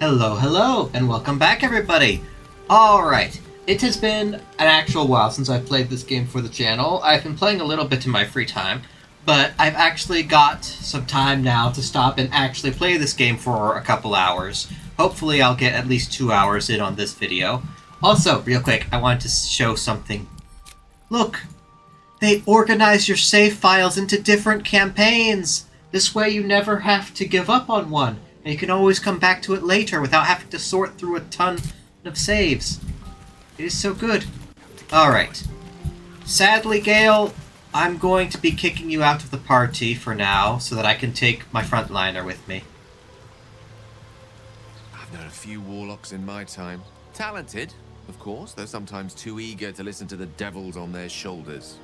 Hello, hello, and welcome back, everybody! Alright, it has been an actual while since I've played this game for the channel. I've been playing a little bit in my free time, but I've actually got some time now to stop and actually play this game for a couple hours. Hopefully I'll get at least 2 hours in on this video. Also, real quick, I wanted to show something. Look! They organize your save files into different campaigns! This way you never have to give up on one. And you can always come back to it later without having to sort through a ton of saves. It is so good. Alright. Sadly, Gale, I'm going to be kicking you out of the party for now so that I can take my frontliner with me. I've known a few warlocks in my time. Talented, of course, though sometimes too eager to listen to the devils on their shoulders.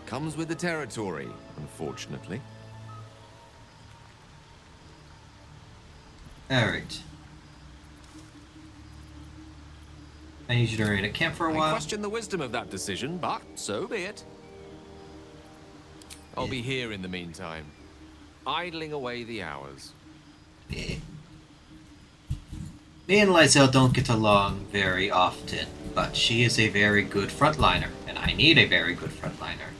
Comes with the territory, unfortunately. Alright. I need you to remain at camp for a while. I question the wisdom of that decision, but so be it. I'll be here in the meantime, idling away the hours. Me and Lysel don't get along very often, but she is a very good frontliner, and I need a very good frontliner.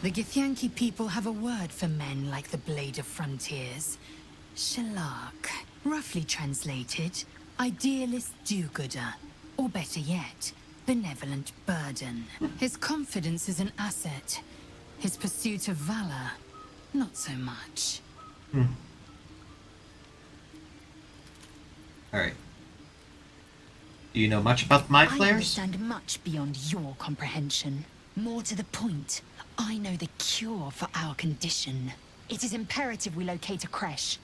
The Githyanki people have a word for men like the Blade of Frontiers. Shalak. Roughly translated, idealist do-gooder. Or better yet, benevolent burden. His confidence is an asset. His pursuit of valor, not so much. Alright. Do you know much about mind I flayers? understand much beyond your comprehension. More to the point, I know the cure for our condition. It is imperative we locate a creche.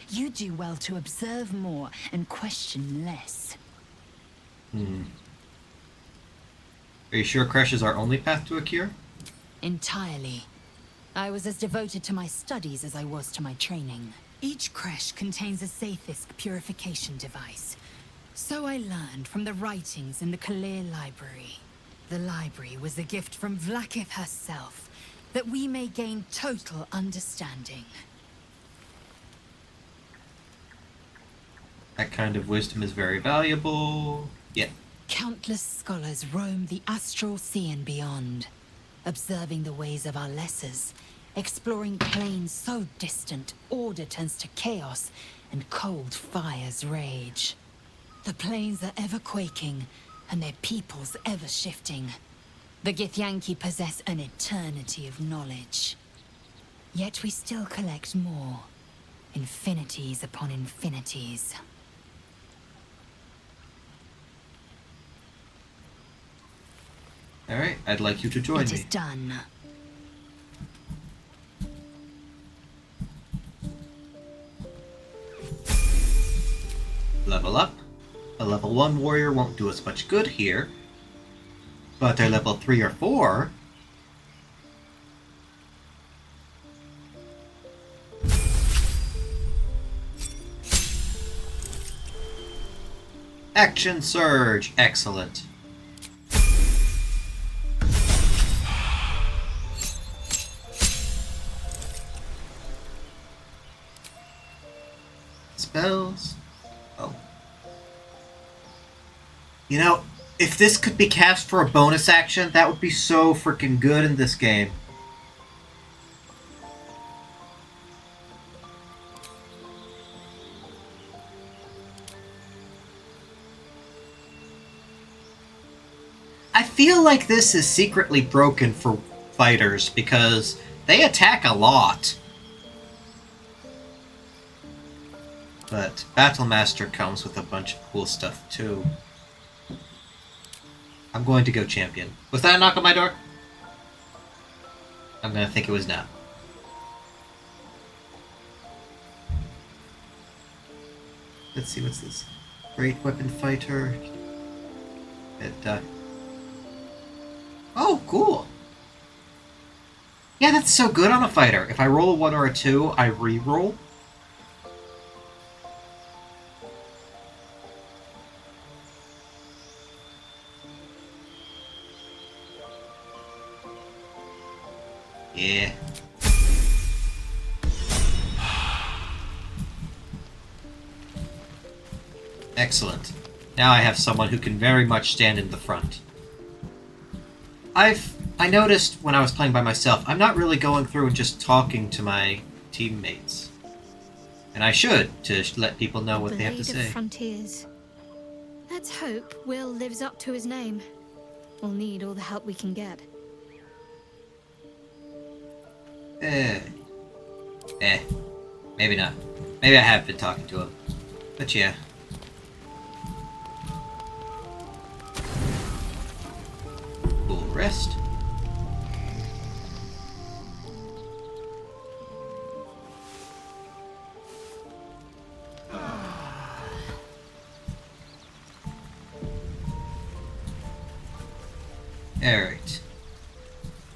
You do well to observe more and question less. Are you sure Kresh is our only path to a cure? Entirely. I was as devoted to my studies as I was to my training. Each creche contains a Sathisk purification device. So I learned from the writings in the Kalir Library. The library was a gift from Vlaakith herself, that we may gain total understanding. That kind of wisdom is very valuable. Yeah. Countless scholars roam the astral sea and beyond, observing the ways of our lessers, exploring planes so distant order turns to chaos and cold fires rage. The planes are ever quaking, and their peoples ever shifting. The Githyanki possess an eternity of knowledge. Yet we still collect more. Infinities upon infinities. Alright, I'd like you to join It me. is done. Level up. A level 1 warrior won't do us much good here. But a level 3 or 4... Action Surge! Excellent. Spells. Oh. You know, if this could be cast for a bonus action, that would be so freaking good in this game. I feel like this is secretly broken for fighters because they attack a lot. But Battlemaster comes with a bunch of cool stuff too. I'm going to go champion. Was that a knock on my door? I'm gonna think it was not. Let's see, what's this? Great weapon fighter. Oh, cool! Yeah, that's so good on a fighter. If I roll a 1 or a 2, I re-roll. Yeah. Excellent. Now I have someone who can very much stand in the front. I noticed when I was playing by myself, I'm not really going through and just talking to my teammates. And I should, to let people know what they have to say. Frontiers. Let's hope Will lives up to his name. We'll need all the help we can get. Maybe not. Maybe I have been talking to him. But yeah. Full rest. Alright.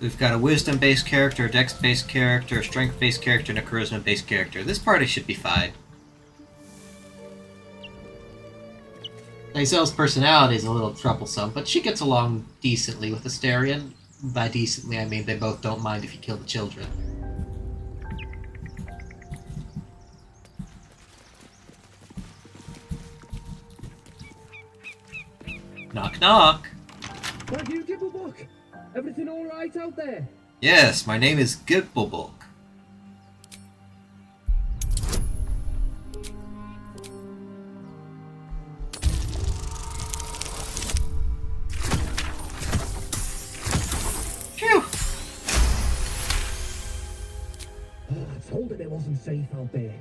We've got a wisdom-based character, a dex-based character, a strength-based character, and a charisma-based character. This party should be fine. Lae'zel's personality is a little troublesome, but she gets along decently with Astarion. By decently, I mean they both don't mind if you kill the children. Knock knock! Thank you, Gibblebook. Everything all right out there? Yes, my name is Gibblebook. Phew! I told him it wasn't safe out there.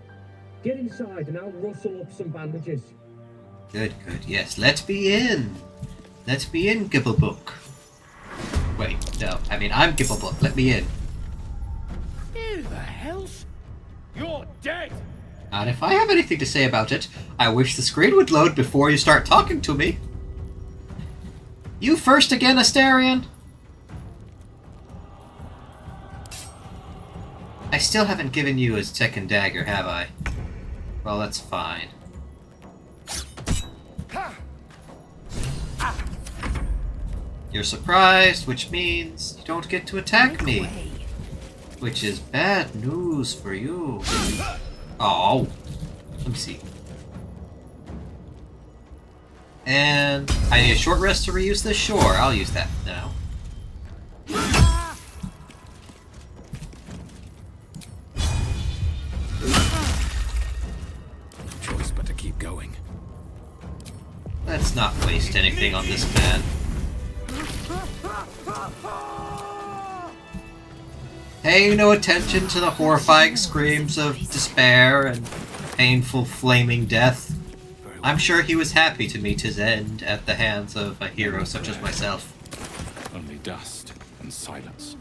Get inside and I'll rustle up some bandages. Good, good. Yes, let's be in. Let's be in, Gibblebook. Wait, no. I mean, I'm Gibblebook. Let me in. Who the hell's... You're dead! And if I have anything to say about it, I wish the screen would load before you start talking to me. You first again, Astarion? I still haven't given you a second dagger, have I? Well, that's fine. You're surprised, which means you don't get to attack me. Which is bad news for you. Oh. Let me see. And I need a short rest to reuse this? Sure, I'll use that now. No choice but to keep going. Let's not waste anything on this man. Paying no attention to the horrifying screams of despair and painful flaming death. I'm sure he was happy to meet his end at the hands of a hero such as myself. Only dust and silence.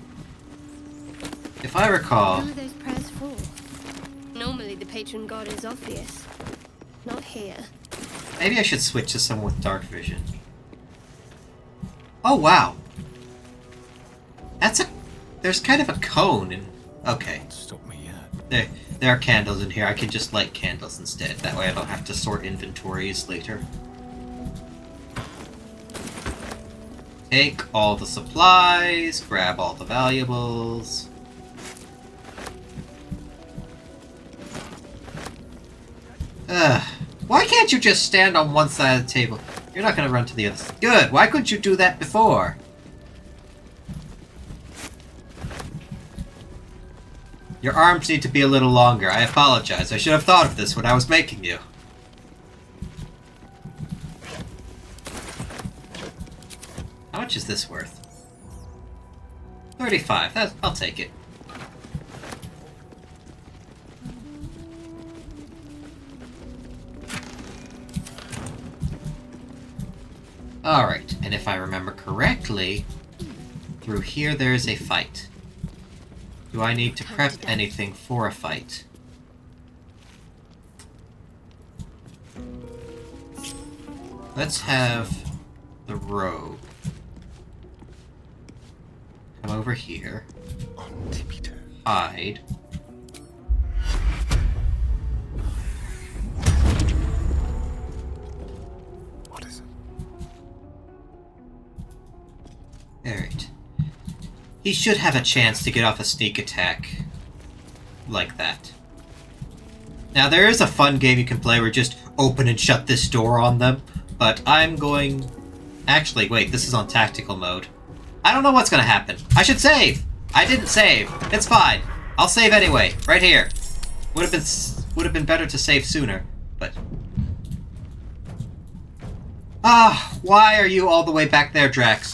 If I recall... Who are those prayers for? Normally the patron god is obvious. Not here. Maybe I should switch to someone with dark vision. Oh, wow. That's a... There's kind of a cone in... Okay. Stop me yet. There are candles in here. I can just light candles instead. That way I don't have to sort inventories later. Take all the supplies. Grab all the valuables. Why can't you just stand on one side of the table? You're not going to run to the other side. Good. Why couldn't you do that before? Your arms need to be a little longer. I apologize. I should have thought of this when I was making you. How much is this worth? 35. I'll take it. Alright, and if I remember correctly, through here there's a fight. Do I need to prep anything for a fight? Let's have the rogue come over here, hide. What is it? Alright. He should have a chance to get off a sneak attack like that. Now, there is a fun game you can play where just open and shut this door on them, but I'm going... Actually, wait, this is on tactical mode. I don't know what's gonna happen. I should save! I didn't save. It's fine. I'll save anyway, right here. Would have been better to save sooner, but... Ah, why are you all the way back there, Drax?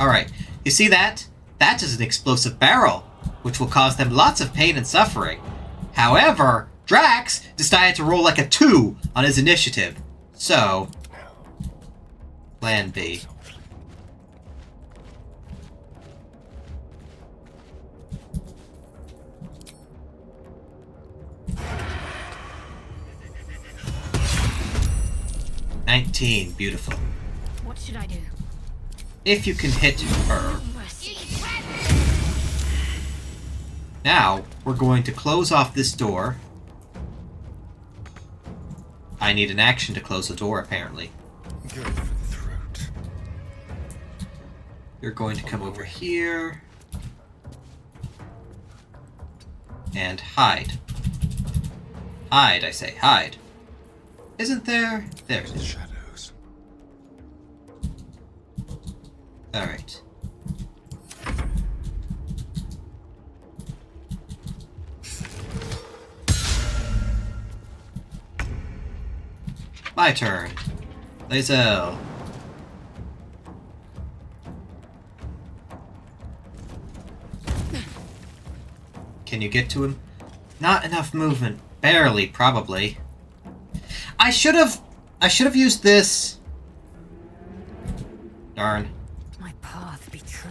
Alright, you see that? That is an explosive barrel, which will cause them lots of pain and suffering. However, Drax decided to roll like a 2 on his initiative. So, Plan B. $19, beautiful. What should I do? If you can hit her. Now, we're going to close off this door. I need an action to close the door, apparently. Go for the throat. You're going to come over here. And hide. Hide, I say, hide. Isn't there? There it is. Shadows. Alright. My turn. Lae'zel. Can you get to him? Not enough movement. Barely, probably. I should have used this. Darn. My path be true.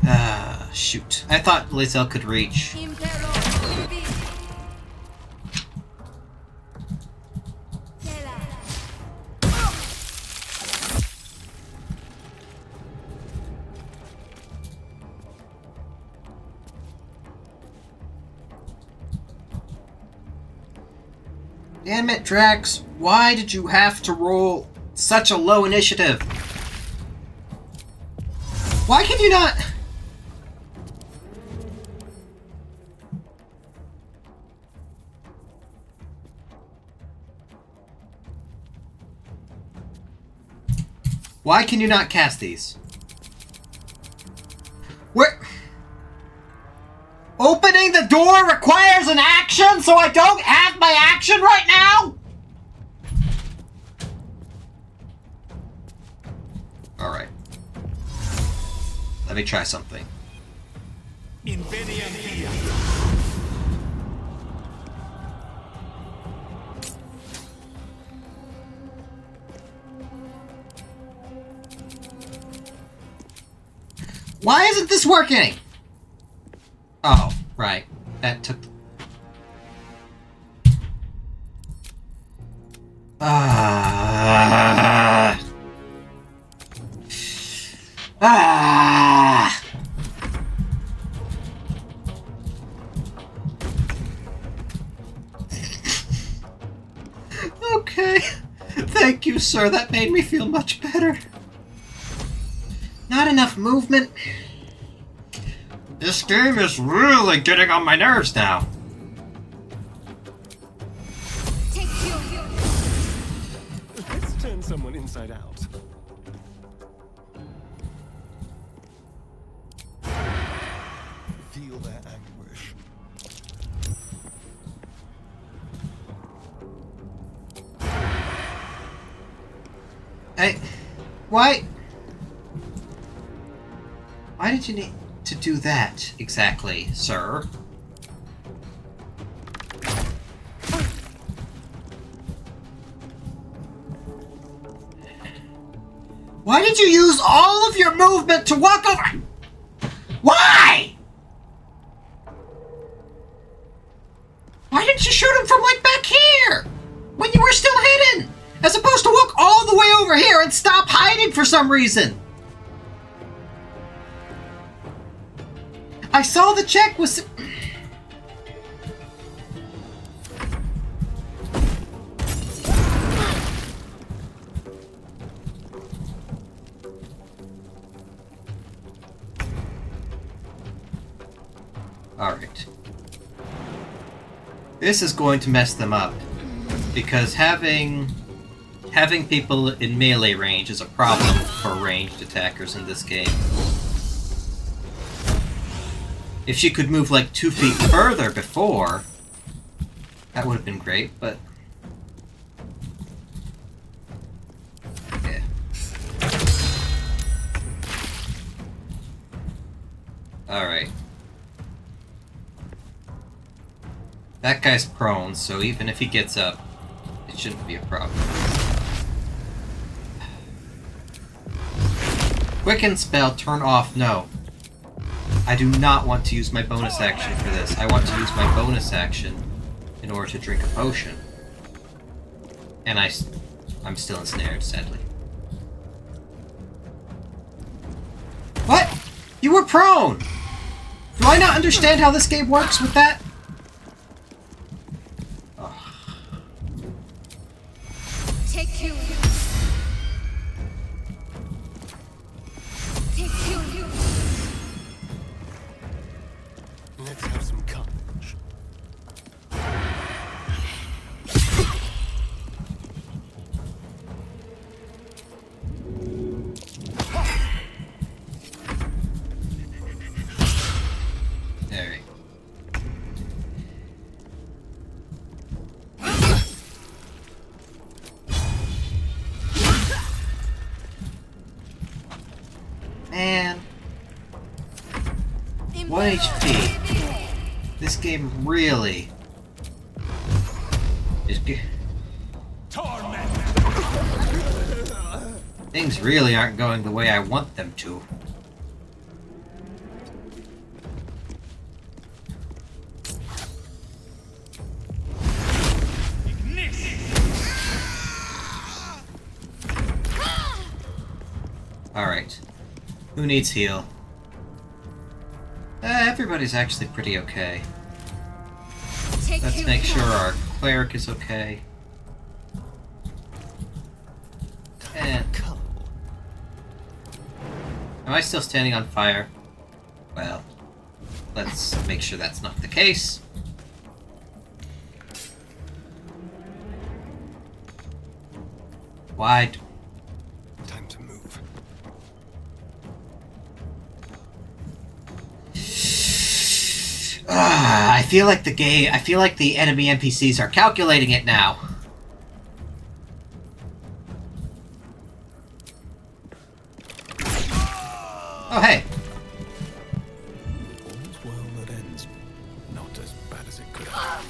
Ah, shoot. I thought Lae'zel could reach. Damn it, Drax. Why did you have to roll such a low initiative? Why can you not... Why can you not cast these? Where... Opening the door requires an action, so I don't have my action right now? Alright. Let me try something. Why isn't this working? Oh, right. That took... Okay. Thank you, sir. That made me feel much better. Not enough movement. This game is really getting on my nerves now. Let's turn someone inside out. Feel their anguish. Hey, why did you need to do that exactly, sir? Why did you use all of your movement to walk over? Why? Why didn't you shoot him from like back here when you were still hidden, as opposed to walk all the way over here and stop hiding for some reason? I saw the check was... Alright. This is going to mess them up. Because having people in melee range is a problem for ranged attackers in this game. If she could move like 2 feet further before, that would have been great, but... yeah. Alright. That guy's prone, so even if he gets up, it shouldn't be a problem. Quicken spell, turn off, no. I do not want to use my bonus action for this. I want to use my bonus action in order to drink a potion. And I'm still ensnared, sadly. What? You were prone! Do I not understand how this game works with that? Oh. Take two. Take two. Let's have some courage. 1 HP. This game really is good. Things really aren't going the way I want them to. Alright. Who needs heal? Everybody's actually pretty okay. Let's make sure our cleric is okay. And... am I still standing on fire? Well, let's make sure that's not the case. Why? Time to move. I feel like the enemy NPCs are calculating it now. Oh, hey. All's well that ends. Not as bad as it could have.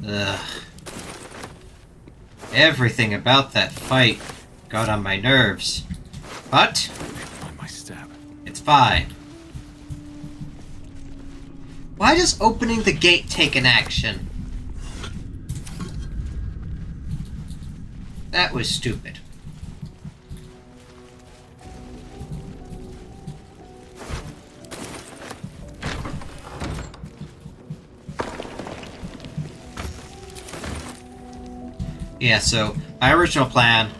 Ugh. Everything about that fight got on my nerves. But Find my stab. it's fine. Why does opening the gate take an action? That was stupid. Yeah, so my original plan,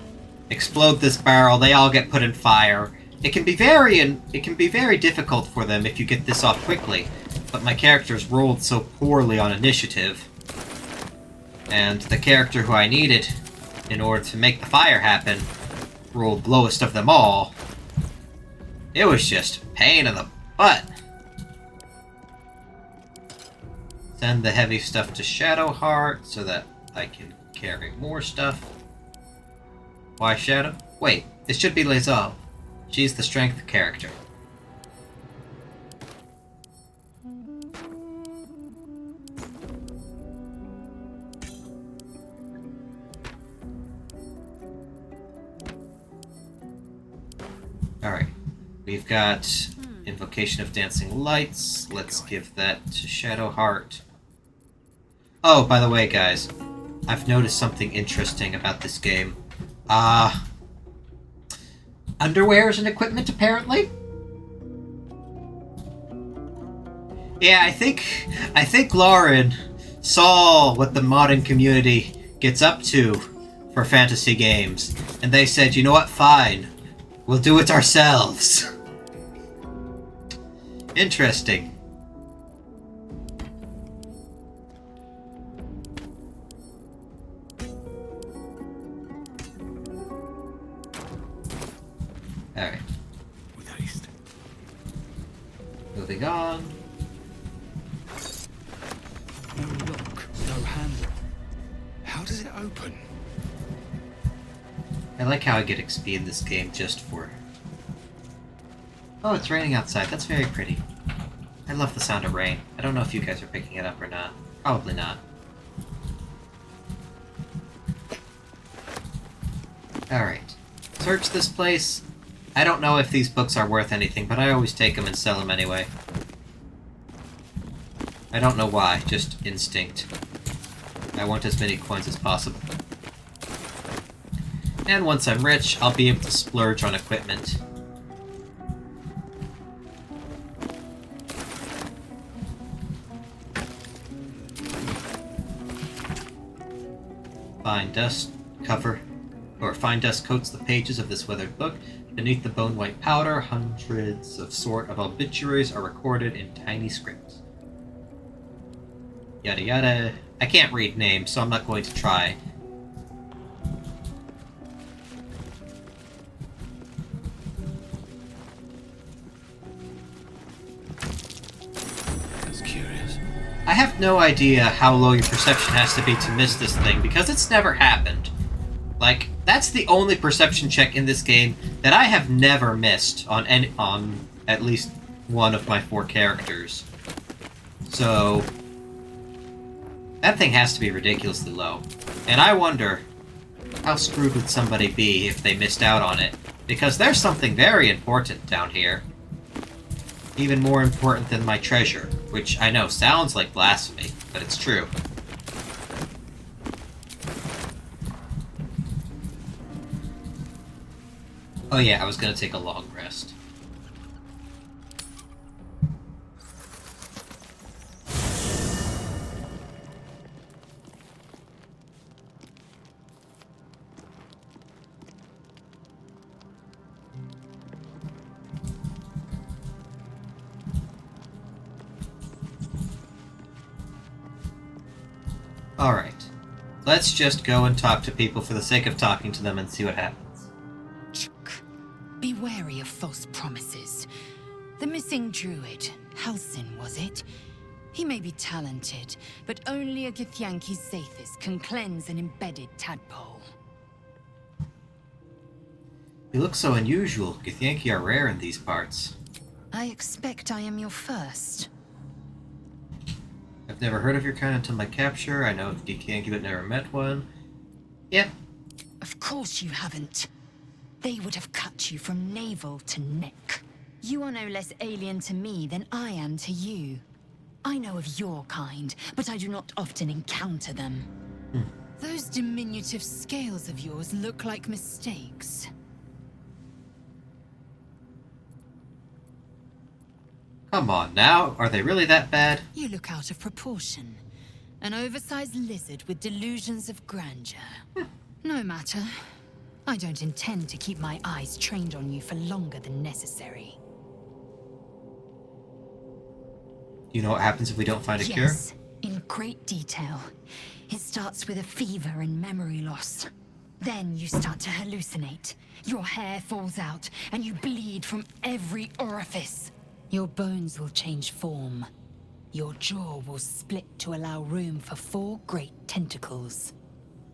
explode this barrel, they all get put in fire. It can be very difficult for them if you get this off quickly, but my characters rolled so poorly on initiative. And the character who I needed in order to make the fire happen rolled lowest of them all. It was just pain in the butt. Send the heavy stuff to Shadowheart so that I can carry more stuff. Why Shadow? Wait, it should be Lizal. She's the strength character. Alright, we've got Invocation of Dancing Lights. Let's give that to Shadowheart. Oh, by the way, guys, I've noticed something interesting about this game. Underwear is an equipment, apparently? Yeah, I think Lauren saw what the modding community gets up to for fantasy games, and they said, you know what, fine, we'll do it ourselves. Interesting. Alright. With haste. Moving on. No lock, no handle. How does it open? I like how I get XP in this game just for... Oh, it's raining outside. That's very pretty. I love the sound of rain. I don't know if you guys are picking it up or not. Probably not. Alright. Search this place. I don't know if these books are worth anything, but I always take them and sell them anyway. I don't know why, just instinct. I want as many coins as possible. And once I'm rich, I'll be able to splurge on equipment. Fine dust coats the pages of this weathered book. Beneath the bone white powder, hundreds of sort of obituaries are recorded in tiny script. Yada yada. I can't read names, so I'm not going to try. That's curious. I have no idea how low your perception has to be to miss this thing, because it's never happened. Like, that's the only perception check in this game that I have never missed on at least one of my 4 characters. So, that thing has to be ridiculously low. And I wonder, how screwed would somebody be if they missed out on it? Because there's something very important down here. Even more important than my treasure, which I know sounds like blasphemy, but it's true. Oh yeah, I was gonna take a long rest. Alright. Let's just go and talk to people for the sake of talking to them and see what happens. Be wary of false promises. The missing druid, Halsin, was it? He may be talented, but only a Githyanki Zathis can cleanse an embedded tadpole. You look so unusual. Githyanki are rare in these parts. I expect I am your first. I've never heard of your kind until my capture. I know of Githyanki but never met one. Yep. Of course you haven't. They would have cut you from navel to neck. You are no less alien to me than I am to you. I know of your kind, but I do not often encounter them. Those diminutive scales of yours look like mistakes. Come on now, are they really that bad? You look out of proportion. An oversized lizard with delusions of grandeur. No matter. I don't intend to keep my eyes trained on you for longer than necessary. You know what happens if we don't find a cure? Yes, in great detail. It starts with a fever and memory loss. Then you start to hallucinate. Your hair falls out, and you bleed from every orifice. Your bones will change form. Your jaw will split to allow room for 4 great tentacles.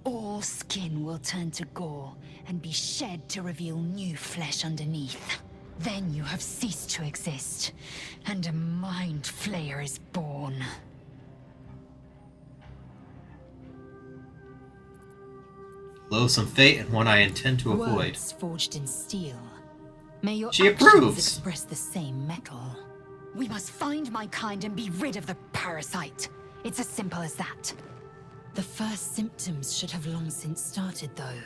All skin will turn to gore and be shed to reveal new flesh underneath. Then you have ceased to exist, and a mind flayer is born. Loathsome fate and one I intend to avoid. Words forged in steel. May your She actions approves. express the same metal. We must find my kind and be rid of the parasite. It's as simple as that. The first symptoms should have long since started, though.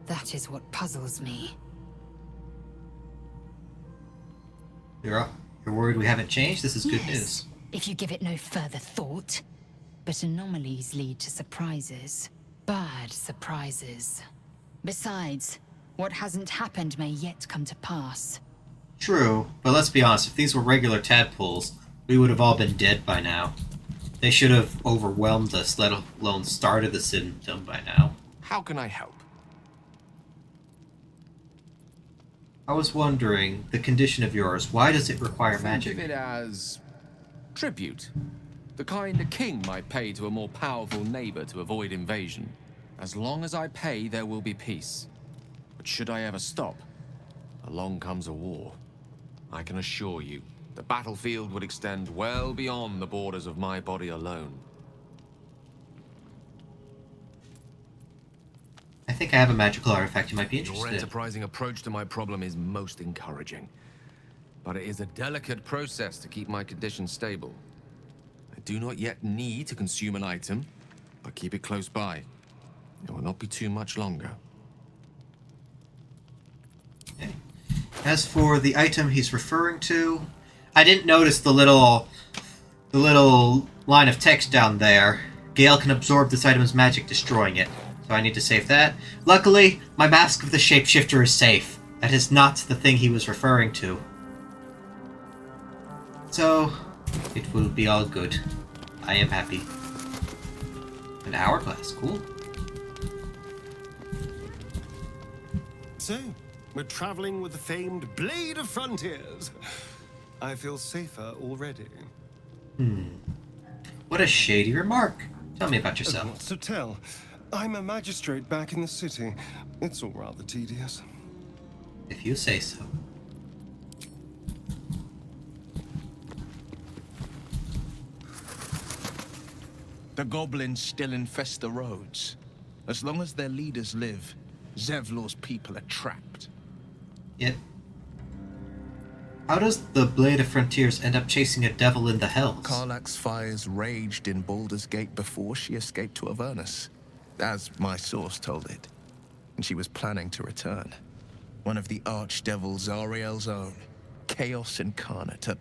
That is what puzzles me. You're worried we haven't changed? This is good Yes, news. if you give it no further thought. But anomalies lead to surprises. Bad surprises. Besides, what hasn't happened may yet come to pass. True, but let's be honest, if these were regular tadpoles, we would have all been dead by now. They should have overwhelmed us, let alone started the symptom by now. How can I help? I was wondering, the condition of yours, why does it require Think magic? of it as tribute. The kind a king might pay to a more powerful neighbor to avoid invasion. As long as I pay, there will be peace. But should I ever stop, along comes a war. I can assure you, the battlefield would extend well beyond the borders of my body alone. I think I have a magical artifact you might be Your interested in. enterprising approach to my problem is most encouraging. But it is a delicate process to keep my condition stable. I do not yet need to consume an item, but keep it close by. It will not be too much longer. Okay. As for the item he's referring to, I didn't notice the little line of text down there. Gale can absorb this item's magic, destroying it. So I need to save that. Luckily, my Mask of the Shapeshifter is safe. That is not the thing he was referring to. So, it will be all good. I am happy. An hourglass, cool. So, we're traveling with the famed Blade of Frontiers. I feel safer already. What a shady remark. Tell me about yourself. What's to tell? I'm a magistrate back in the city. It's all rather tedious. If you say so. The goblins still infest the roads. As long as their leaders live, Zevlor's people are trapped. Yet, how does the Blade of Frontiers end up chasing a devil in the hells? Karlach's fires raged in Baldur's Gate before she escaped to Avernus, as my source told it. And she was planning to return. One of the archdevils Ariel's own, Chaos Incarnate, a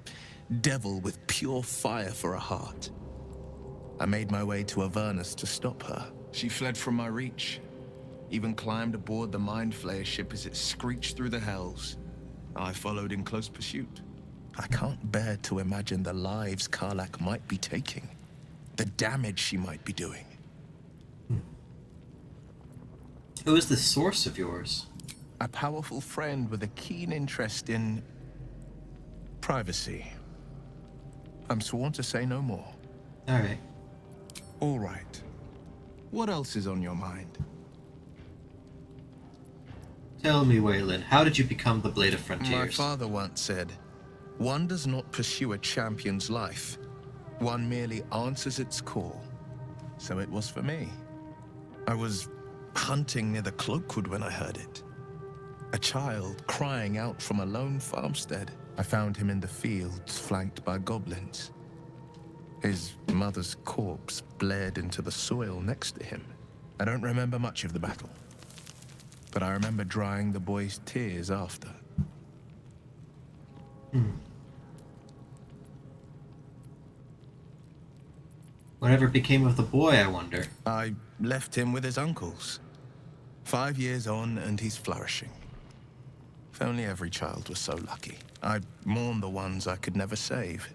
devil with pure fire for a heart. I made my way to Avernus to stop her. She fled from my reach, even climbed aboard the Mind Flayer ship as it screeched through the hells. I followed in close pursuit. I can't bear to imagine the lives Karlach might be taking, the damage she might be doing. Who is the source of yours? A powerful friend with a keen interest in privacy. I'm sworn to say no more. Alright. All right. What else is on your mind? Tell me, Waylon, how did you become the Blade of My Frontiers? father once said, one does not pursue a champion's life. One merely answers its call. So it was for me. I was hunting near the Cloakwood when I heard it. A child crying out from a lone farmstead. I found him in the fields, flanked by goblins. His mother's corpse bled into the soil next to him. I don't remember much of the battle, but I remember drying the boy's tears after. Whatever became of the boy, I wonder. I left him with his uncles. 5 years on, and he's flourishing. If only every child was so lucky. I mourn the ones I could never save,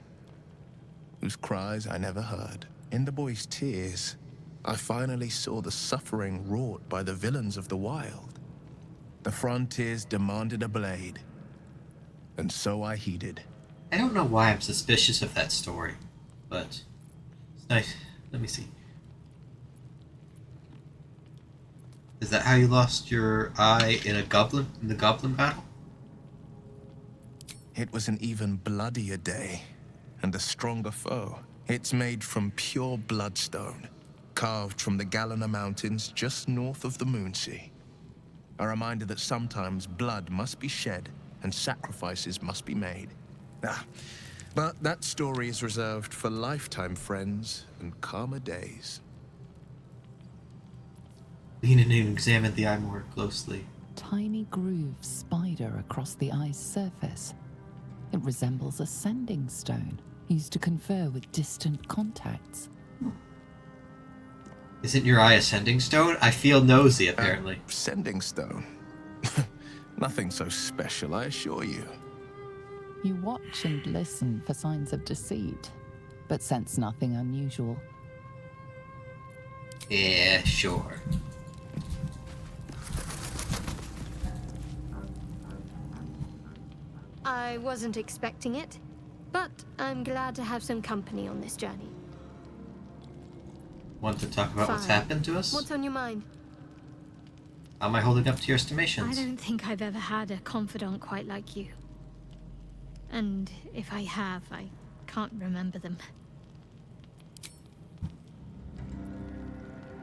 whose cries I never heard. In the boy's tears, I finally saw the suffering wrought by the villains of the wild. The frontiers demanded a blade, and so I heeded. I don't know why I'm suspicious of that story, but it's nice. Let me see. Is that how you lost your eye in the goblin battle? It was an even bloodier day, and a stronger foe. It's made from pure bloodstone, carved from the Galena Mountains just north of the Moonsea. A reminder that sometimes blood must be shed and sacrifices must be made. But that story is reserved for lifetime friends and calmer days. Lean in and examine the eye more closely. Tiny grooves spider across the eye's surface. It resembles a sending stone, used to confer with distant contacts. Isn't your eye a sending stone? I feel nosy, apparently. Sending stone? Nothing so special, I assure you. You watch and listen for signs of deceit, but sense nothing unusual. Yeah, sure. I wasn't expecting it, but I'm glad to have some company on this journey. Want to talk about what's Fine. happened to us? What's on your mind? How am I holding up to your I estimations? don't think I've ever had a confidant quite like you. And if I have, I can't remember them.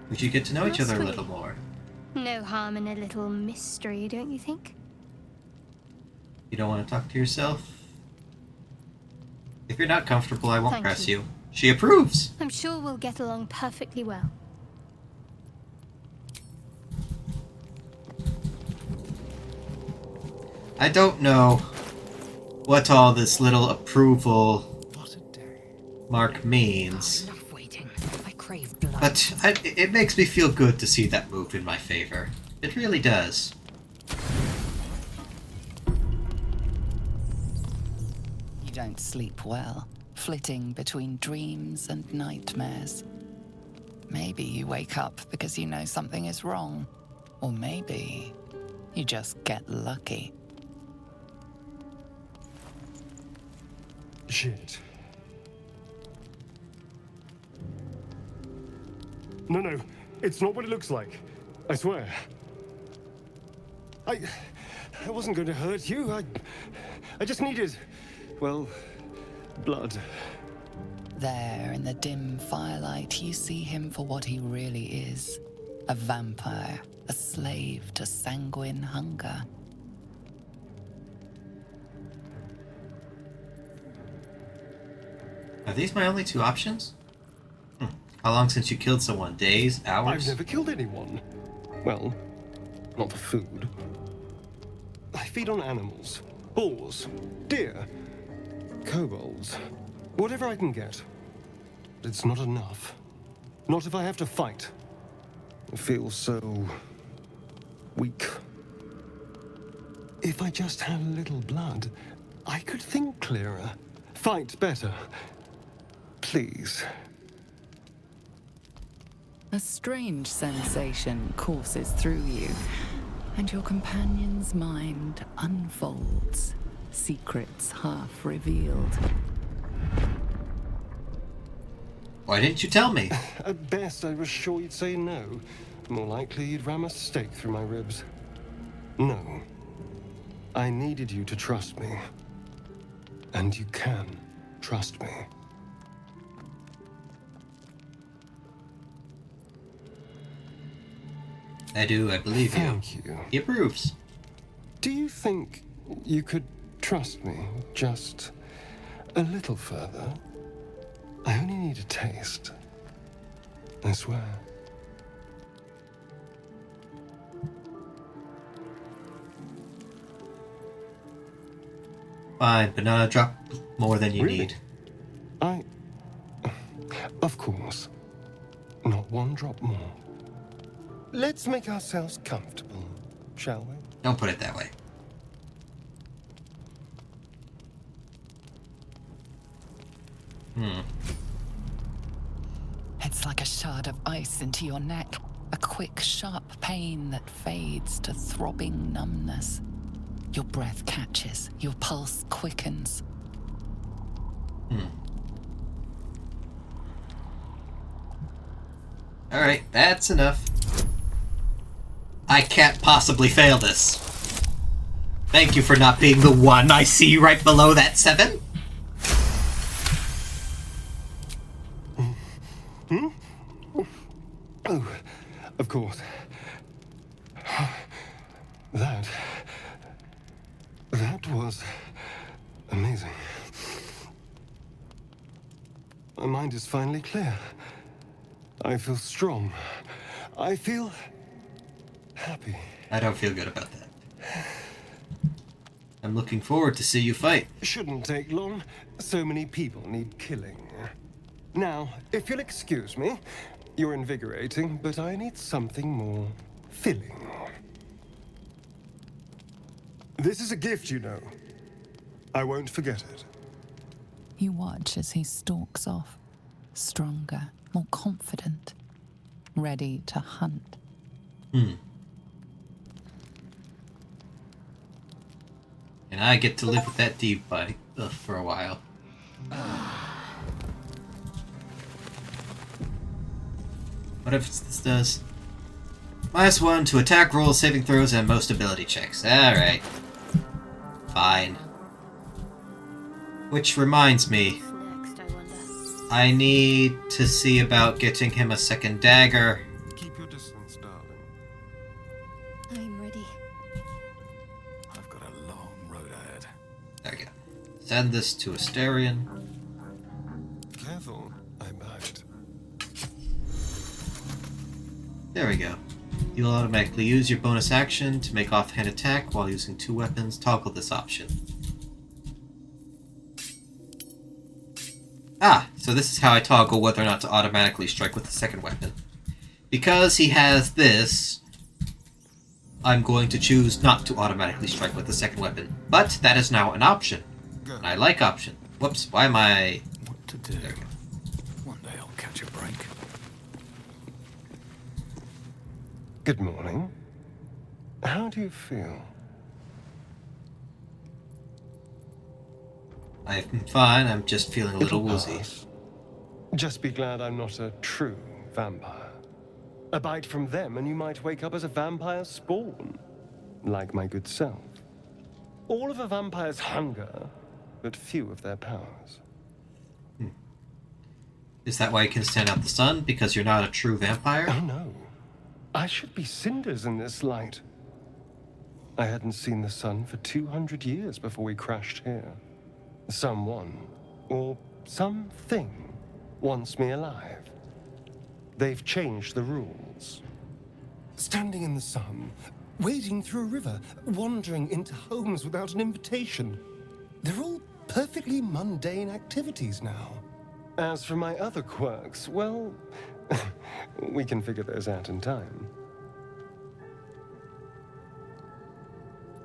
We should get to know each That's other a sweet. little more. No harm in a little mystery, don't you think? You don't want to talk to yourself? If you're not comfortable, I won't Thank press you. you. She approves! I'm sure we'll get along perfectly well. I don't know what all this little approval What a day. mark means, Enough waiting. I crave blood. but it makes me feel good to see that move in my favor. It really does. You don't sleep well, flitting between dreams and nightmares. Maybe you wake up because you know something is wrong, or maybe you just get lucky. Shit. No, it's not what it looks like. I swear. I wasn't going to hurt you. I just needed, well, blood. There, in the dim firelight, you see him for what he really is. A vampire, a slave to sanguine hunger. Are these my only two options? How long since you killed someone? Days? I've Hours? never killed anyone. Well, not for food. I feed on animals. Boars. Deer. Kobolds. Whatever I can get. But it's not enough. Not if I have to fight. I feel so weak. If I just had a little blood, I could think clearer. Fight better. Please. A strange sensation courses through you, and your companion's mind unfolds, secrets half revealed. Why didn't you tell me? At best, I was sure you'd say no. More likely, you'd ram a stake through my ribs. No. I needed you to trust me. And you can trust me. I do, I believe you. Thank you. He approves. Do you think you could trust me just a little further? I only need a taste. I swear. Fine, but not a drop more than you Really? need. Of course. Not one drop more. Let's make ourselves comfortable, shall we? Don't put it that way. It's like a shard of ice into your neck, a quick, sharp pain that fades to throbbing numbness. Your breath catches, your pulse quickens. Alright, that's enough. I can't possibly fail this. Thank you for not being the one I see right below that 7. Oh, of course. That was amazing. My mind is finally clear. I feel strong. I feel happy. I don't feel good about that. I'm looking forward to see you fight. Shouldn't take long. So many people need killing. Now, if you'll excuse me, you're invigorating, but I need something more filling. This is a gift, you know. I won't forget it. You watch as he stalks off, stronger, more confident, ready to hunt. And I get to live with that deep bite for a while. What if this does? -1 to attack rolls, saving throws, and most ability checks. Alright. Fine. Which reminds me, Next, I wonder. I need to see about getting him a second dagger. Keep your distance, darling. I'm ready. I've got a long road ahead. There we go. Send this to Asterion. Careful, I might. There we go. You'll automatically use your bonus action to make offhand attack while using 2 weapons. Toggle this option. Ah, so this is how I toggle whether or not to automatically strike with the second weapon. Because he has this, I'm going to choose not to automatically strike with the second weapon. But that is now an option. And I like option. Whoops, why am I... What to do? There we go. One day I'll catch a break. Good morning. How do you feel? I'm fine, I'm just feeling a little It'll woozy. pass. Just be glad I'm not a true vampire. A bite from them and you might wake up as a vampire spawn. Like my good self. All of a vampire's hunger, but few of their powers. Is that why you can stand out the sun? Because you're not a true vampire? Oh no. I should be cinders in this light. I hadn't seen the sun for 200 years before we crashed here. Someone, or something, wants me alive. They've changed the rules. Standing in the sun, wading through a river, wandering into homes without an invitation. They're all perfectly mundane activities now. As for my other quirks, well, we can figure those out in time.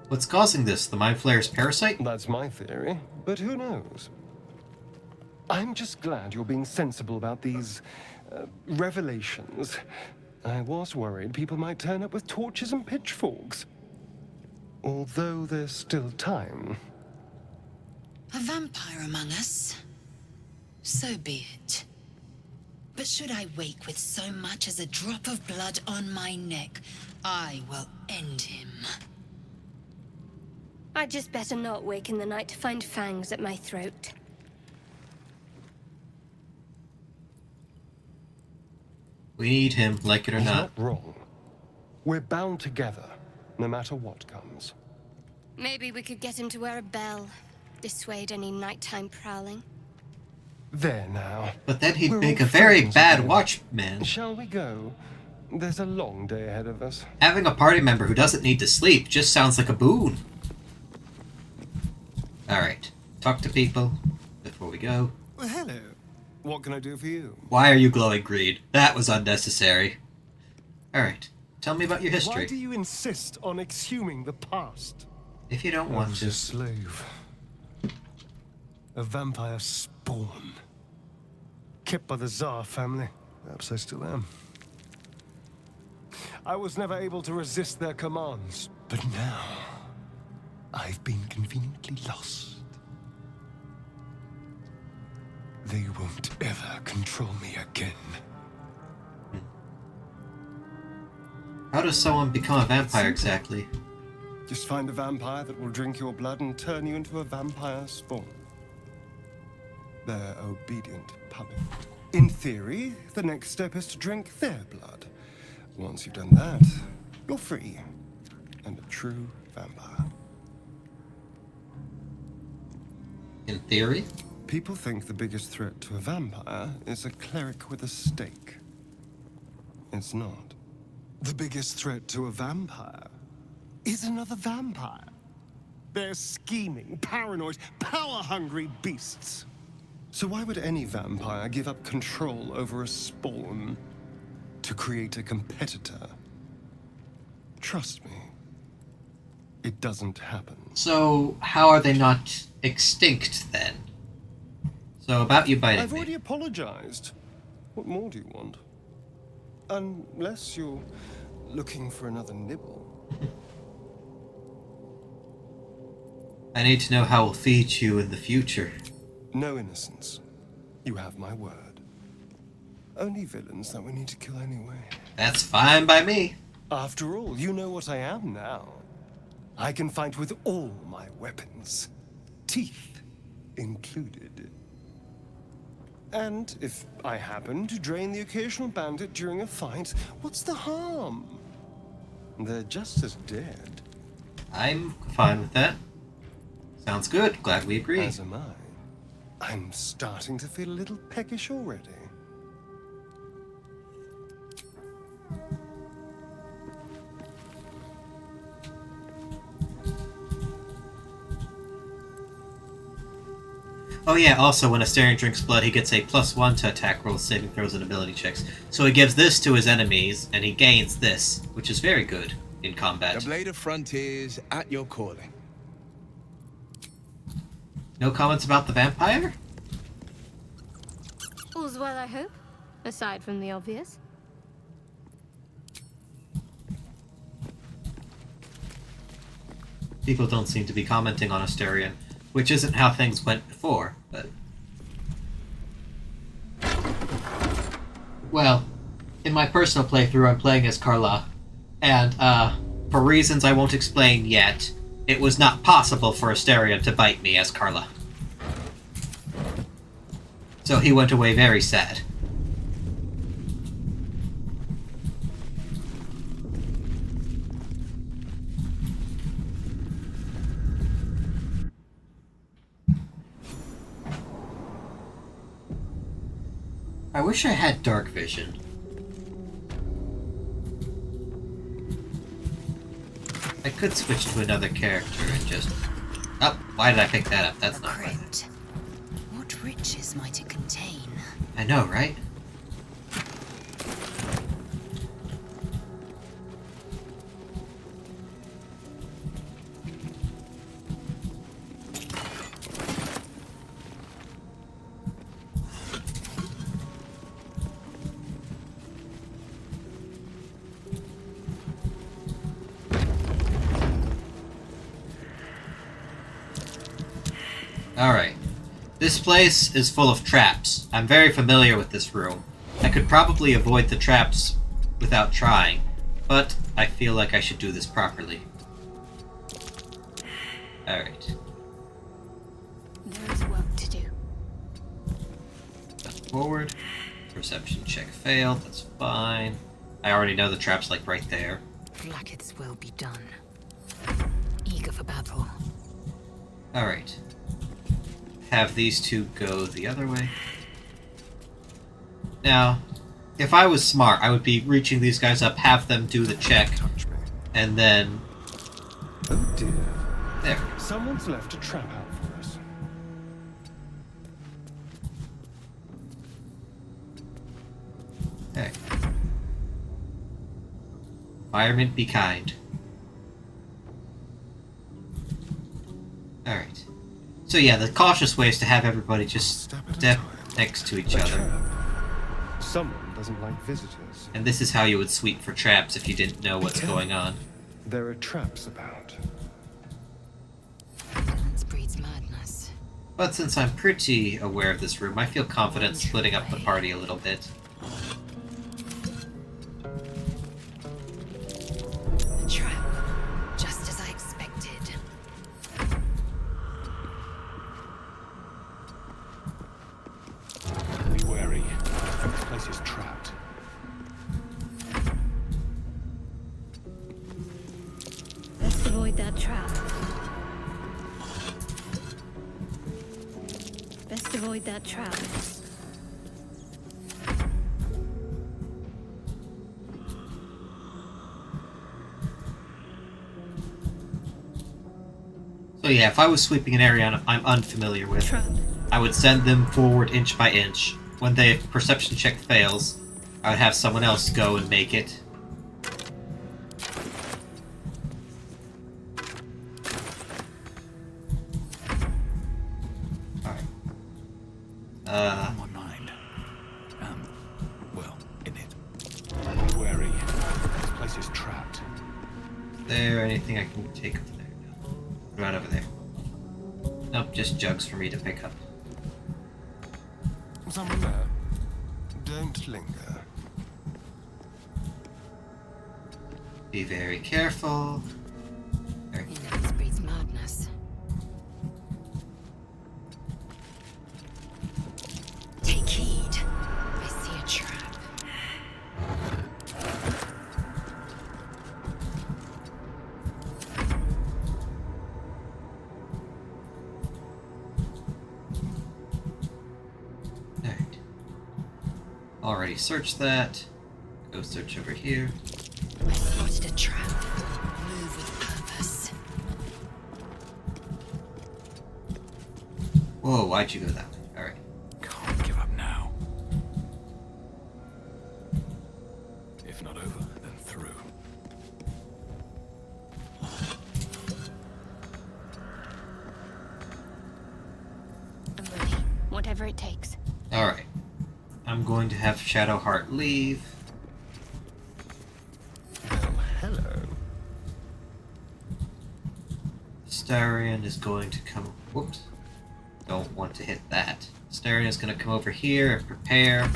What's causing this? The Mind Flayer's parasite? That's my theory, but who knows? I'm just glad you're being sensible about these revelations. I was worried people might turn up with torches and pitchforks. Although there's still time. A vampire among us? So be it. But should I wake with so much as a drop of blood on my neck, I will end him. I'd just better not wake in the night to find fangs at my throat. We need him, like it or He's not. not wrong. We're bound together, no matter what comes. Maybe we could get him to wear a bell. Dissuade any nighttime prowling. There now. But then he'd We're make all a very friends bad again. watchman. Shall we go? There's a long day ahead of us. Having a party member who doesn't need to sleep just sounds like a boon. Alright, talk to people before we go. Well, hello. What can I do for you? Why are you glowing green? That was unnecessary. Alright, tell me about your Why history. do you insist on exhuming the past? If you don't I want was to. a slave. A vampire spawn. Kept by the Tsar family. Perhaps I still am. I was never able to resist their commands. But now, I've been conveniently lost. They won't ever control me again. How does someone become a vampire exactly? Just find a vampire that will drink your blood and turn you into a vampire spawn. Their obedient puppet. In theory, the next step is to drink their blood. Once you've done that, you're free. And a true vampire. In theory? People think the biggest threat to a vampire is a cleric with a stake. It's not. The biggest threat to a vampire is another vampire. They're scheming, paranoid, power-hungry beasts. So why would any vampire give up control over a spawn to create a competitor? Trust me, It doesn't happen. So, how are they not extinct then? So, about you biting I've me. already apologized. What more do you want? Unless you're looking for another nibble. I need to know how we'll feed you in the future. No innocence. You have my word. Only villains that we need to kill anyway. That's fine by me. After all, you know what I am now. I can fight with all my weapons. Teeth included. And if I happen to drain the occasional bandit during a fight, what's the harm? They're just as dead. I'm fine with that. Sounds good. Glad we agree. As am I. I'm starting to feel a little peckish already. Oh yeah, also when Astarion drinks blood, he gets a +1 to attack rolls, saving throws, and ability checks. So he gives this to his enemies, and he gains this, which is very good in combat. The Blade of Frontiers at your calling. No comments about the vampire? All's well, I hope. Aside from the obvious. People don't seem to be commenting on Astarion, which isn't how things went before, but... Well, in my personal playthrough, I'm playing as Carla, and, for reasons I won't explain yet, it was not possible for Astarion to bite me as Carla. So he went away very sad. I wish I had dark vision. I could switch to another character and just... Oh, why did I pick that up? That's not right. Crypt. What riches might it contain? I know, right? Alright. This place is full of traps. I'm very familiar with this room. I could probably avoid the traps without trying, but I feel like I should do this properly. Alright. There is work to do. Step forward. Perception check failed. That's fine. I already know the trap's like right there. Blacketh's will be done. Eager for battle. Alright. Have these two go the other way. Now, if I was smart, I would be reaching these guys up, have them do the check, Touch me. and then... Oh dear. There. Someone's left a trap out for us. Okay. Fireman, be kind. Alright. So yeah, the cautious way is to have everybody just Step at a step time. next to each A other. trap. Someone doesn't like visitors. And this is how you would sweep for traps if you didn't know what's going on. There are traps about. Violence breeds madness. But since I'm pretty aware of this room, I feel confident splitting up the party a little bit. A trap. Just as I expected. Be wary. This place is trapped. Best avoid that trap. Best avoid that trap. So yeah, if I was sweeping an area I'm unfamiliar with, Trap. I would send them forward inch by inch. When the perception check fails, I would have someone else go and make it. On my mind. Well, in it. Be wary. This place is trapped. Is there anything I can take over there? No. What about over there? Nope, just jugs for me to pick up. Someone there. Don't linger. Be very careful. Indolence breeds madness. Take heed. I see a trap. Alright. Already searched that. Go search over here. I spotted a trap. Move with purpose. Whoa, why'd you go that way? Alright. Can't give up now. If not over, then through. I'm ready. Whatever it takes. Alright. I'm going to have Shadowheart leave. Well, hello. Starion is going to come... Whoops. Don't want to hit that. Starion is going to come over here and prepare.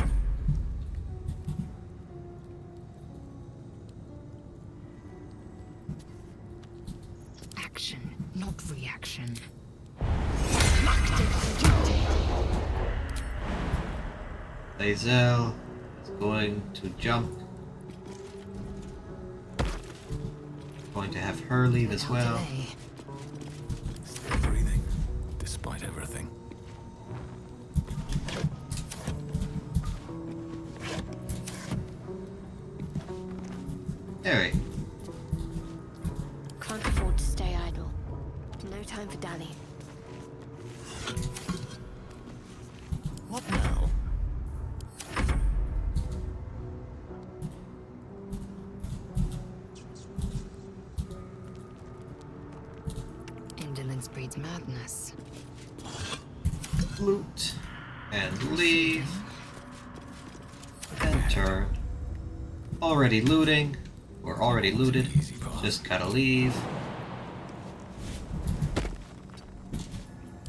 Action, not reaction. Lae'zel is going to jump. Going to have her leave as well. Delay. Still breathing, despite everything. Alright. Can't afford to stay idle. No time for dally. What now? Indolence breeds madness. Loot. And leave. And turn. Already looting. Or already looted. Easy part. Just gotta leave.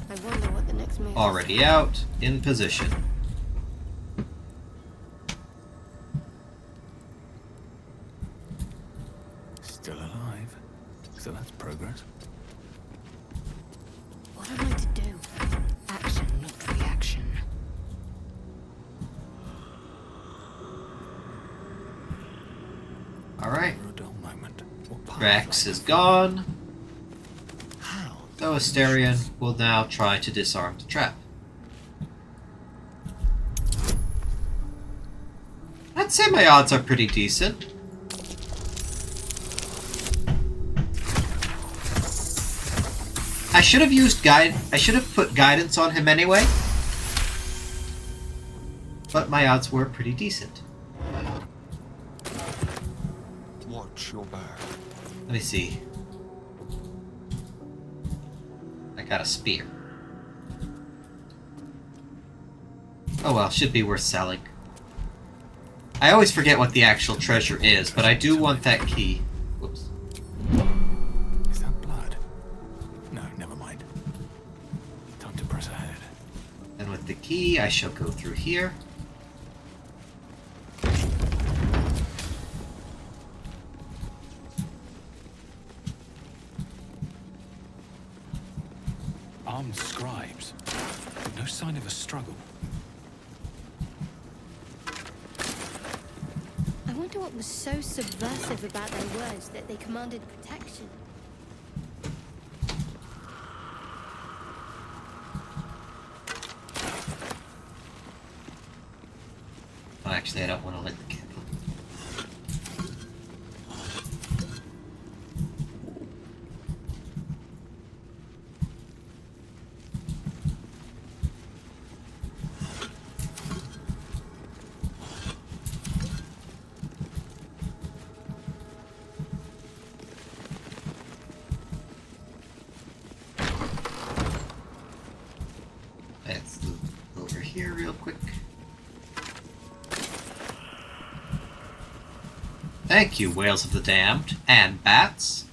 I wonder what the next move is. Already out. In position. Still alive. So that's progress. What am I to do? Action, not reaction. Alright. For a dull moment. What path Drax lies is gone. How? So Astarion will now try to disarm the trap. I'd say my odds are pretty decent. I should have used I should have put guidance on him anyway. But my odds were pretty decent. Watch your back. Let me see. I got a spear. Oh well, should be worth selling. I always forget what the actual treasure is, but I do want that key. Whoops. Is that blood? No, never mind. Time to press ahead. And with the key, I shall go through here. Armed scribes. No sign of a struggle. I wonder what was so subversive about their words that they commanded protection. Oh, actually, I don't want to light the candle. Let's look over here. here real quick. Thank you, Whales of the Damned and Bats.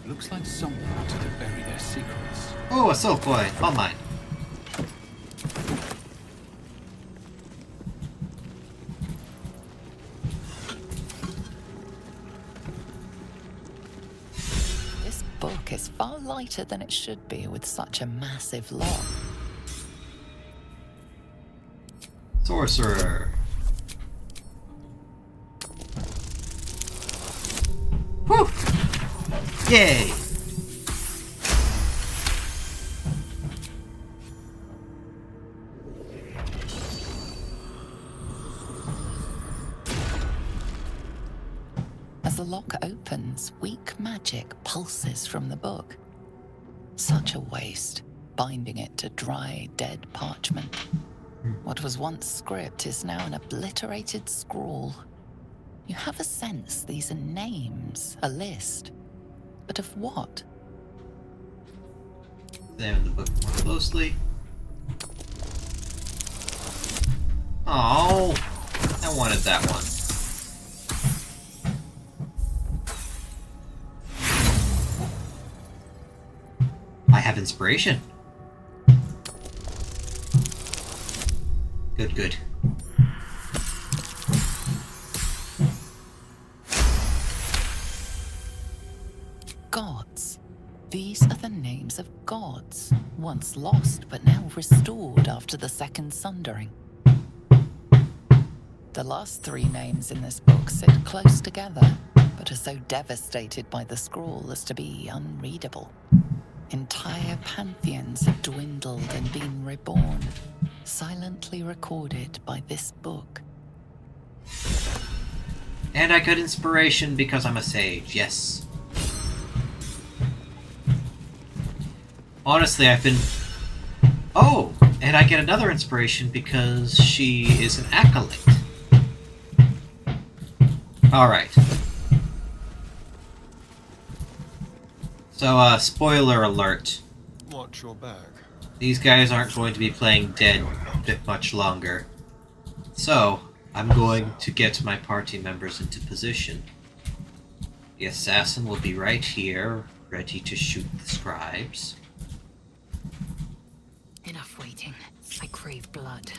Looks like someone wanted to bury their secrets. Oh, a soul coin. All mine. This book is far lighter than it should be with such a massive lock. Sorcerer. Whew! Yay! As the lock opens, weak magic pulses from the book. Such a waste, binding it to dry, dead parchment. What was once script is now an obliterated scrawl. You have a sense these are names, a list. But of what? Examine the book more closely. Oh, I wanted that one. I have inspiration. Good, good. Gods. These are the names of gods, once lost but now restored after the Second Sundering. The last three names in this book sit close together, but are so devastated by the scroll as to be unreadable. Entire pantheons have dwindled and been reborn, silently recorded by this book. And I got inspiration because I'm a sage, yes. Honestly, I've been... Oh! And I get another inspiration because she is an acolyte. Alright. So, spoiler alert. Watch your back. These guys aren't going to be playing dead much longer. So, I'm going to get my party members into position. The assassin will be right here, ready to shoot the scribes. Enough waiting. I crave blood.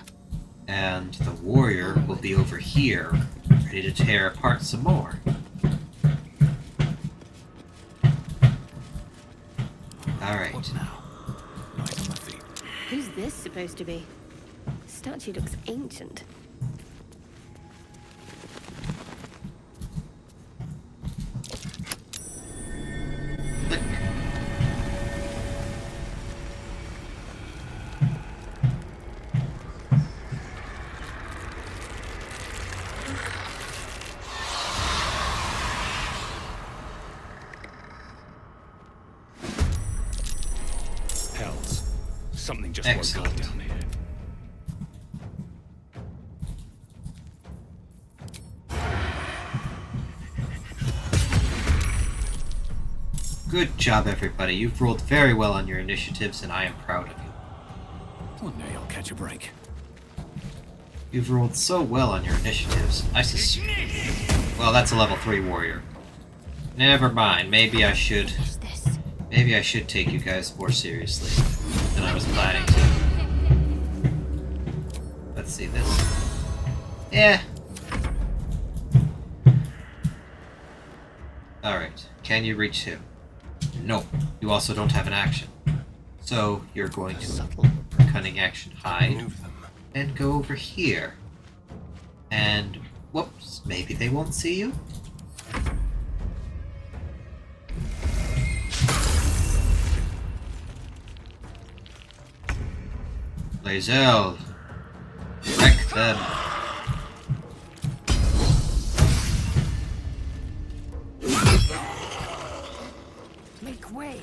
And the warrior will be over here, ready to tear apart some more. Alright. What now? Night on my feet. Who's this supposed to be? The statue looks ancient. Click. Hells. Something just Excellent. woke up down here. Good job, everybody. You've rolled very well on your initiatives, and I am proud of you. One day I'll catch a break. You've rolled so well on your initiatives. Well, that's a level 3 warrior. Never mind. Maybe I should take you guys more seriously than I was planning to. Let's see this. Yeah. Alright. Can you reach him? No. You also don't have an action. So, you're going to cunning action hide and go over here. And, whoops, maybe they won't see you? Lae'zel, wreck them. Make way.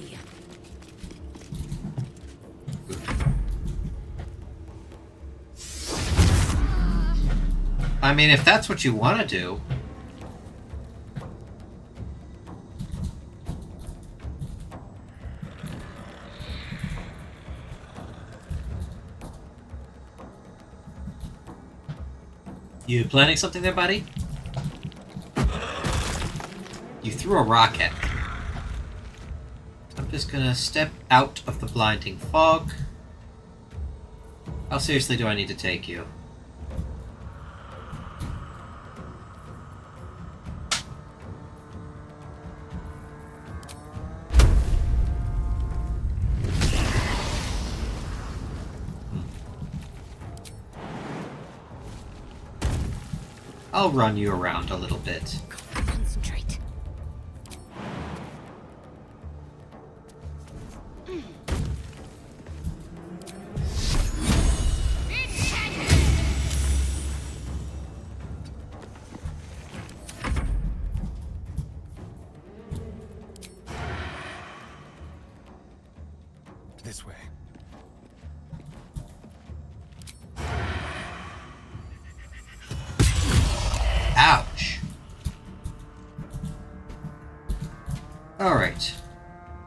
I mean, if that's what you want to do. You planning something there, buddy? You threw a rock at me. I'm just gonna step out of the blinding fog. How seriously do I need to take you? I'll run you around a little bit. Concentrate. This way. Ouch. Alright.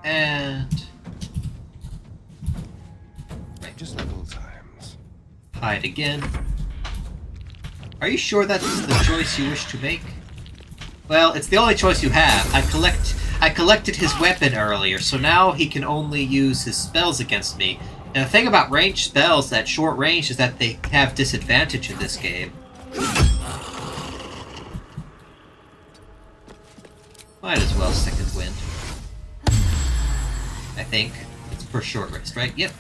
And... Right. Just little times. hide again. Are you sure that's the choice you wish to make? Well, it's the only choice you have. I collected his weapon earlier, so now he can only use his spells against me. And the thing about ranged spells at short range is that they have disadvantage in this game. Might as well second wind. I think. It's for short rest, right? Yep.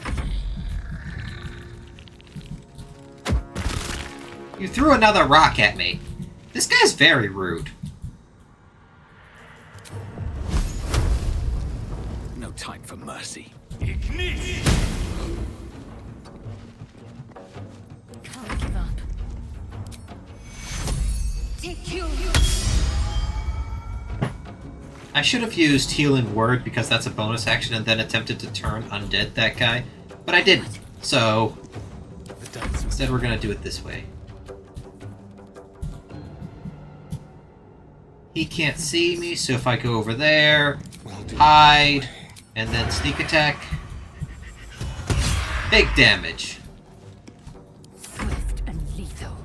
You threw another rock at me. This guy's very rude. No time for mercy. Can't give up. Take you. I should have used Healing Word because that's a bonus action and then attempted to turn undead that guy. But I didn't. So instead we're gonna do it this way. He can't see me, so if I go over there, hide, and then sneak attack, big damage. Swift and lethal.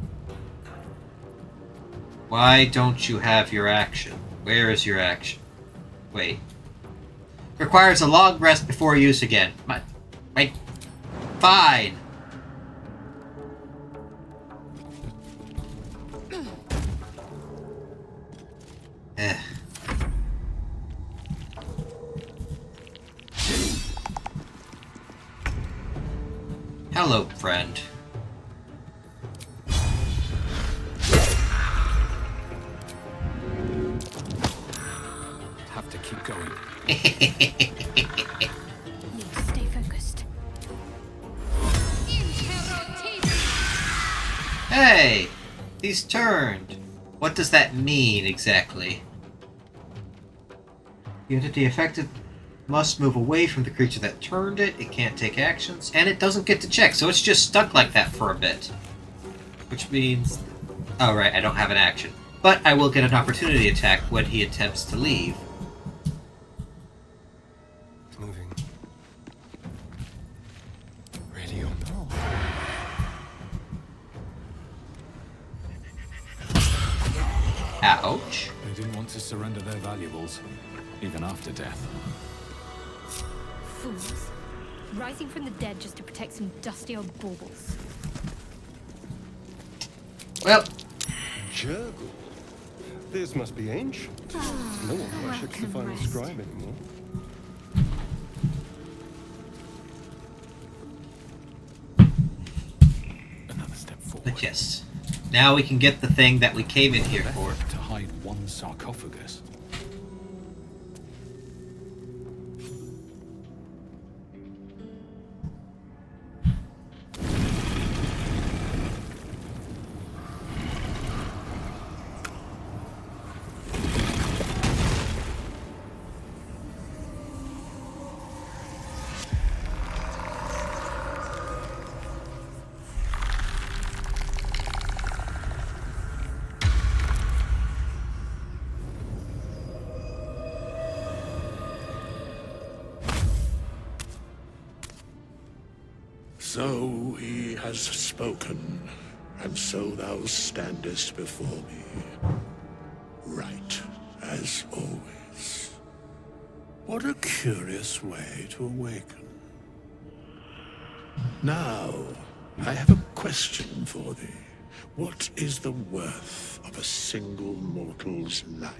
Why don't you have your action? Where is your action? Wait. Requires a long rest before use again. Wait. Fine. Eh. Hello, friend. Have to keep going. Need to stay focused. Hey! He's turned. What does that mean, exactly? The entity affected must move away from the creature that turned it, it can't take actions, and it doesn't get to check, so it's just stuck like that for a bit. Which means... oh right, I don't have an action. But I will get an opportunity attack when he attempts to leave. Moving. Ready or not. Ouch. They didn't want to surrender their valuables, even after death. Fools. Rising from the dead just to protect some dusty old baubles. Well, Jurgle. This must be ancient. No one worships the final rest. scribe anymore. Another step forward. but yes. Now we can get the thing that we came in here for. To hide one sarcophagus. So he has spoken. and so thou standest before me, right as always. What a curious way to awaken. Now, I have a question for thee. What is the worth of a single mortal's life?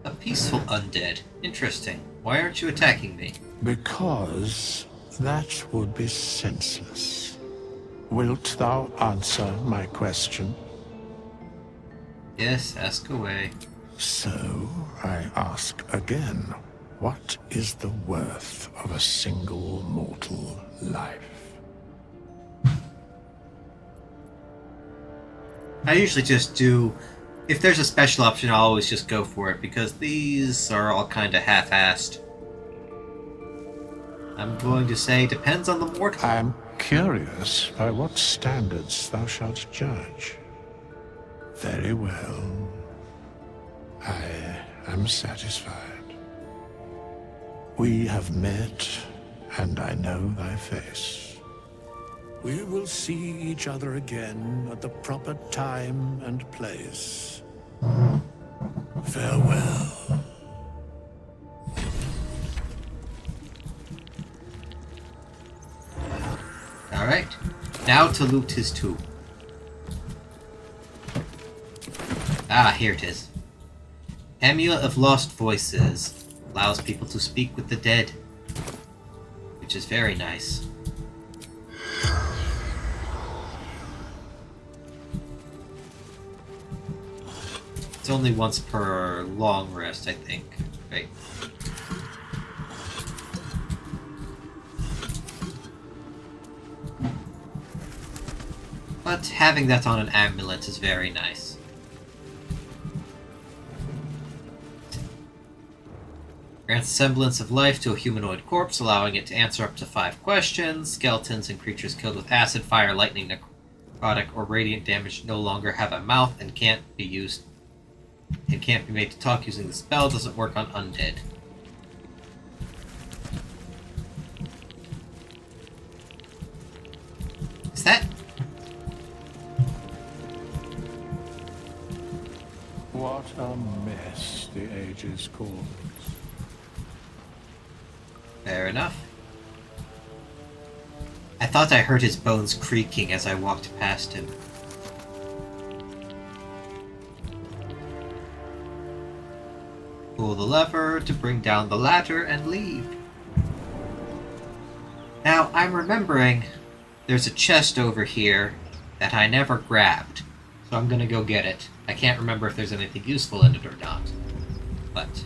A peaceful undead. Interesting. Why aren't you attacking me? Because that would be senseless. Wilt thou answer my question? Yes, ask away. So, I ask again, what is the worth of a single mortal life? I usually just do... If there's a special option, I'll always just go for it, because these are all kind of half-assed. I'm going to say depends on the mortal. I'm curious by what standards thou shalt judge. Very well. I am satisfied. We have met, and I know thy face. We will see each other again at the proper time and place. Farewell. Alright. Now to loot his tomb. Ah, here it is. Amulet of Lost Voices. Allows people to speak with the dead. Which is very nice. It's only once per long rest, I think. Right. But having that on an amulet is very nice. Grants semblance of life to a humanoid corpse, allowing it to answer up to 5 questions. Skeletons and creatures killed with acid, fire, lightning, necrotic, or radiant damage no longer have a mouth and can't be made to talk using the spell. Doesn't work on undead. Is that... What a mess the ages cause. Fair enough. I thought I heard his bones creaking as I walked past him. Pull the lever to bring down the ladder and leave. Now, I'm remembering there's a chest over here that I never grabbed, so I'm gonna go get it. I can't remember if there's anything useful in it or not, but...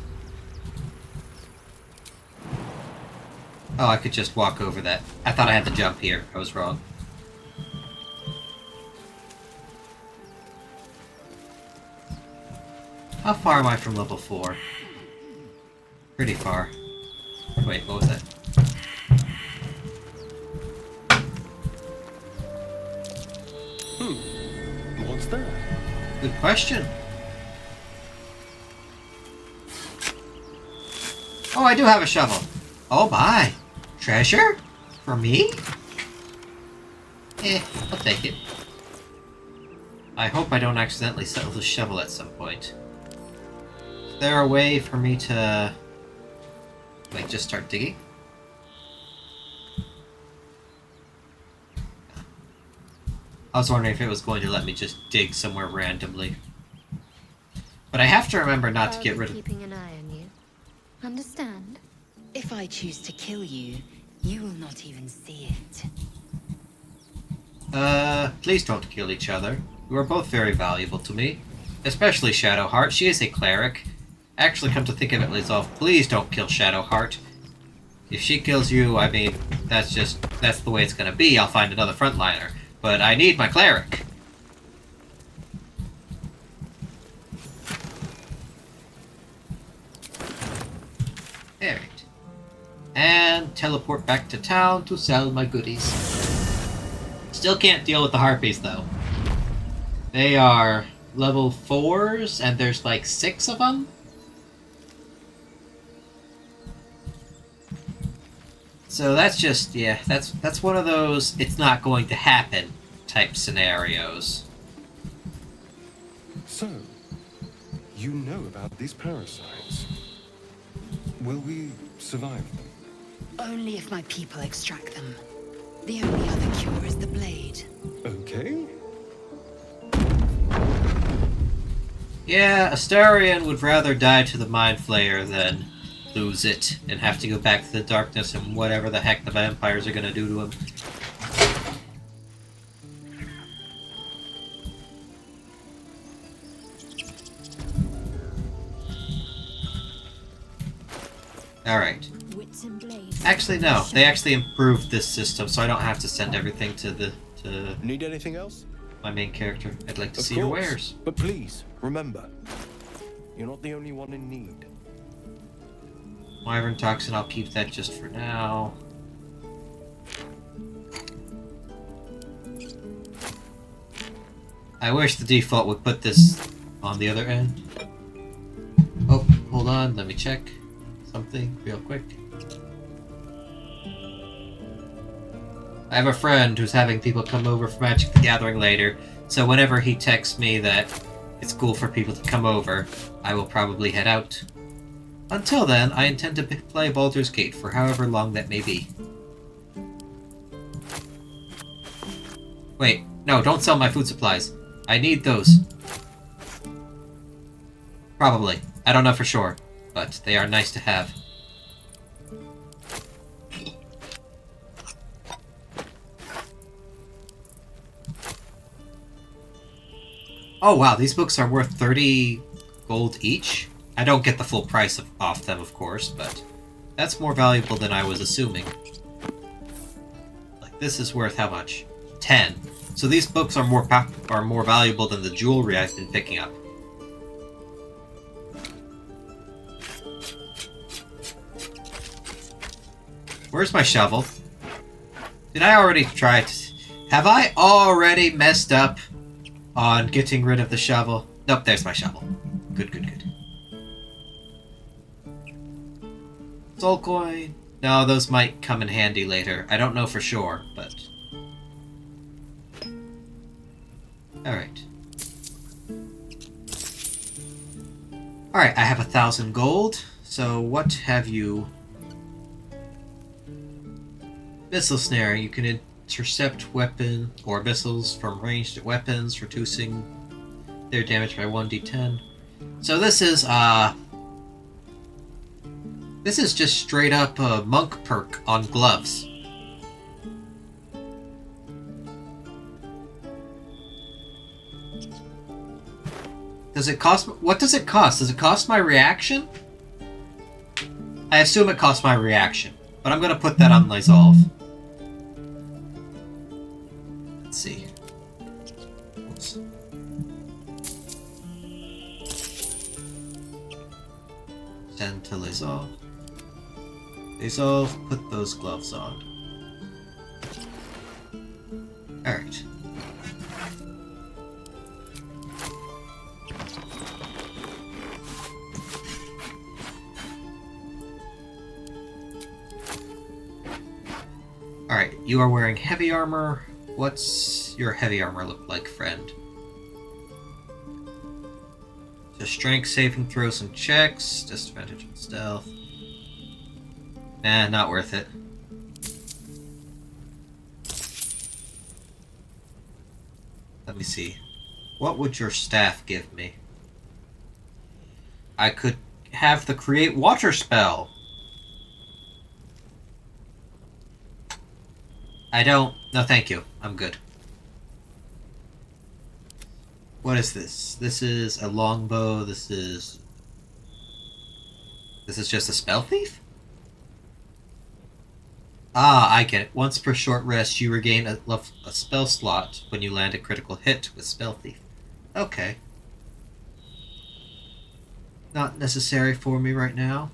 Oh, I could just walk over that. I thought I had to jump here. I was wrong. How far am I from level 4? Pretty far. Wait, what was that? What's that? Good question. Oh, I do have a shovel. Oh my. Treasure? For me? I'll take it. I hope I don't accidentally sell the shovel at some point. Is there a way for me to... like, just start digging? I was wondering if it was going to let me just dig somewhere randomly. But I have to remember not to get rid of... keeping an eye on you. Understand? If I choose to kill you, you will not even see it. Please don't kill each other. You are both very valuable to me. Especially Shadowheart. She is a cleric. Actually, come to think of it, Lizolf, please don't kill Shadowheart. If she kills you, I mean, that's the way it's gonna be. I'll find another frontliner. But I need my cleric. Alright. And teleport back to town to sell my goodies. Still can't deal with the harpies, though. They are level 4s, and there's like 6 of them? So that's just, yeah, that's one of those it's not going to happen type scenarios. So, you know about these parasites. Will we survive them? Only if my people extract them. The only other cure is the blade. Okay. Yeah, Astarion would rather die to the Mind Flayer than lose it and have to go back to the darkness and whatever the heck the vampires are gonna do to him. Alright. Actually, no. They actually improved this system, so I don't have to send everything to Need anything else? my main character. I'd like to Of see your course. wares. But please, remember, you're not the only one in need. Wyvern Toxin, I'll keep that just for now. I wish the default would put this on the other end. Oh, hold on, let me check something real quick. I have a friend who's having people come over for Magic the Gathering later, so whenever he texts me that it's cool for people to come over, I will probably head out. Until then, I intend to play Baldur's Gate for however long that may be. Wait, no, don't sell my food supplies. I need those. Probably. I don't know for sure, but they are nice to have. Oh wow, these books are worth 30 gold each? I don't get the full price off them, of course, but that's more valuable than I was assuming. Like, this is worth how much? 10. So these books are more valuable than the jewelry I've been picking up. Where's my shovel? Did I already try to... Have I already messed up on getting rid of the shovel? Nope, there's my shovel. Good, good, good. Soul coin. No, those might come in handy later. I don't know for sure, but... Alright. Alright, I have 1,000 gold. So what have you... Missile snare. You can intercept weapon or missiles from ranged weapons, reducing their damage by 1d10. So this is just straight up a monk perk on gloves. Does it cost... What does it cost? Does it cost my reaction? I assume it costs my reaction, but I'm gonna put that on Lysolve. Let's see. Oops. Send to Lysolve. Lysolve, put those gloves on. Alright. Alright, you are wearing heavy armor. What's your heavy armor look like, friend? So strength saving throws and checks, disadvantage on stealth. Nah, not worth it. Let me see. What would your staff give me? I could have the create water spell. I don't... No, thank you. I'm good. What is this? This is a longbow. This is just a spell thief? Ah, I get it. Once per short rest, you regain a spell slot when you land a critical hit with spell thief. Okay. Not necessary for me right now.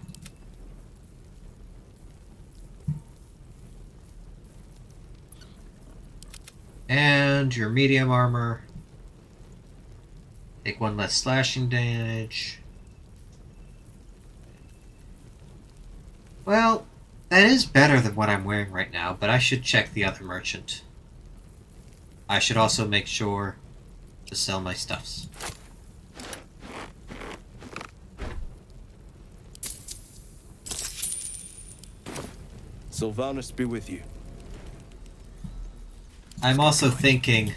And your medium armor. Take 1 less slashing damage. Well, That is better than what I'm wearing right now, but I should check the other merchant. I should also make sure to sell my stuffs. Sylvanus be with you. I'm also thinking...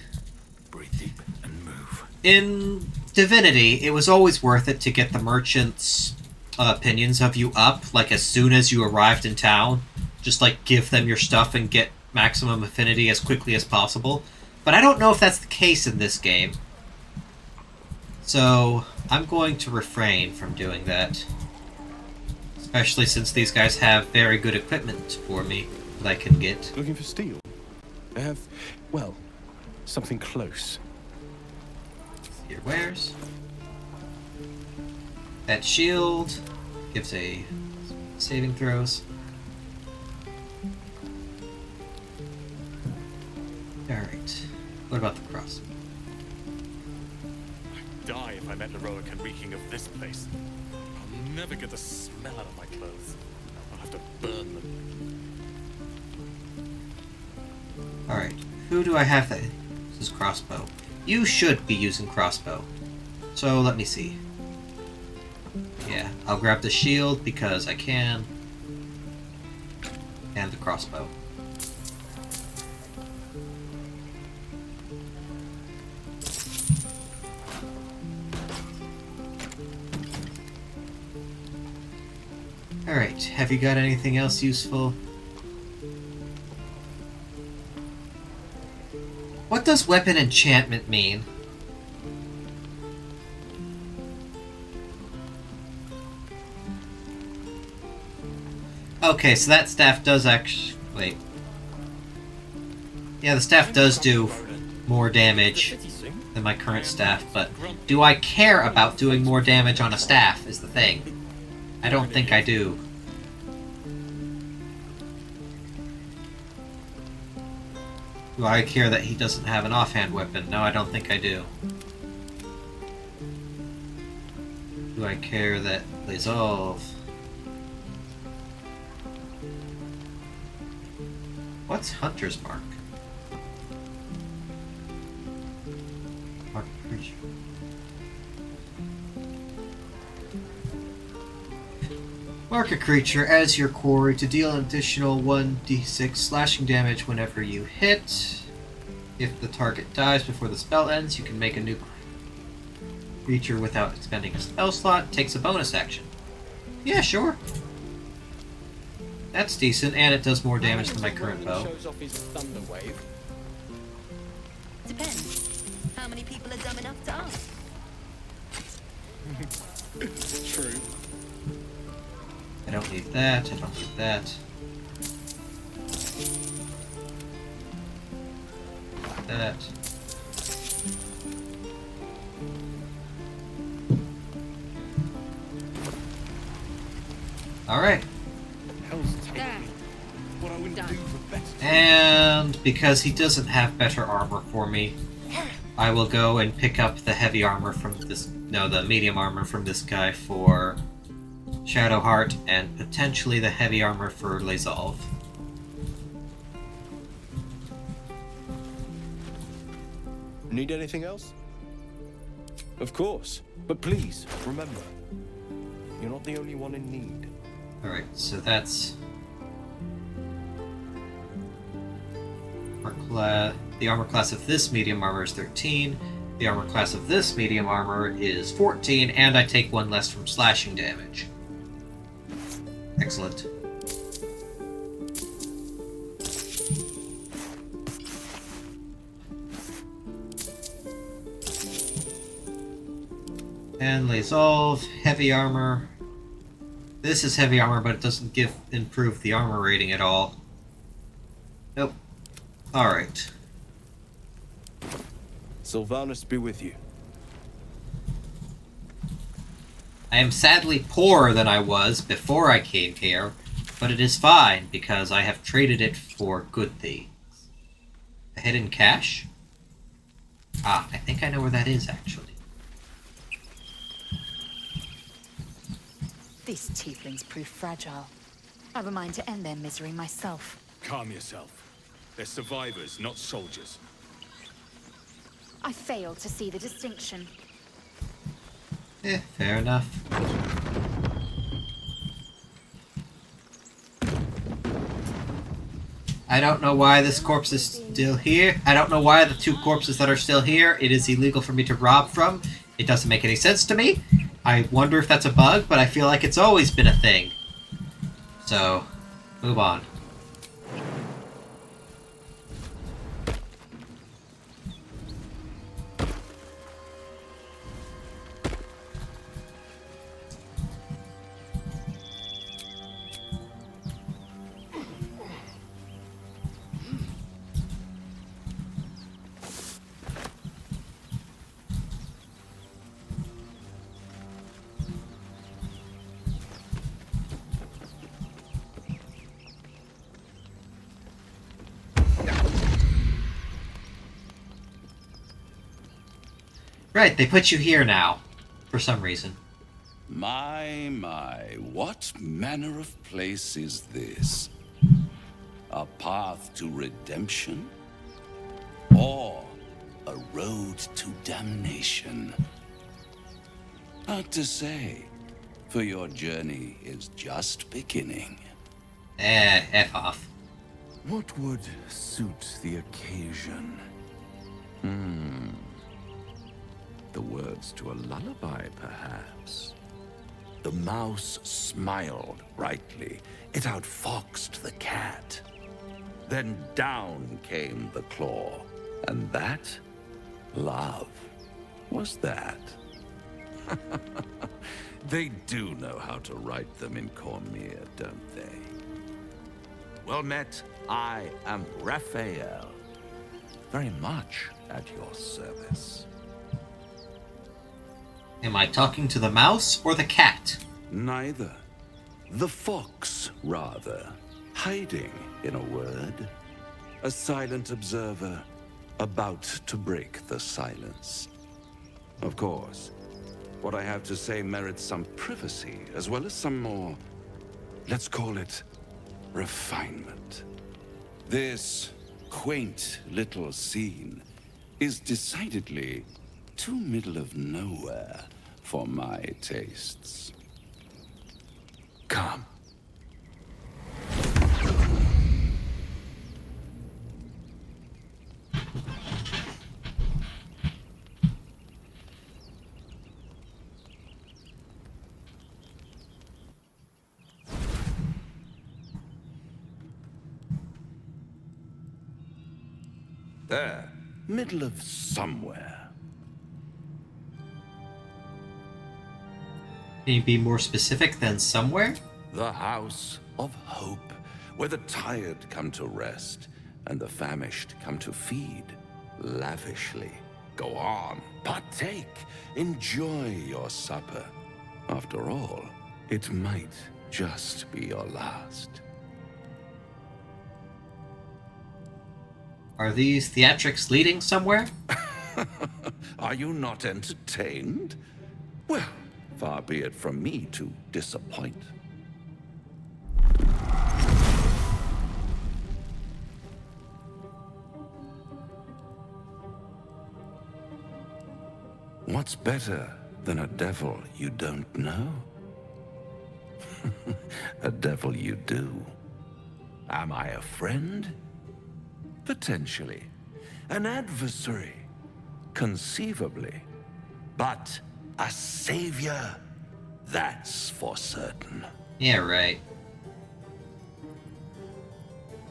Breathe deep and move. In Divinity, it was always worth it to get the merchants' opinions of you up, like as soon as you arrived in town. Just like give them your stuff and get maximum affinity as quickly as possible. But I don't know if that's the case in this game. So I'm going to refrain from doing that. Especially since these guys have very good equipment for me that I can get. Looking for steel? I have, well, something close. Your wares. That shield gives a saving throws. Alright. What about the cross? I'd die if I met Leroican reeking of this place. I'll never get the smell out of my clothes. I'll have to burn them. Alright. Who do I have that? This is crossbow. You should be using crossbow. So let me see. Yeah, I'll grab the shield because I can. And the crossbow. Alright, have you got anything else useful? What does weapon enchantment mean? Okay, so that staff does actually... Wait. Yeah, the staff does do more damage than my current staff, but do I care about doing more damage on a staff is the thing. I don't think I do. Do I care that he doesn't have an offhand weapon? No, I don't think I do. Do I care that Resolve? What's Hunter's Mark? Mark creature. Mark a creature as your quarry to deal an additional 1d6 slashing damage whenever you hit. If the target dies before the spell ends, you can make a new creature without expending a spell slot. Takes a bonus action. Yeah, sure. That's decent, and it does more damage than my current bow. Shows off his thunder wave. Depends. How many people are dumb enough to ask? True. I don't need that, I don't need that. That. Alright. What I wouldn't do for better. And because he doesn't have better armor for me, I will go and pick up the heavy armor from this... No, the medium armor from this guy for Shadowheart, and potentially the heavy armor for Resolve. Need anything else? Of course. But please, remember, you're not the only one in need. Alright, so that's... The armor class of this medium armor is 13, the armor class of this medium armor is 14, and I take one less from slashing damage. Excellent. And Resolve, heavy armor. This is heavy armor, but it doesn't improve the armor rating at all. Nope. Alright. Sylvanus be with you. I am sadly poorer than I was before I came here, but it is fine because I have traded it for good things. A hidden cache? Ah, I think I know where that is, actually. These tieflings prove fragile. I've a mind to end their misery myself. Calm yourself. They're survivors, not soldiers. I fail to see the distinction. Fair enough. I don't know why this corpse is still here. I don't know why the two corpses that are still here, it is illegal for me to rob from. It doesn't make any sense to me. I wonder if that's a bug, but I feel like it's always been a thing. So, move on. Right, they put you here now, for some reason. My, what manner of place is this? A path to redemption? Or a road to damnation? Hard to say, for your journey is just beginning. F off. What would suit the occasion? The words to a lullaby, perhaps. The mouse smiled brightly. It outfoxed the cat. Then down came the claw. And that, love, was that. They do know how to write them in Cormier, don't they? Well met, I am Raphael. Very much at your service. Am I talking to the mouse or the cat? Neither. The fox, rather. Hiding, in a word. A silent observer, about to break the silence. Of course, what I have to say merits some privacy, as well as some more, let's call it, refinement. This quaint little scene is decidedly too middle of nowhere for my tastes. Come. There, middle of somewhere. Can you be more specific than somewhere? The House of Hope, where the tired come to rest and the famished come to feed lavishly. Go on, partake, enjoy your supper. After all, it might just be your last. Are these theatrics leading somewhere? Are you not entertained? Well, far be it from me to disappoint. What's better than a devil you don't know? A devil you do. Am I a friend? Potentially. An adversary? Conceivably. But a savior? That's for certain. Yeah, right.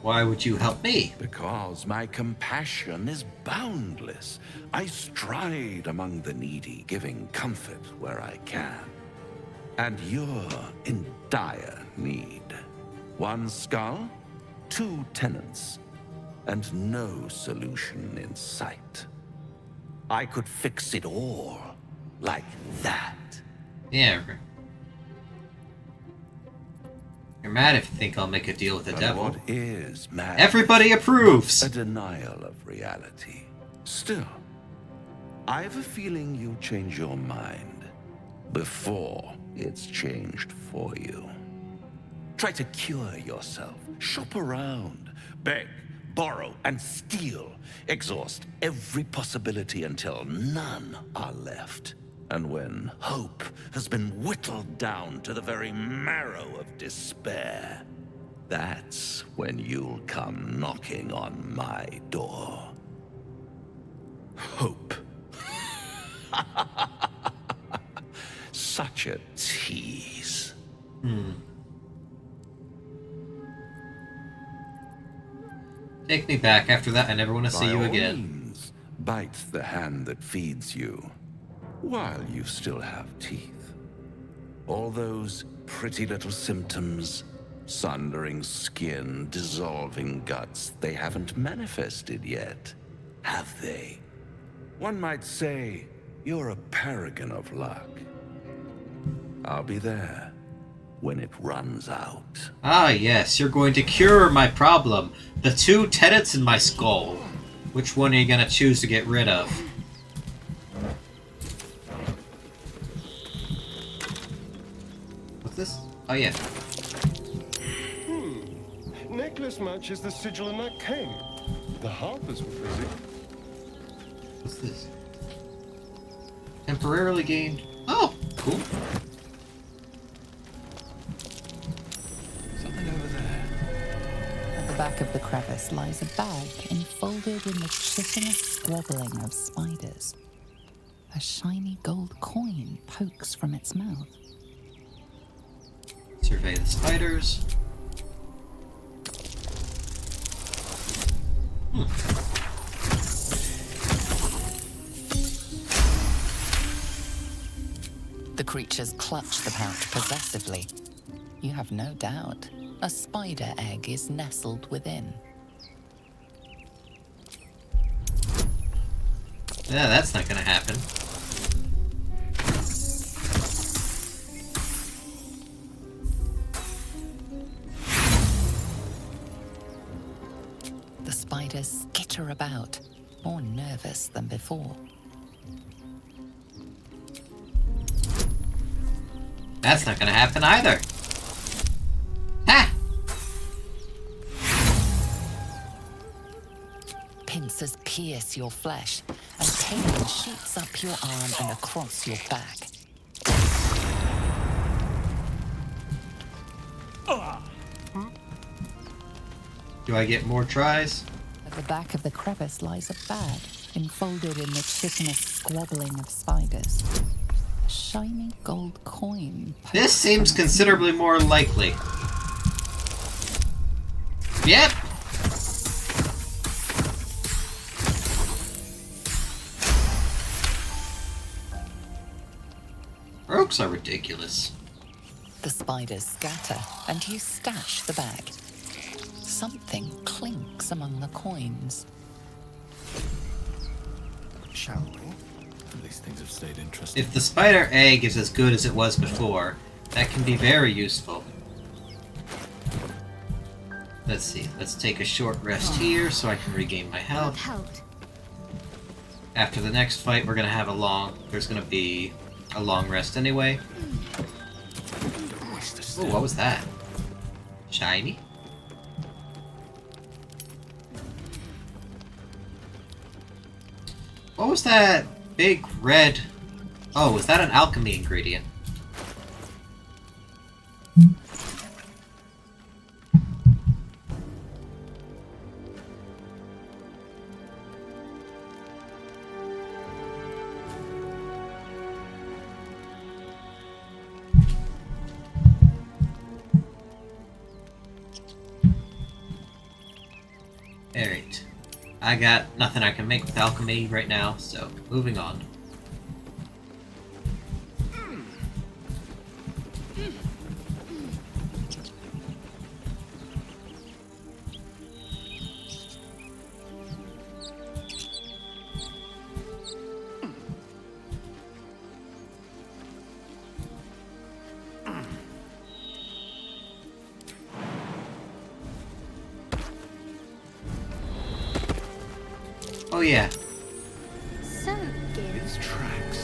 Why would you help me? Because my compassion is boundless. I stride among the needy, giving comfort where I can. And you're in dire need. One skull, 2 tenants, and no solution in sight. I could fix it all, like that. Yeah. You're mad if you think I'll make a deal with the devil. What is mad? Everybody approves! A denial of reality. Still, I have a feeling you'll change your mind before it's changed for you. Try to cure yourself. Shop around. Beg, borrow, and steal. Exhaust every possibility until none are left. And when hope has been whittled down to the very marrow of despair, that's when you'll come knocking on my door. Hope. Such a tease. Take me back. After that, I never want to see you By all again. means, bite the hand that feeds you, while you still have teeth. All those pretty little symptoms, sundering skin, dissolving guts, they haven't manifested yet, have they? One might say you're a paragon of luck. I'll be there when it runs out. Ah, yes, you're going to cure my problem. The two tenets in my skull. Which one are you going to choose to get rid of? What's this? Oh, yeah. Necklace matches the sigil in that cave. The harpers were busy. What's this? Temporarily gained. Oh, cool. Something over there. At the back of the crevice lies a bag enfolded in the chitinous squabbling of spiders. A shiny gold coin pokes from its mouth. Survey the spiders. The creatures clutch the pouch possessively. You have no doubt a spider egg is nestled within. Yeah, that's not gonna happen. The spiders skitter about, more nervous than before. That's not gonna happen either. Ha! Pincers pierce your flesh, and pain shoots up your arm and across your back. Do I get more tries? At the back of the crevice lies a bag, enfolded in the chitinous squabbling of spiders. A shiny gold coin. This seems considerably more likely. Yep. Rogues are ridiculous. The spiders scatter, and you stash the bag. Something clinks among the coins. Shall we? At least things have stayed interesting. If the spider egg is as good as it was before, that can be very useful. Let's see. Let's take a short rest here so I can regain my health. After the next fight, we're gonna have a long... There's gonna be a long rest anyway. Oh, what was that? Shiny? What was that big red... Oh, was that an alchemy ingredient? Alright. I got nothing I can make with alchemy right now, so moving on. Oh yeah. So, Gil,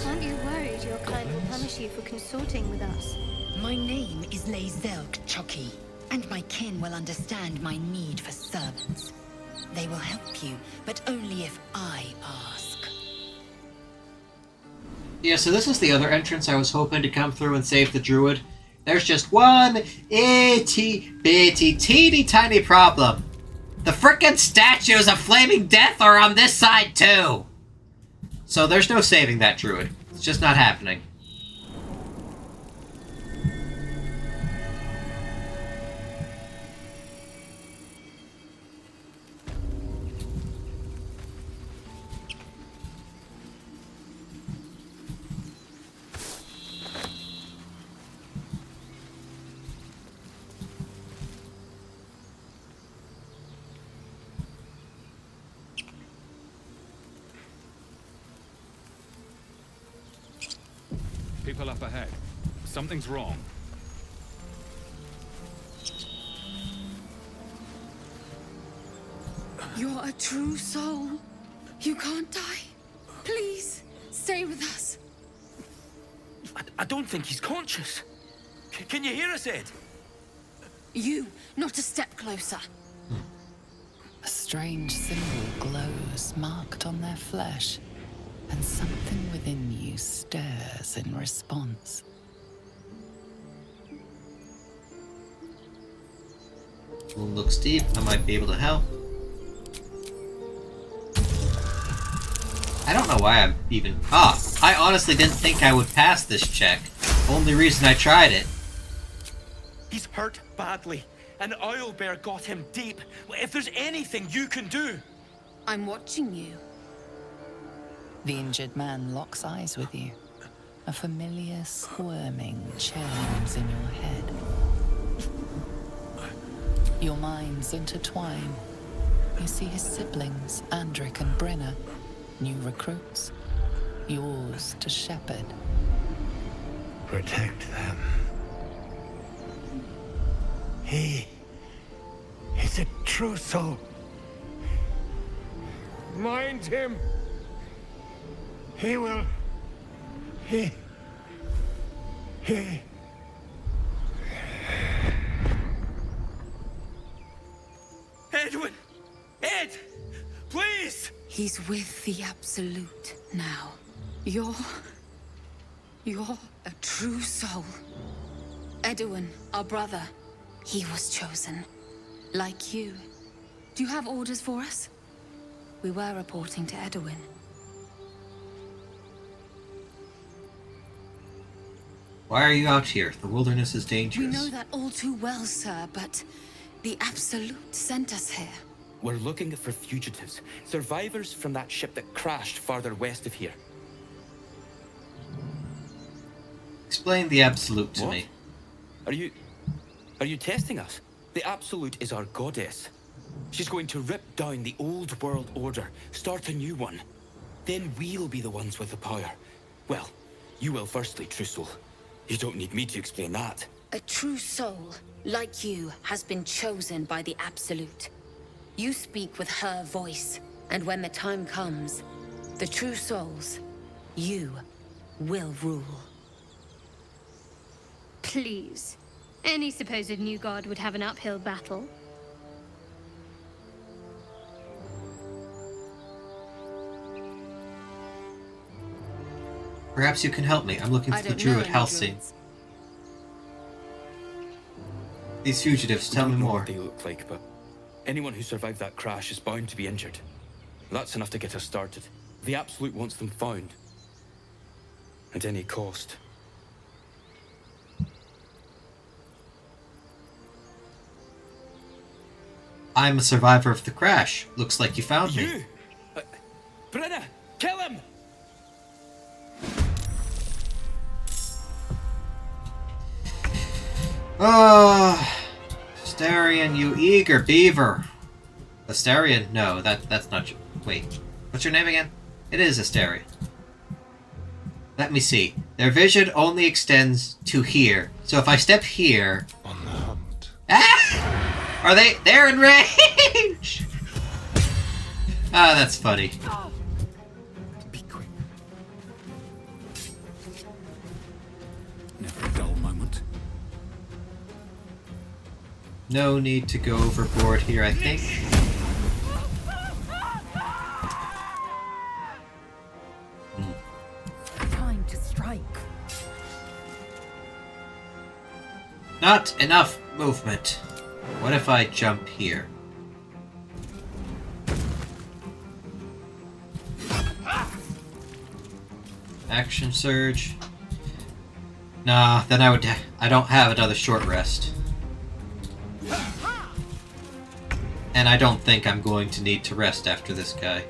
aren't you worried your kind will punish you for consorting with us? My name is Lazelk Chucky, And my kin will understand my need for servants. They will help you, but only if I ask. Yeah, so this is the other entrance I was hoping to come through and save the druid. There's just one itty bitty teeny tiny problem. The frickin' statues of Flaming Death are on this side too! So there's no saving that druid. It's just not happening. People up ahead. Something's wrong. You're a true soul. You can't die. Please, stay with us. I don't think he's conscious. Can you hear us, Ed? You, not a step closer. A strange symbol glows, marked on their flesh, and something within you stirs in response. Wound looks deep. I might be able to help. I don't know why I'm even... I honestly didn't think I would pass this check. Only reason I tried it. He's hurt badly, and Owlbear got him deep. If there's anything you can do... I'm watching you. The injured man locks eyes with you. A familiar squirming churns in your head. Your minds intertwine. You see his siblings, Andric and Brenna, new recruits, yours to shepherd. Protect them. He is a true soul. Mind him. He will. He. Edwin! Ed! Please! He's with the Absolute now. You're a true soul. Edwin, our brother, he was chosen. Like you. Do you have orders for us? We were reporting to Edwin. Why are you out here? The wilderness is dangerous. We know that all too well, sir, but the Absolute sent us here. We're looking for fugitives. Survivors from that ship that crashed farther west of here. Explain the Absolute to me. Are you testing us? The Absolute is our goddess. She's going to rip down the old world order, start a new one. Then we'll be the ones with the power. Well, you will firstly, true soul. You don't need me to explain that. A true soul, like you, has been chosen by the Absolute. You speak with her voice, and when the time comes, the true souls, you will rule. Please. Any supposed new god would have an uphill battle. Perhaps you can help me. I'm looking for the druid Halcyon. These fugitives, tell me I don't know more. what they look like, but anyone who survived that crash is bound to be injured. That's enough to get us started. The Absolute wants them found. At any cost. I'm a survivor of the crash. Looks like you found me. Brenna, kill him! Astarion, you eager beaver. Astarion? No, that's not you. Wait, what's your name again? It is Astarion. Let me see. Their vision only extends to here. So if I step here... On the hunt. Ah! Are they... They're in range! Ah, that's funny. Be quick. Never a dull moment. No need to go overboard here, I think. Time to strike. Not enough movement. What if I jump here? Action surge. Nah, then I don't have another short rest. And I don't think I'm going to need to rest after this guy.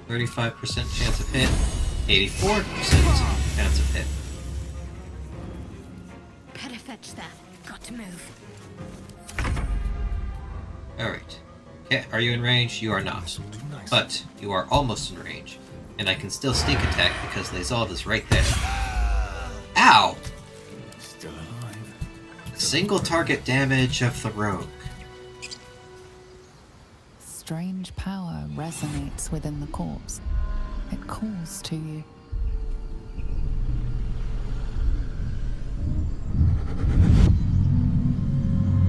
35% chance of hit, 84% chance of hit. Better fetch that. Got to move. Alright. Okay, are you in range? You are not. But you are almost in range. And I can still sneak attack because Lazald is right there. Ow! Still alive. Single target damage of the rogue. Strange power resonates within the corpse. It calls to you.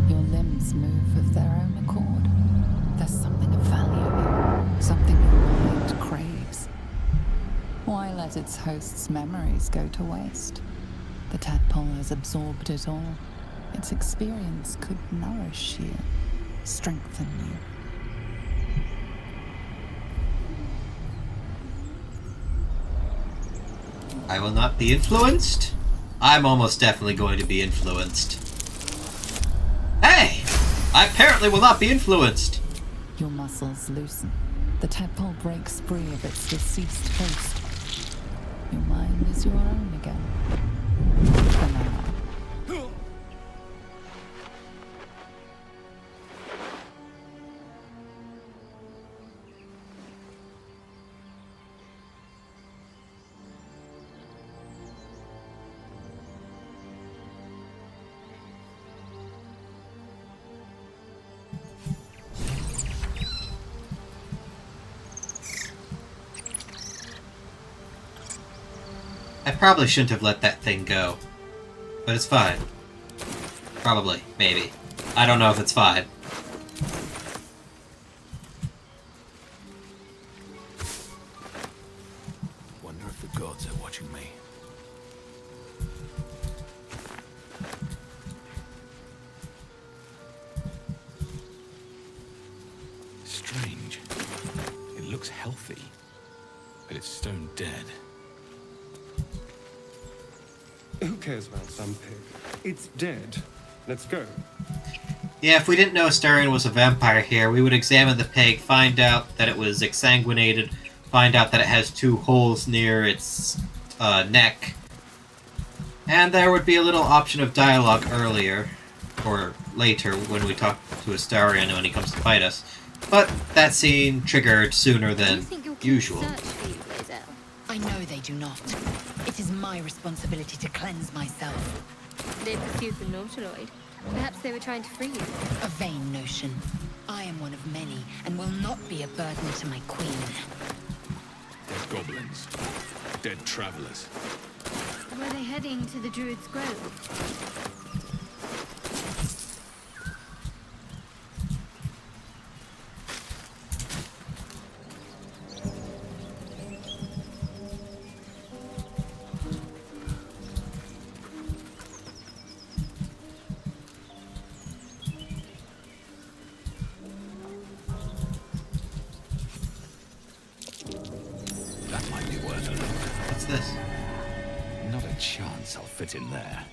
Your limbs move of their own accord. There's something of value, something your mind craves. Why let its host's memories go to waste? The tadpole has absorbed it all. Its experience could nourish you, strengthen you. I will not be influenced. I'm almost definitely going to be influenced. Hey! I apparently will not be influenced. Your muscles loosen. The tadpole breaks free of its deceased host. Your mind is your own again. For now. I probably shouldn't have let that thing go. But it's fine. Probably. Maybe. I don't know if it's fine. Wonder if the gods are watching me. Strange. It looks healthy, but it's stone dead. Who cares about some pig? It's dead. Let's go. Yeah, if we didn't know Astarion was a vampire here, we would examine the pig, find out that it was exsanguinated, find out that it has 2 holes near its neck, and there would be a little option of dialogue earlier, or later, when we talk to Astarion when he comes to fight us. But that scene triggered sooner than usual. I know they do not. It is my responsibility to cleanse myself. They pursued the Nautiloid. Perhaps they were trying to free you. A vain notion. I am one of many, and will not be a burden to my queen. Dead goblins. Dead travelers. Were they heading to the Druid's Grove? That might be worth a look. What's this? Not a chance I'll fit in there.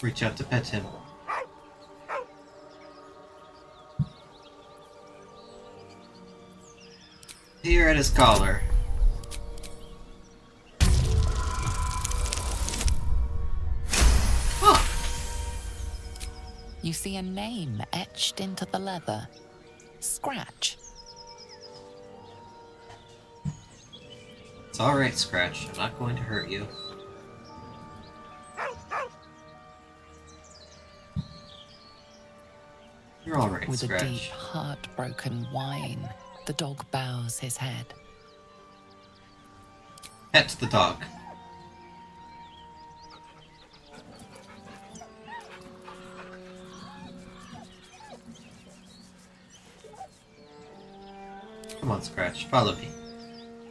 Reach out to pet him. Here at his collar. Oh. You see a name etched into the leather. Scratch. It's alright, Scratch. I'm not going to hurt you. You're all right, With Scratch. a deep, heartbroken whine, the dog bows his head. Pet the dog. Come on, Scratch. Follow me.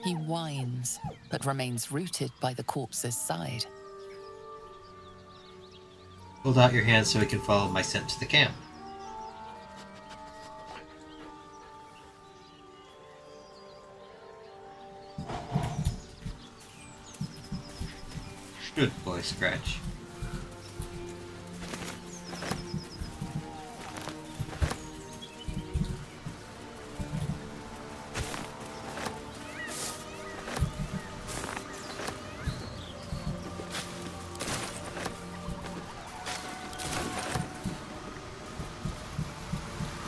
He whines, but remains rooted by the corpse's side. Hold out your hand so we can follow my scent to the camp. Good boy, Scratch.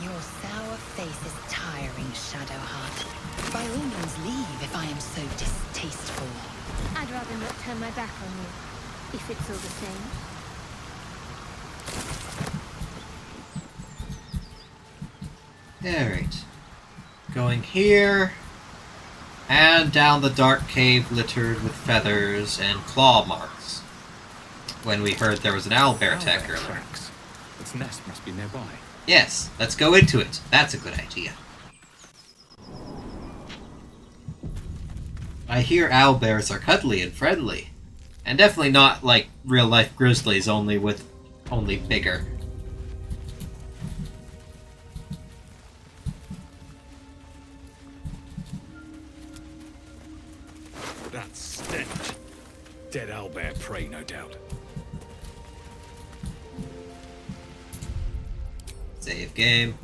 Your sour face is tiring, Shadowheart. By all means leave if I am so distasteful. I'd rather not turn my back on you, if it's all the same. Alright. Going here. And down the dark cave littered with feathers and claw marks. When we heard there was an owlbear attack earlier. Tracks. Its nest must be nearby. Yes, let's go into it. That's a good idea. I hear owlbears are cuddly and friendly. And definitely not like real-life grizzlies, only bigger. That stench. Dead owlbear prey, no doubt. Save game.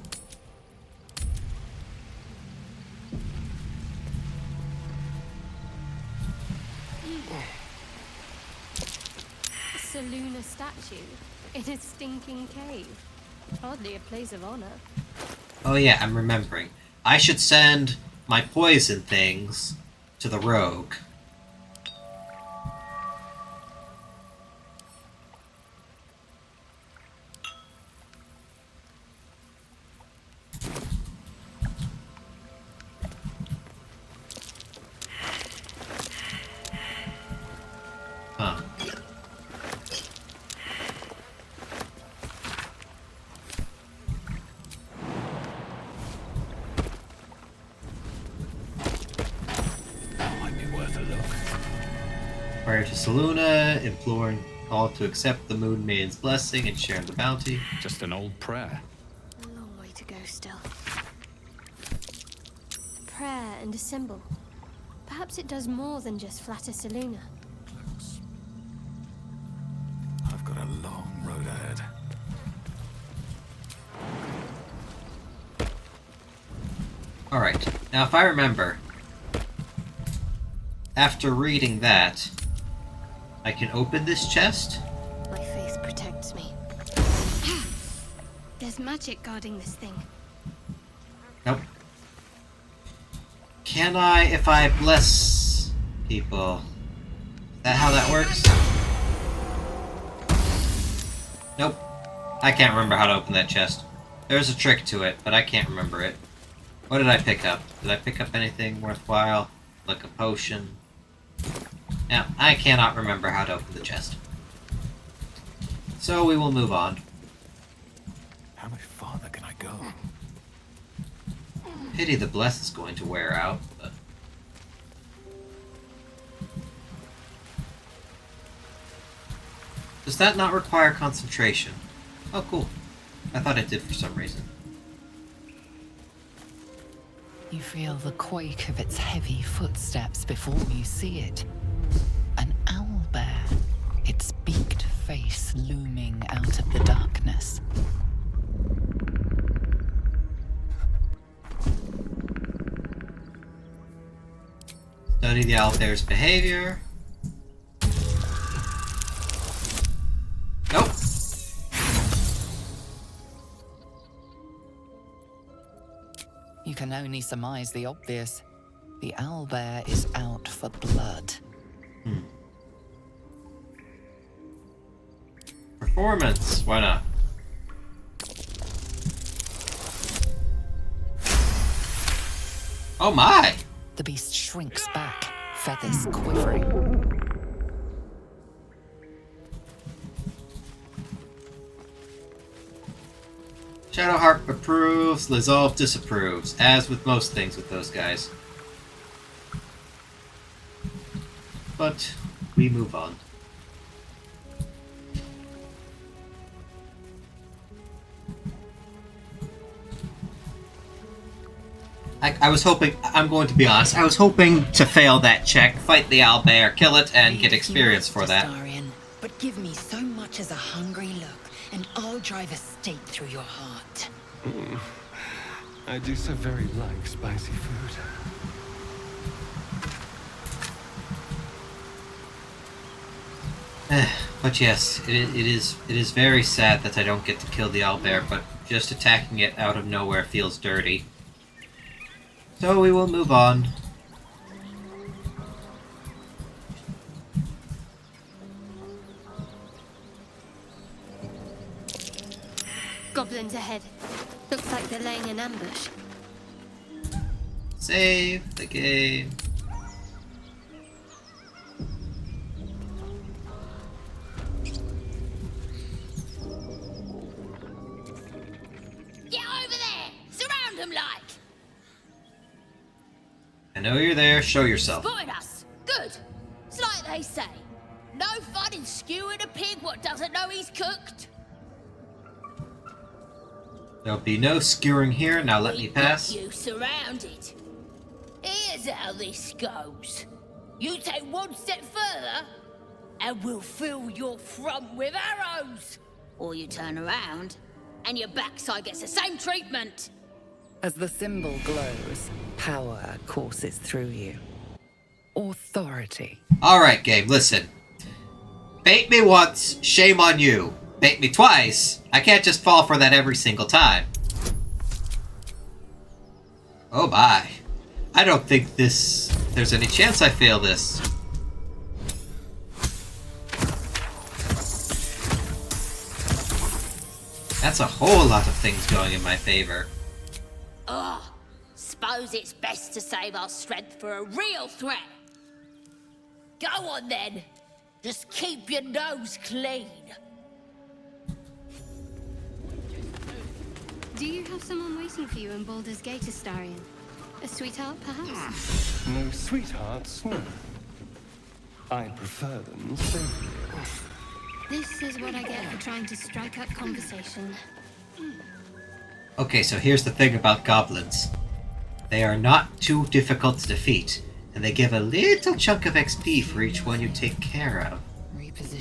Seluna statue in a stinking cave. Hardly a place of honor. Oh yeah, I'm remembering. I should send my poison things to the rogue. Huh. Might be worth a look. Prior to Seluna, imploring all to accept the Moon Maiden's blessing and share the bounty. Just an old prayer. A long way to go still. A prayer and a symbol. Perhaps it does more than just flatter Seluna. I've got a long road ahead. Alright, now if I remember, after reading that, I can open this chest? My faith protects me. There's magic guarding this thing. Nope. Can I, if I bless people? Is that how that works? Nope. I can't remember how to open that chest. There's a trick to it, but I can't remember it. What did I pick up? Did I pick up anything worthwhile? Like a potion? Now, I cannot remember how to open the chest. So we will move on. How much farther can I go? Pity the bless is going to wear out, but... Does that not require concentration? Oh, cool. I thought it did for some reason. You feel the quake of its heavy footsteps before you see it. An owlbear, its beaked face looming out of the darkness. Study the owlbear's behavior. Nope. You can only surmise the obvious. The owlbear is out for blood. Performance. Why not? Oh my! The beast shrinks back, feathers quivering. Shadowheart approves, Lizolve disapproves, as with most things with those guys. But we move on. I was hoping, I'm going to be honest, I was hoping to fail that check, fight the owlbear, kill it, and get experience for that. But give me so much as a hungry look, and I'll drive a stake through your heart. I do so very like spicy food. But yes, it is very sad that I don't get to kill the owlbear, but just attacking it out of nowhere feels dirty. So we will move on. Goblins ahead. Looks like they're laying an ambush. Save the game. Get over there! Surround them like! I know you're there, show yourself. Spotted us! Good! It's like they say. No fun in skewing a pig what doesn't know he's cooked. There'll be no skewering here, now let me pass. You surrounded. Here's how this goes. You take one step further, and we'll fill your front with arrows. Or you turn around, and your backside gets the same treatment. As the symbol glows, power courses through you. Authority. Alright, game, listen. Bait me once, shame on you. Bait me twice, I can't just fall for that every single time. Oh my. I don't think there's any chance I fail this. That's a whole lot of things going in my favor. Ugh. Suppose it's best to save our strength for a real threat. Go on then. Just keep your nose clean. Do you have someone waiting for you in Baldur's Gate, Astarion? A sweetheart, perhaps? No sweethearts, no. I prefer them simply. This is what I get for trying to strike up conversation. Okay, so here's the thing about goblins. They are not too difficult to defeat, and they give a little chunk of XP for each one you take care of.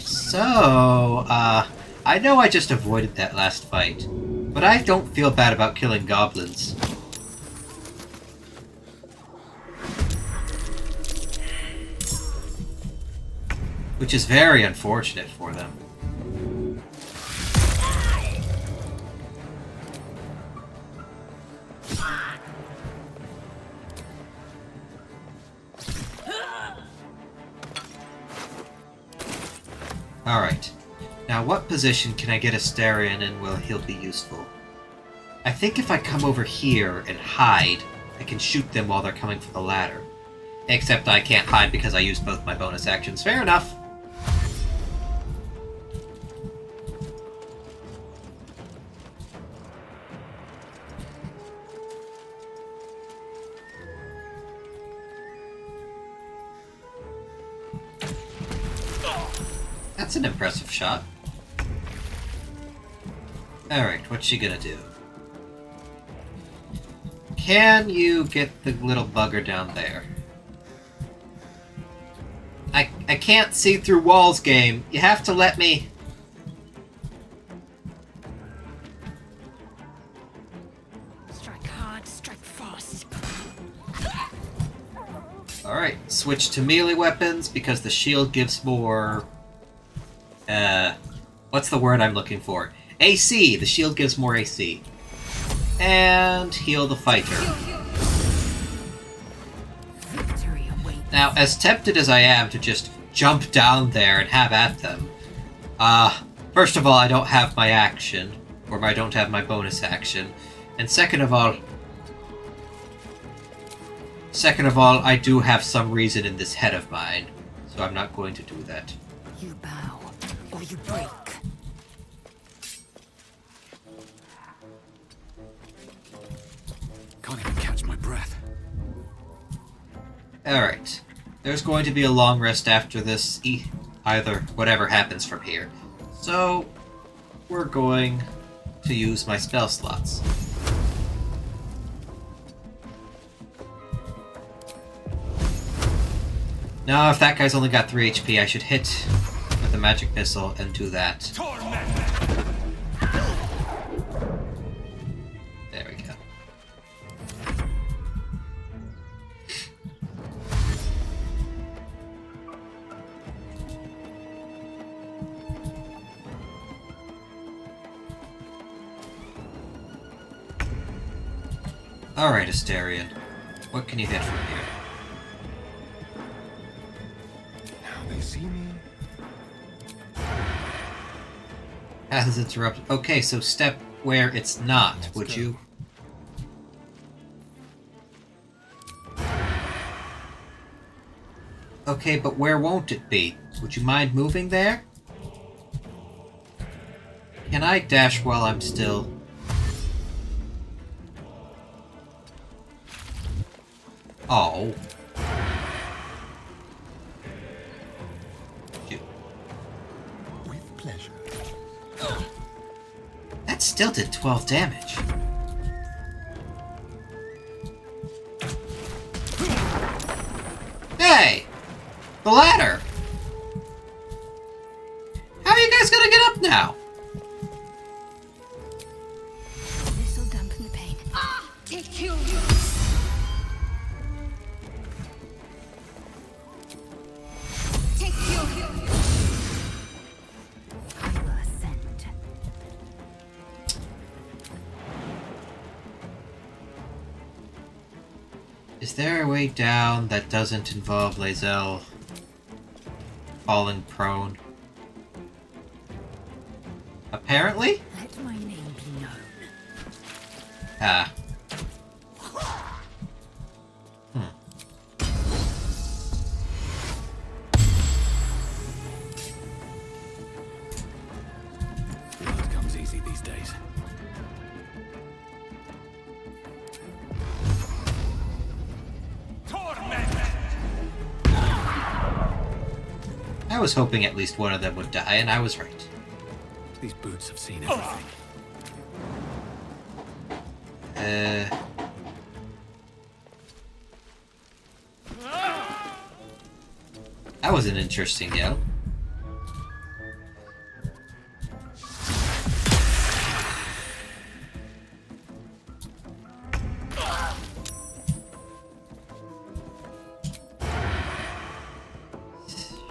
So, I know I just avoided that last fight, but I don't feel bad about killing goblins. Which is very unfortunate for them. Alright. Now what position can I get Astarion in where he'll be useful? I think if I come over here and hide, I can shoot them while they're coming for the ladder. Except I can't hide because I used both my bonus actions. Fair enough. That's an impressive shot. Alright, what's she gonna do? Can you get the little bugger down there? I can't see through walls, game. You have to let me... Strike hard, strike fast. Alright, switch to melee weapons because the shield gives more... what's the word I'm looking for? AC! The shield gives more AC. And heal the fighter. Now, as tempted as I am to just jump down there and have at them, first of all, I don't have my action, or I don't have my bonus action, and second of all, Second of all, I do have some reason in this head of mine, so I'm not going to do that. You bow, or you break. Can't even catch my breath. Alright. There's going to be a long rest after this, either whatever happens from here. So, we're going to use my spell slots. Now, if that guy's only got 3 HP, I should hit with the magic missile and do that. There we go. Alright, Asterion. What can you hit from here? Now they see me. Path is interrupted. Okay, so step where it's not, would you? Okay, but where won't it be? Would you mind moving there? Can I dash while I'm still... Oh. With pleasure. That still did 12 damage. Hey! The ladder! How are you guys gonna get up now? This'll dampen the pain. Ah! Take you! Take you! I will ascend. Is there a way down that doesn't involve Lae'zel falling prone? Apparently? Let my name be known. Ah. Blood comes easy these days. I was hoping at least one of them would die, and I was right. These boots have seen everything. That was an interesting yell.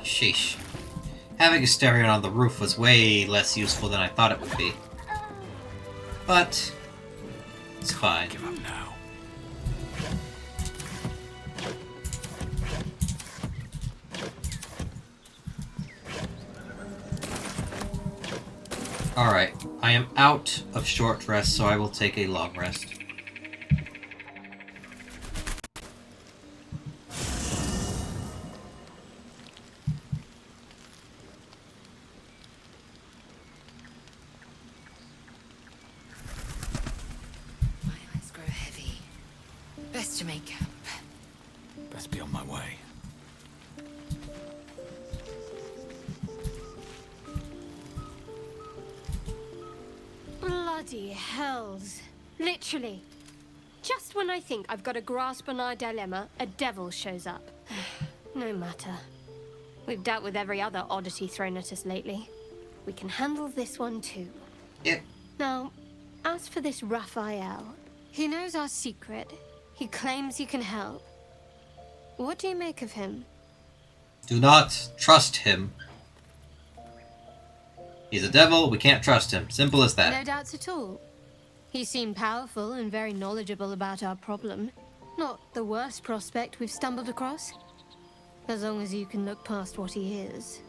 Sheesh. Having Asterion on the roof was way less useful than I thought it would be. But it's fine. Give up now. Alright, I am out of short rest, so I will take a long rest. My eyes grow heavy. Best to make camp. Best be on my way. Bloody hells. Literally. Just when I think I've got a grasp on our dilemma, a devil shows up. No matter. We've dealt with every other oddity thrown at us lately. We can handle this one too. Yep. Now, as for this Raphael, he knows our secret. He claims he can help. What do you make of him? Do not trust him. He's a devil, we can't trust him. Simple as that. No doubts at all. He seemed powerful and very knowledgeable about our problem. Not the worst prospect we've stumbled across. As long as you can look past what he is.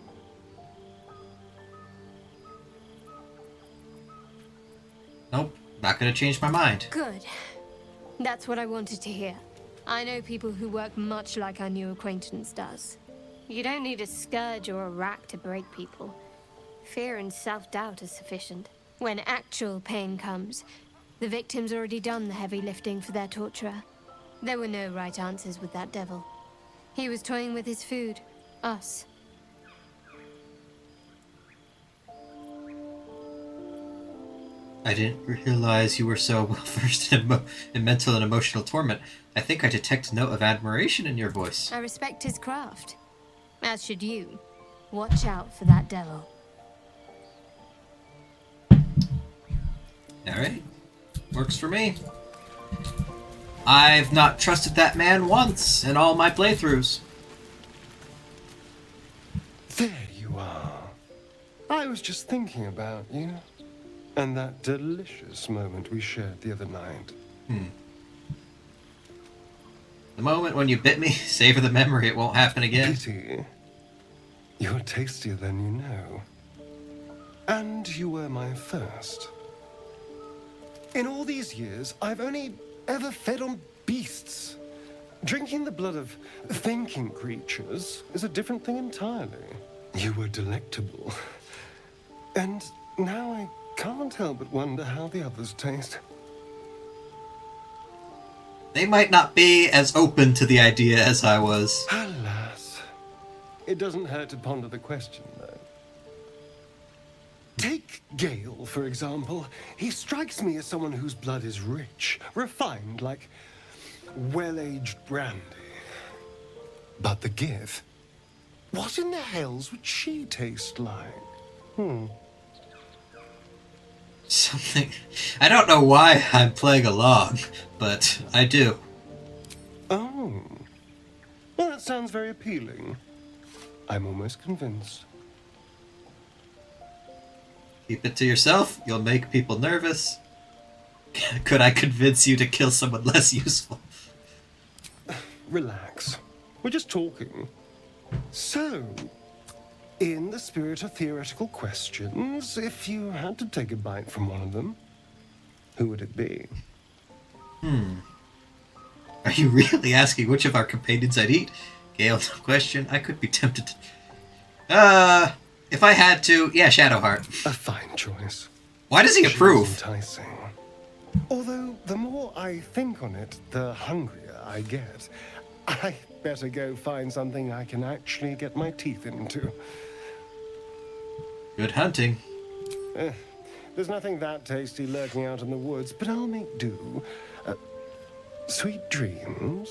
Nope, not gonna change my mind. Good. That's what I wanted to hear. I know people who work much like our new acquaintance does. You don't need a scourge or a rack to break people. Fear and self-doubt are sufficient. When actual pain comes, the victim's already done the heavy lifting for their torturer. There were no right answers with that devil. He was toying with his food, us. I didn't realize you were so well versed in mental and emotional torment. I think I detect a note of admiration in your voice. I respect his craft. As should you. Watch out for that devil. Alright. Works for me. I've not trusted that man once in all my playthroughs. There you are. I was just thinking about you. And that delicious moment we shared the other night. The moment when you bit me, savor the memory, it won't happen again. Pity. You're tastier than you know. And you were my first. In all these years, I've only ever fed on beasts. Drinking the blood of thinking creatures is a different thing entirely. You were delectable. And now I can't help but wonder how the others taste. They might not be as open to the idea as I was. Alas. It doesn't hurt to ponder the question, though. Take Gale, for example. He strikes me as someone whose blood is rich, refined, like well-aged brandy. But the Gith? What in the hells would she taste like? Something... I don't know why I'm playing along, but I do. Oh. Well, that sounds very appealing. I'm almost convinced. Keep it to yourself, you'll make people nervous. Could I convince you to kill someone less useful? Relax. We're just talking. So, in the spirit of theoretical questions, if you had to take a bite from one of them, who would it be? Are you really asking which of our companions I'd eat? Gale, no question. I could be tempted to... if I had to, yeah, Shadowheart. A fine choice. Why does he approve? She's enticing. Although, the more I think on it, the hungrier I get. I better go find something I can actually get my teeth into. Good hunting. There's nothing that tasty lurking out in the woods, but I'll make do. Sweet dreams.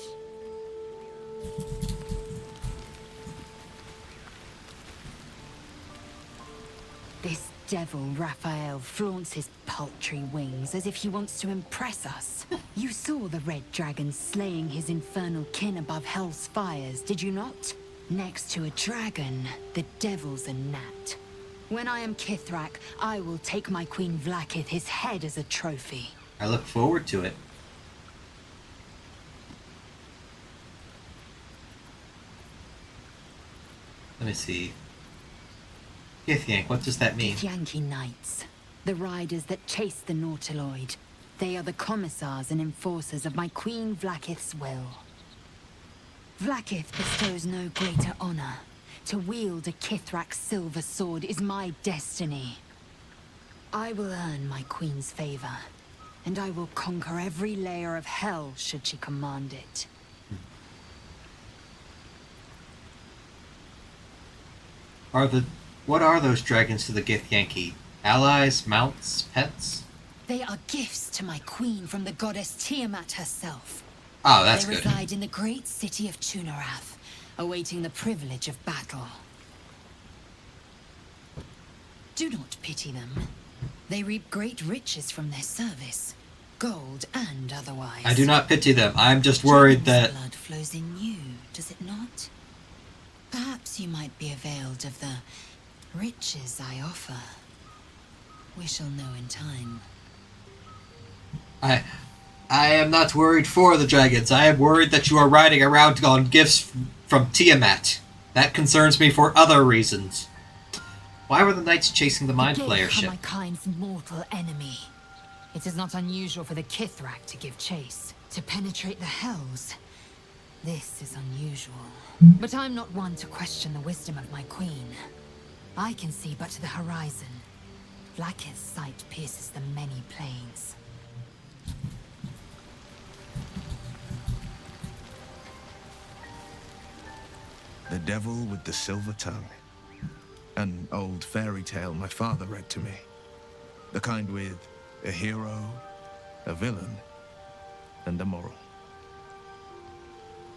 This devil Raphael flaunts his paltry wings as if he wants to impress us. You saw the red dragon slaying his infernal kin above hell's fires, did you not? Next to a dragon, the devil's a gnat. When I am Kithrak, I will take my Queen Vlaakith his head as a trophy. I look forward to it. Let me see. Githyank, what does that mean? Githyanki Knights, the riders that chase the Nautiloid. They are the commissars and enforcers of my Queen Vlaakith's will. Vlaakith bestows no greater honor. To wield a Kithrak's silver sword is my destiny. I will earn my queen's favor, and I will conquer every layer of hell should she command it. What are those dragons to the Githyanki? Allies, mounts, pets? They are gifts to my queen from the goddess Tiamat herself. Oh, that's good. They reside in the great city of Tunarath, awaiting the privilege of battle. Do not pity them. They reap great riches from their service, gold and otherwise. I do not pity them. I'm just worried that... blood flows in you, does it not? Perhaps you might be availed of the riches I offer. We shall know in time. I am not worried for the dragons. I am worried that you are riding around on gifts from Tiamat. That concerns me for other reasons. Why were the knights chasing the Mind Flayer ship? My kind's mortal enemy. It is not unusual for the Kithrak to give chase, to penetrate the hells, This is unusual. But I'm not one to question the wisdom of my queen. I can see but to the horizon. Blacketh's sight pierces the many planes. The Devil with the Silver Tongue. An old fairy tale my father read to me. The kind with a hero, a villain, and a moral.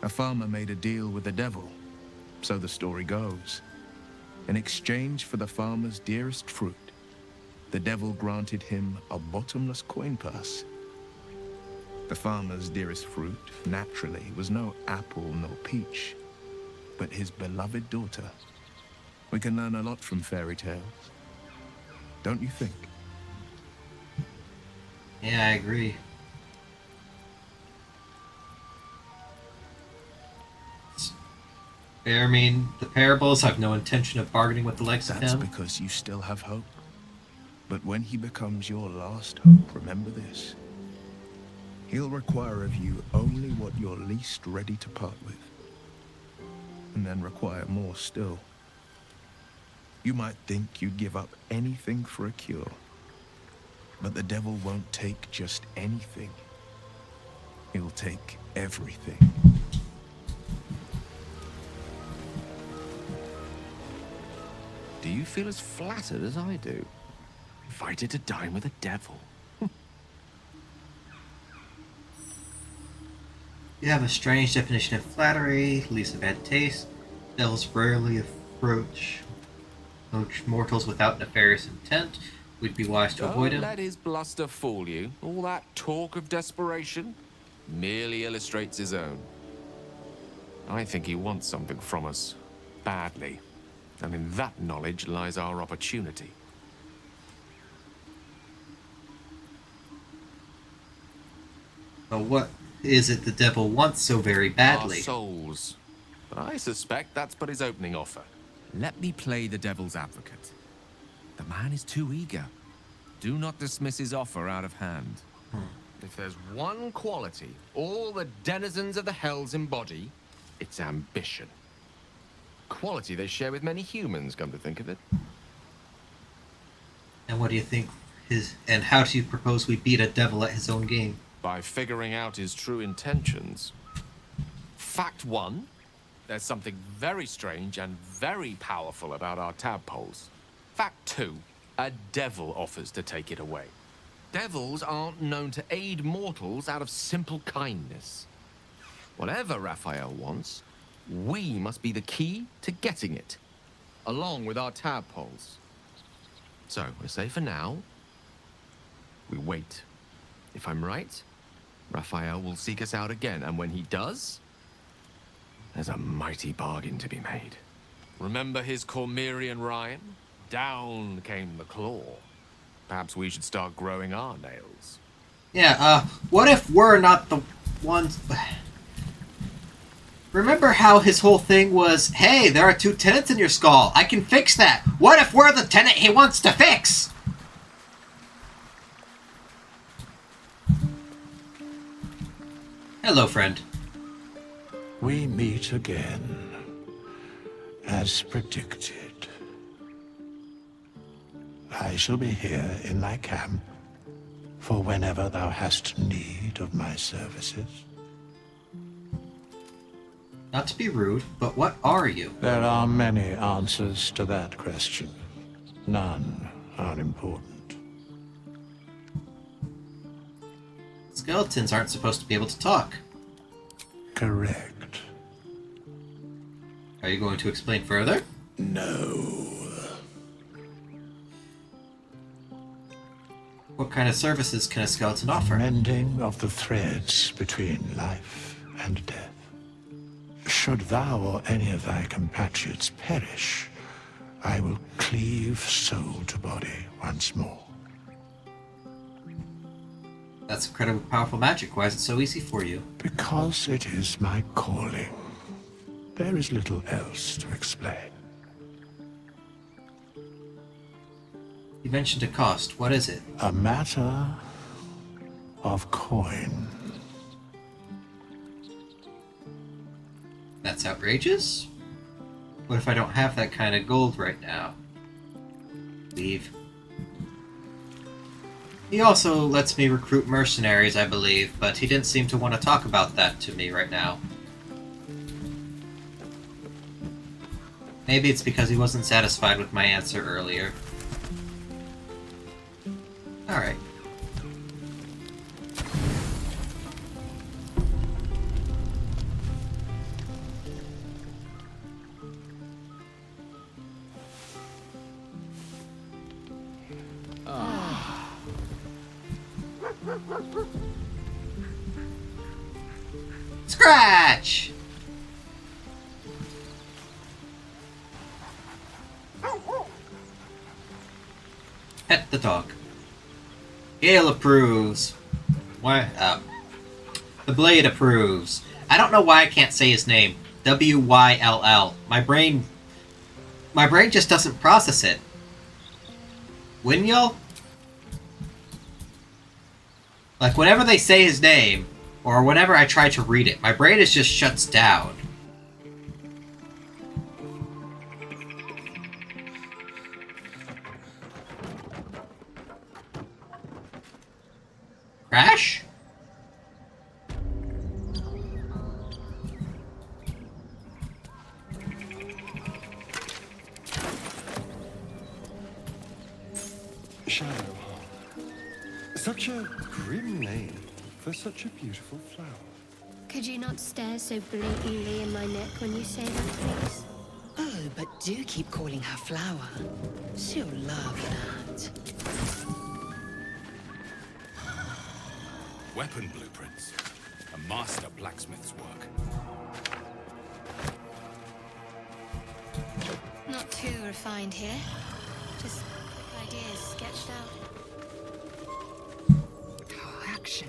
A farmer made a deal with the devil, so the story goes. In exchange for the farmer's dearest fruit, the devil granted him a bottomless coin purse. The farmer's dearest fruit, naturally, was no apple nor peach, but his beloved daughter. We can learn a lot from fairy tales. Don't you think? Yeah, I agree. I mean, the parables have no intention of bargaining with the likes of him. That's because you still have hope. But when he becomes your last hope, remember this. He'll require of you only what you're least ready to part with. And then require more still. You might think you'd give up anything for a cure. But the devil won't take just anything. He'll take everything. Do you feel as flattered as I do? Invited to dine with a devil. You have a strange definition of flattery, leaves a bad taste. Devils rarely approach mortals without nefarious intent. We'd be wise to avoid him. Don't let his bluster fool you. All that talk of desperation merely illustrates his own. I think he wants something from us, badly. And in that knowledge lies our opportunity. But what is it the devil wants so very badly? Our souls. But I suspect that's but his opening offer. Let me play the devil's advocate. The man is too eager. Do not dismiss his offer out of hand. If there's one quality all the denizens of the hells embody, it's ambition. Quality they share with many humans, come to think of it. And what do you think and how do you propose we beat a devil at his own game? By figuring out his true intentions. Fact one, there's something very strange and very powerful about our tadpoles. Fact two, a devil offers to take it away. Devils aren't known to aid mortals out of simple kindness. Whatever Raphael wants, we must be the key to getting it, along with our tadpoles. So, we say for now, we wait. If I'm right, Raphael will seek us out again, and when he does, there's a mighty bargain to be made. Remember his Cormyrean rhyme? Down came the claw. Perhaps we should start growing our nails. Yeah, what if we're not the ones... Remember how his whole thing was, hey, there are 2 tenants in your skull. I can fix that. What if we're the tenant he wants to fix? Hello, friend. We meet again, as predicted. I shall be here in my camp for whenever thou hast need of my services. Not to be rude, but what are you? There are many answers to that question. None are important. Skeletons aren't supposed to be able to talk. Correct. Are you going to explain further? No. What kind of services can a skeleton offer? Mending of the threads between life and death. Should thou or any of thy compatriots perish, I will cleave soul to body once more. That's incredibly powerful magic. Why is it so easy for you? Because it is my calling. There is little else to explain. You mentioned a cost. What is it? A matter of coin. That's outrageous. What if I don't have that kind of gold right now? Leave. He also lets me recruit mercenaries, I believe, but he didn't seem to want to talk about that to me right now. Maybe it's because he wasn't satisfied with my answer earlier. Alright. Scratch! Pet the dog. Gale approves. Why? The Blade approves. I don't know why I can't say his name. W-Y-L-L. My brain just doesn't process it. Winyal? Like, whenever they say his name, or whenever I try to read it, my brain just shuts down. Crash? Shadow. Such a grim name for such a beautiful flower. Could you not stare so blatantly in my neck when you say that, please? Oh, but do keep calling her Flower. She'll love that. Weapon blueprints. A master blacksmith's work. Not too refined here. Just quick ideas sketched out.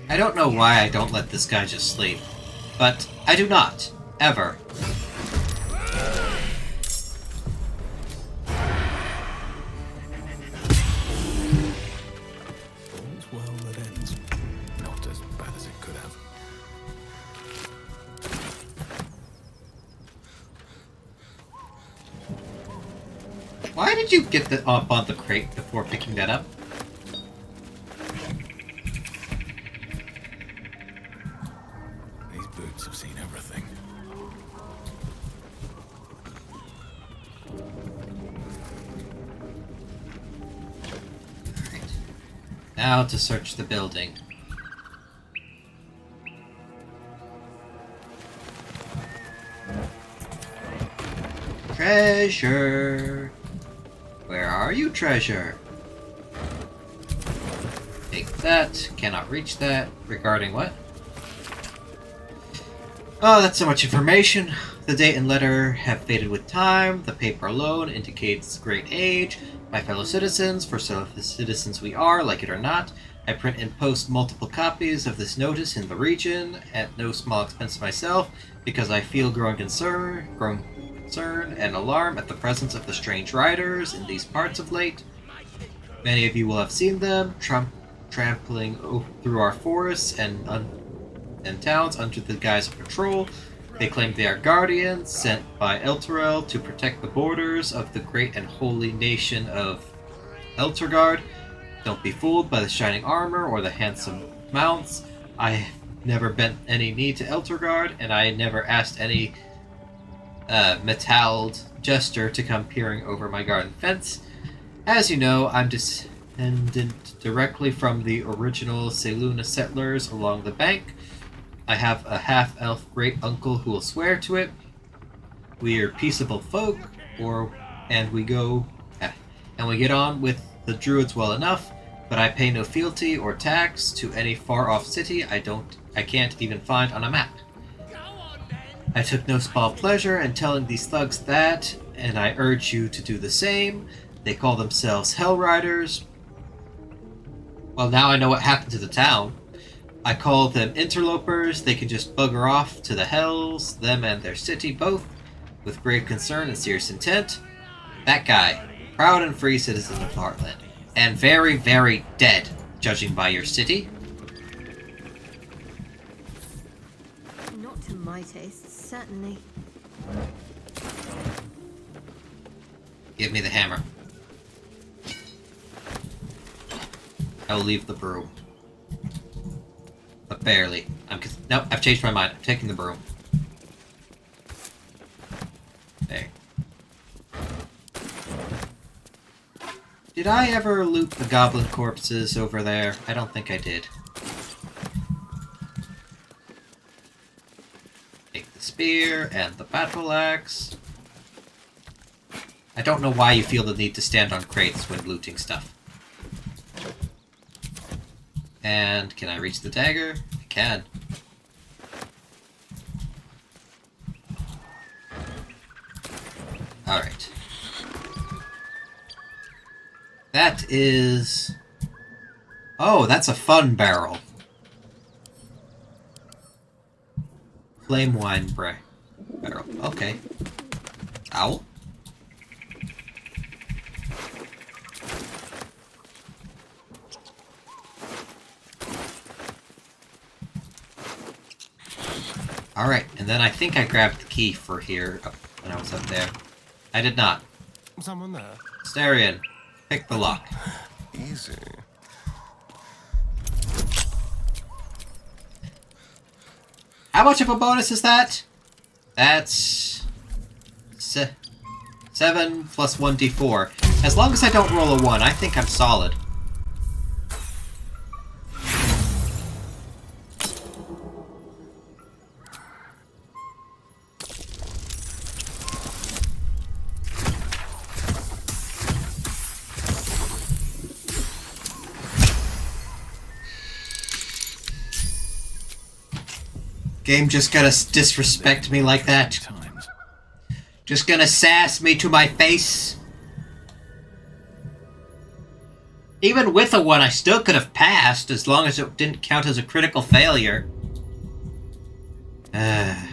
I don't know why I don't let this guy just sleep, but I do not, ever. All's well that ends. Not as bad as it could have. Why did you get up on the crate before picking that up? These boots have seen everything. Alright. Now to search the building. Treasure! Where are you, treasure? Take that. Cannot reach that. Regarding what? Oh, that's so much information. The date and letter have faded with time. The paper alone indicates great age. My fellow citizens, for citizens we are, like it or not, I print and post multiple copies of this notice in the region at no small expense to myself, because I feel growing concern and alarm at the presence of the strange riders in these parts of late. Many of you will have seen them trampling through our forests and towns under the guise of patrol. They claim they are guardians sent by Elturel to protect the borders of the great and holy nation of Elturgard. Don't be fooled by the shining armor or the handsome mounts. I have never bent any knee to Elturgard, and I never asked any metalled jester to come peering over my garden fence. As you know, I'm descendant directly from the original Seluna settlers along the bank. I have a half-elf great-uncle who will swear to it. We are peaceable folk, and we get on with the druids well enough, but I pay no fealty or tax to any far-off city I can't even find on a map. I took no small pleasure in telling these thugs that, and I urge you to do the same. They call themselves Hell Riders. Well, now I know what happened to the town. I call them interlopers. They can just bugger off to the hells, them and their city both, with grave concern and serious intent. That guy, proud and free citizen of Heartland, and very, very dead, judging by your city. Not to my taste, certainly. Give me the hammer. I will leave the broom. But barely. Nope, I've changed my mind. I'm taking the broom. There. Did I ever loot the goblin corpses over there? I don't think I did. Take the spear and the battle axe. I don't know why you feel the need to stand on crates when looting stuff. And can I reach the dagger? I can. Alright. That is... Oh, that's a fun barrel. Flame wine barrel. Okay. Ow. Alright, and then I think I grabbed the key for here when I was up there. I did not. Someone there? Starion, pick the lock. Easy. How much of a bonus is that? That's... 7 plus 1d4. As long as I don't roll a 1, I think I'm solid. Game just gonna disrespect me like that? Just gonna sass me to my face? Even with a 1, I still could have passed, as long as it didn't count as a critical failure. Alright.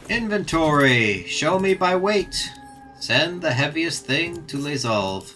Inventory! Show me by weight. Send the heaviest thing to Lesolve.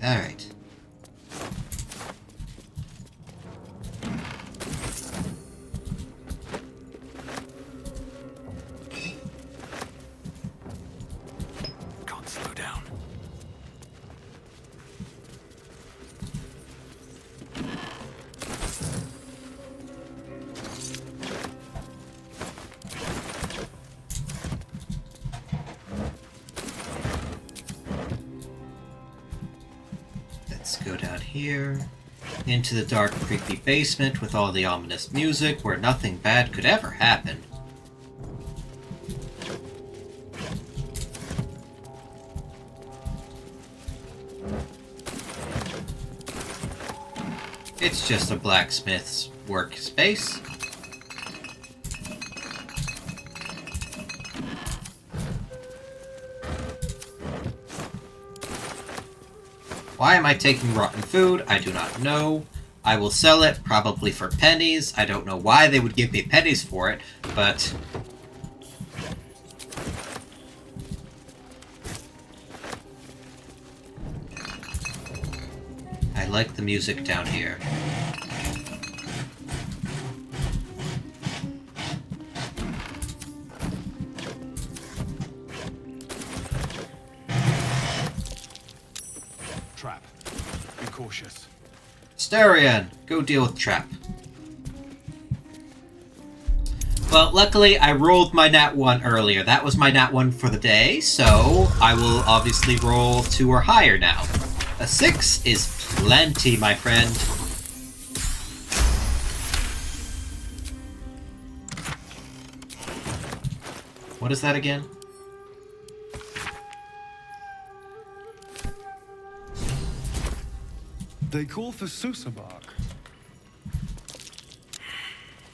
Alright. Can't slow down. Let's go down here, into the dark, creepy basement with all the ominous music where nothing bad could ever happen. It's just a blacksmith's workspace. Why am I taking rotten food? I do not know. I will sell it, probably for pennies. I don't know why they would give me pennies for it, but... I like the music down here. Trap. Be cautious. Starion, go deal with Trap. Well, luckily I rolled my nat 1 earlier. That was my nat 1 for the day, so I will obviously roll 2 or higher now. A 6 is plenty, my friend. What is that again? They call for Susa bark.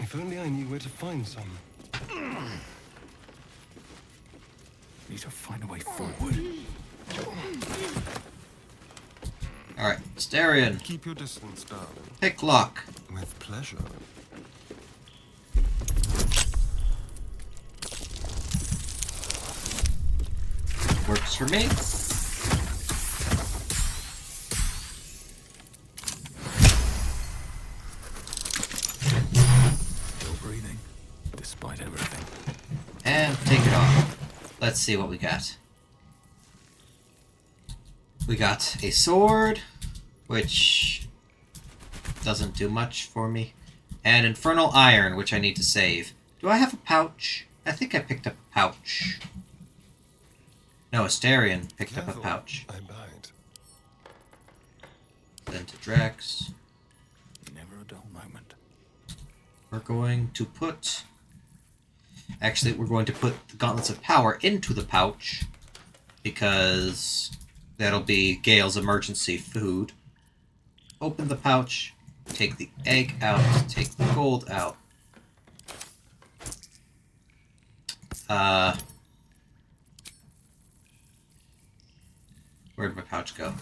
If only I knew where to find some. Need to find a way forward. Alright, Starion. Keep your distance, darling. Pick lock. With pleasure. Works for me. Still breathing, despite everything. And take it off. Let's see what we got. We got a sword, which doesn't do much for me. And Infernal Iron, which I need to save. Do I have a pouch? I think I picked up a pouch. No, Astarion picked up a pouch. I bite. Then to Drex. Never a dull moment. We're going to put... Actually, we're going to put the Gauntlets of Power into the pouch, because that'll be Gale's emergency food. Open the pouch, take the egg out, take the gold out. Where did my pouch go?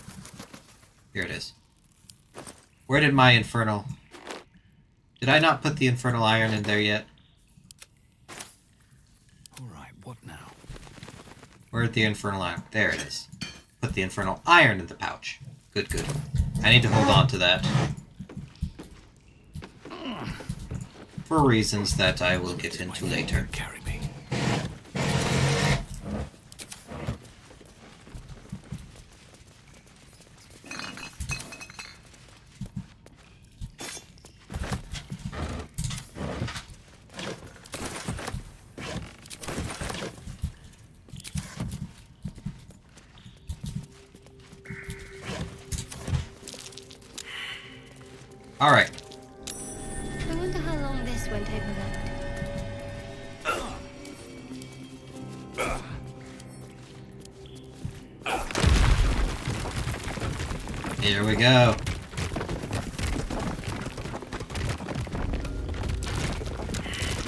Here it is. Where did my Infernal... Did I not put the Infernal Iron in there yet? Alright, what now? Where'd the Infernal Iron? There it is. Put the Infernal Iron in the pouch. Good, good. I need to hold on to that. For reasons that I will get into later. Carry me. Alright. I wonder how long this went overlooked. Here we go.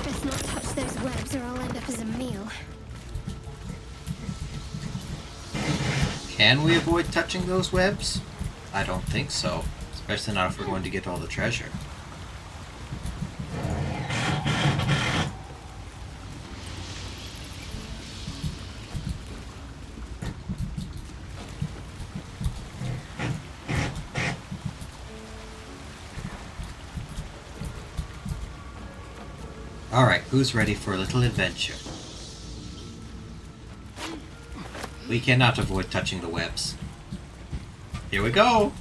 Best not touch those webs or I'll end up as a meal. Can we avoid touching those webs? I don't think so. Especially not if we're going to get all the treasure. Alright, who's ready for a little adventure? We cannot avoid touching the webs. Here we go!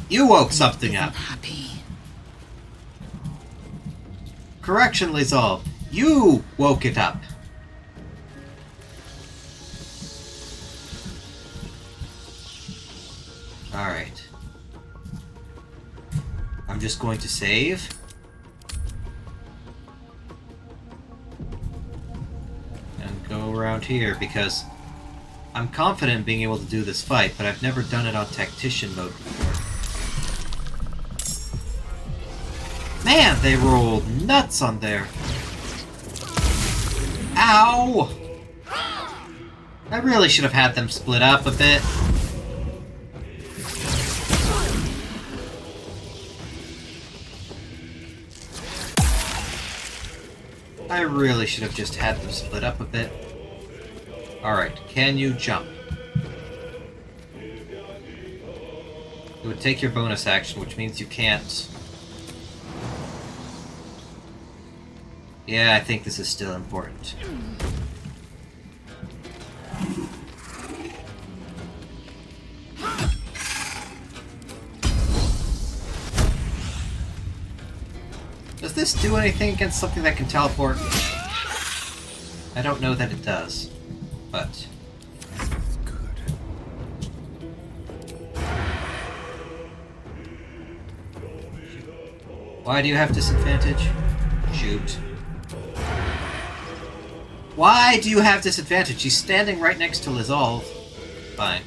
You woke something up. Happy. Correction, Lizal. You woke it up. Alright. I'm just going to save. And go around here because I'm confident in being able to do this fight, but I've never done it on Tactician mode before. Man, they rolled nuts on there. Ow! I really should have had them split up a bit. I really should have just had them split up a bit. Alright, can you jump? It would take your bonus action, which means you can't... Yeah, I think this is still important. Does this do anything against something that can teleport? I don't know that it does, but... Why do you have disadvantage? Shoot. Why do you have disadvantage? He's standing right next to Lizalve. Fine.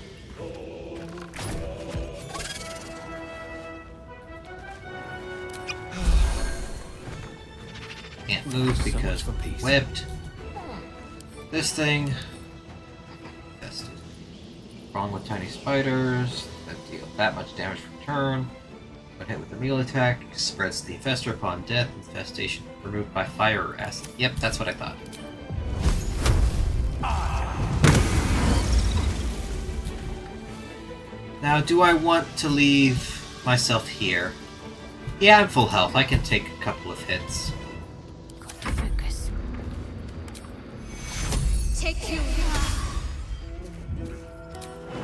Can't move because webbed. This thing. Infested. Wrong with tiny spiders. That deal that much damage per turn. When hit with a melee attack, spreads the infestor upon death. Infestation removed by fire or acid. Yep, that's what I thought. Now, do I want to leave myself here? Yeah, I'm full health. I can take a couple of hits. Focus. Take you.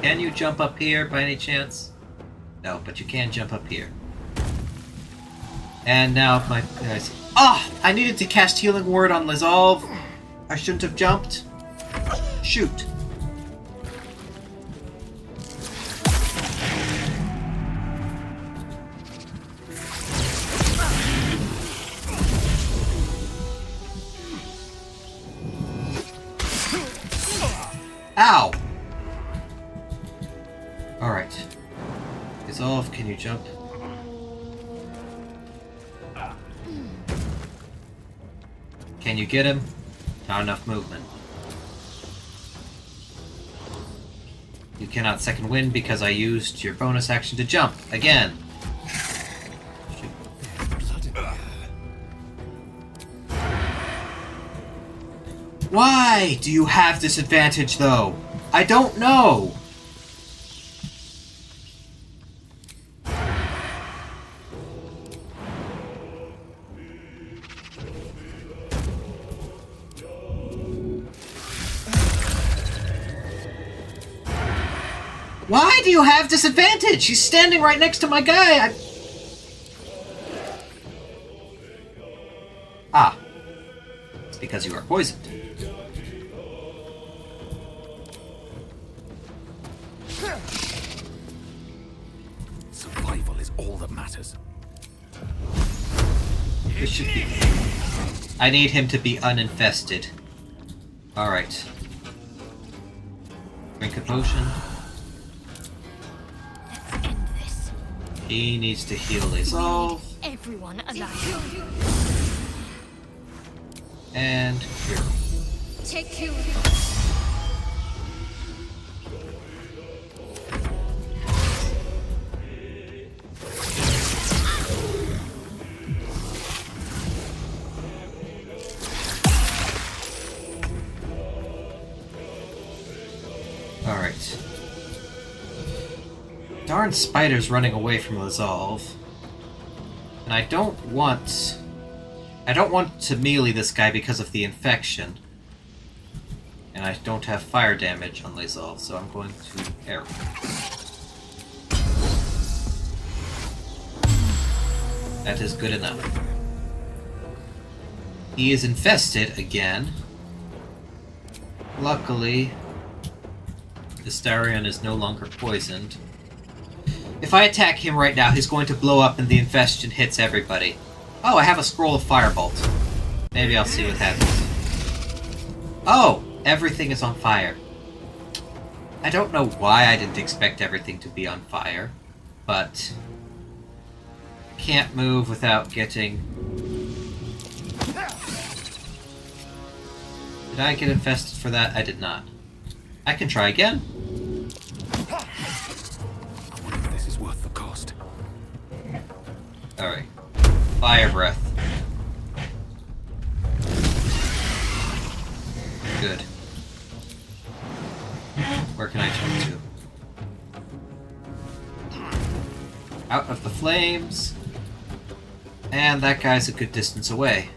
Can you jump up here by any chance? No, but you can jump up here. And now my guys. Oh! I needed to cast Healing Word on Lizalve. I shouldn't have jumped. Shoot. Ow! Alright. Lizalve, can you jump? Can you get him? Not enough movement. You cannot second wind because I used your bonus action to jump. Again. Why do you have disadvantage, though? I don't know. Why do you have disadvantage? He's standing right next to my guy. Ah. It's because you are poisoned. Survival is all that matters. This should be... I need him to be uninfested. Alright. Drink a potion. He needs to heal Lizalve. Everyone alive. And here. Take you. Alright. Darn spider's running away from Lizalve. And I don't want to melee this guy because of the infection. And I don't have fire damage on Lizalve, so I'm going to arrow. That is good enough. He is infested again. Luckily, the Starion is no longer poisoned. If I attack him right now, he's going to blow up and the infestion hits everybody. Oh, I have a scroll of firebolt. Maybe I'll see what happens. Oh, everything is on fire. I don't know why I didn't expect everything to be on fire, but I can't move without getting... Did I get infested for that? I did not. I can try again. Worth the cost. Alright. Fire breath. Good. Where can I jump to? Out of the flames. And that guy's a good distance away.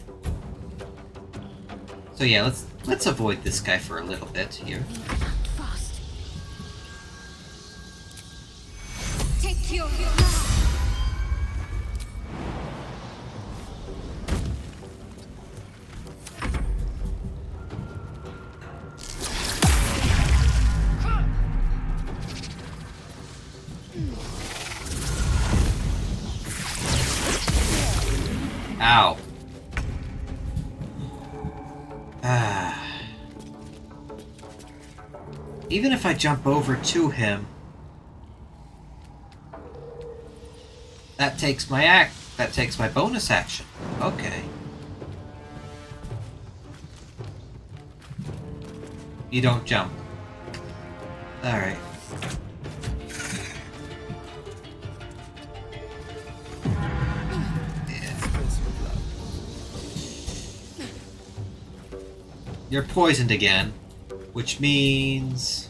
So yeah, let's avoid this guy for a little bit here. Take you. Even if I jump over to him, that takes my bonus action. Okay. You don't jump. Alright. You're poisoned again, which means...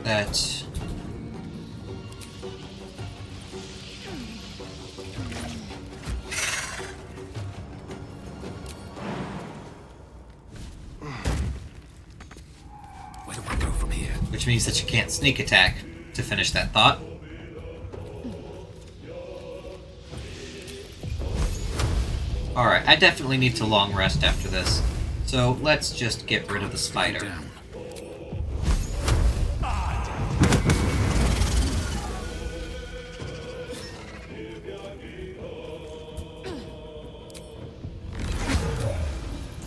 that... Where do I go from here? Which means that you can't sneak attack to finish that thought. Alright, I definitely need to long rest after this. So let's just get rid of the spider.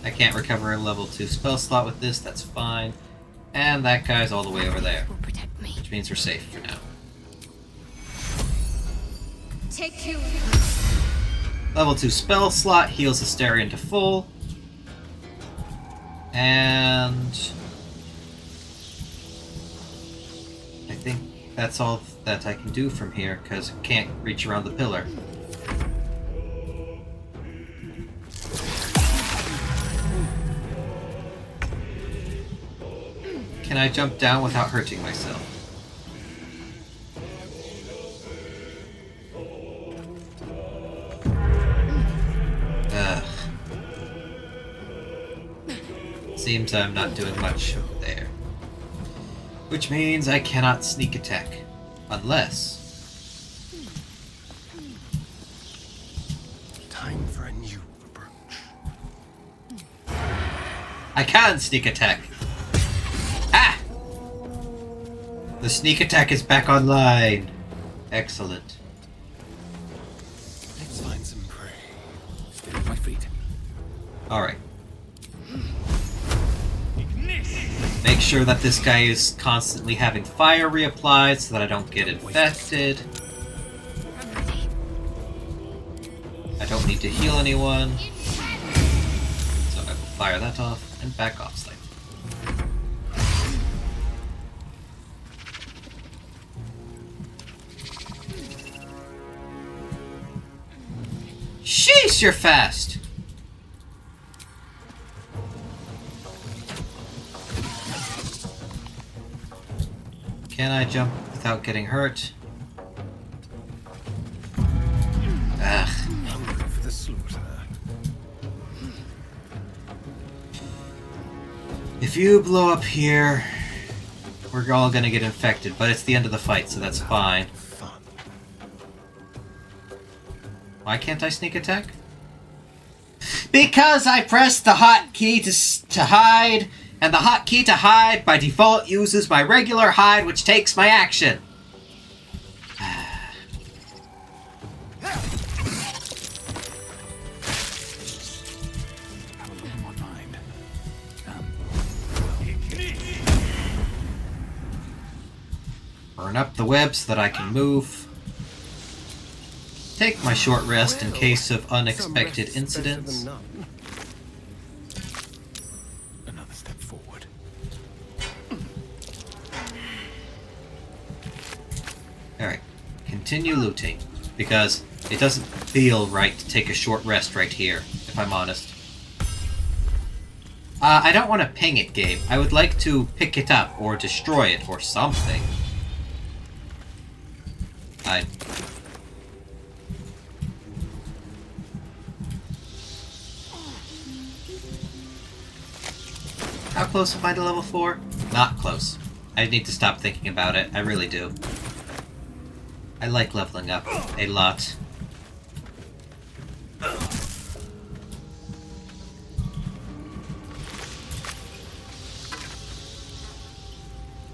I can't recover a level 2 spell slot with this, that's fine. And that guy's all the way over there. Which means we're safe for now. Take you. Level 2 spell slot heals Asterion to full. And I think that's all that I can do from here, because I can't reach around the pillar. Can I jump down without hurting myself? Ugh. Seems I'm not doing much there. Which means I cannot sneak attack. Unless... Time for a new approach. I can sneak attack! Ah! The sneak attack is back online. Excellent. Let's find some prey. Stay on my feet. Alright. Make sure that this guy is constantly having fire reapplied so that I don't get infected. I don't need to heal anyone. So I will fire that off and back off slightly. Sheesh, you're fast! Can I jump without getting hurt? Ugh. Hungry for the slaughter. If you blow up here, we're all gonna get infected, but it's the end of the fight, so that's fine. Why can't I sneak attack? Because I pressed the hotkey to hide, and the hotkey to hide by default uses my regular hide, which takes my action. Burn up the web so that I can move. Take my short rest in case of unexpected incidents. Another step forward. Alright, continue looting, because it doesn't feel right to take a short rest right here, if I'm honest. I don't want to ping it, Gabe. I would like to pick it up, or destroy it, or something. How close am I to level 4? Not close. I need to stop thinking about it. I really do. I like leveling up a lot.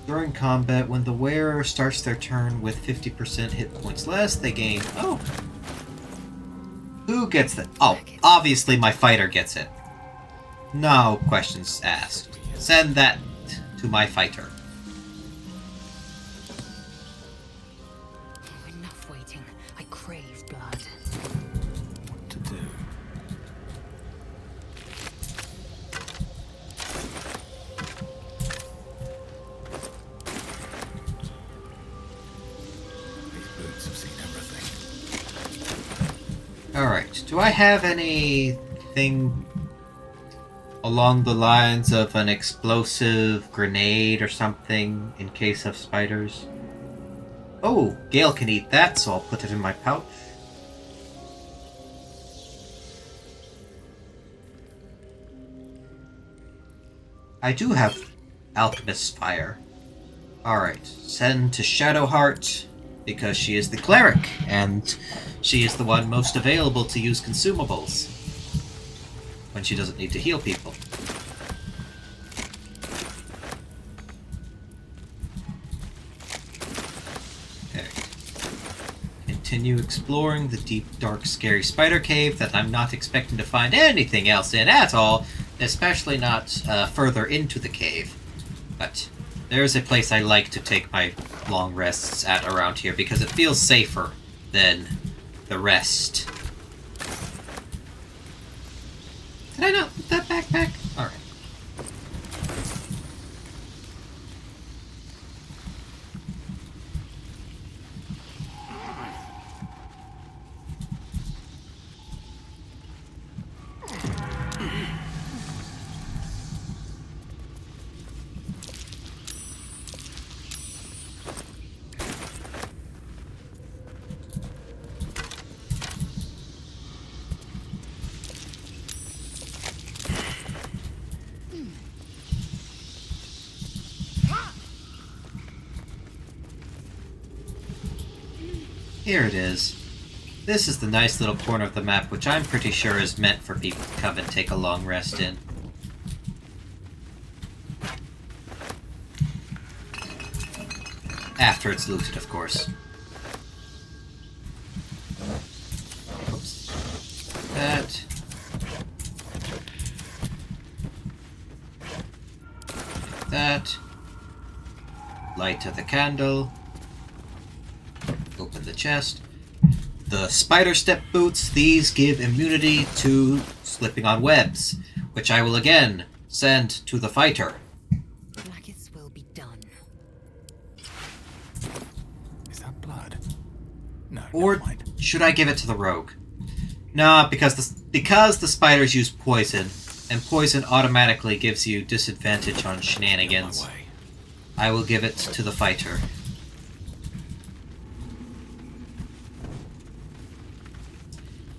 During combat, when the wearer starts their turn with 50% hit points less, they gain... Oh! Who gets it? Oh, obviously my fighter gets it. No questions asked. Send that to my fighter. Enough waiting. I crave blood. What to do? These boots have seen everything. Alright, do I have anything along the lines of an explosive grenade or something in case of spiders? Oh, Gale can eat that, so I'll put it in my pouch. I do have Alchemist's Fire. Alright, send to Shadowheart, because she is the cleric, and she is the one most available to use consumables when she doesn't need to heal people. Okay. Continue exploring the deep, dark, scary spider cave that I'm not expecting to find anything else in at all, especially not further into the cave. But there is a place I like to take my long rests at around here because it feels safer than the rest. Did I not put that backpack? Alright. Here it is. This is the nice little corner of the map, which I'm pretty sure is meant for people to come and take a long rest in. After it's looted, of course. Oops. That. That. Light of the candle. Open the chest. The spider step boots, these give immunity to slipping on webs, which I will again send to the fighter. Blackest will be done. Is that blood? No. Or should I give it to the rogue? No, because the spiders use poison, and poison automatically gives you disadvantage on shenanigans. I will give it to the fighter.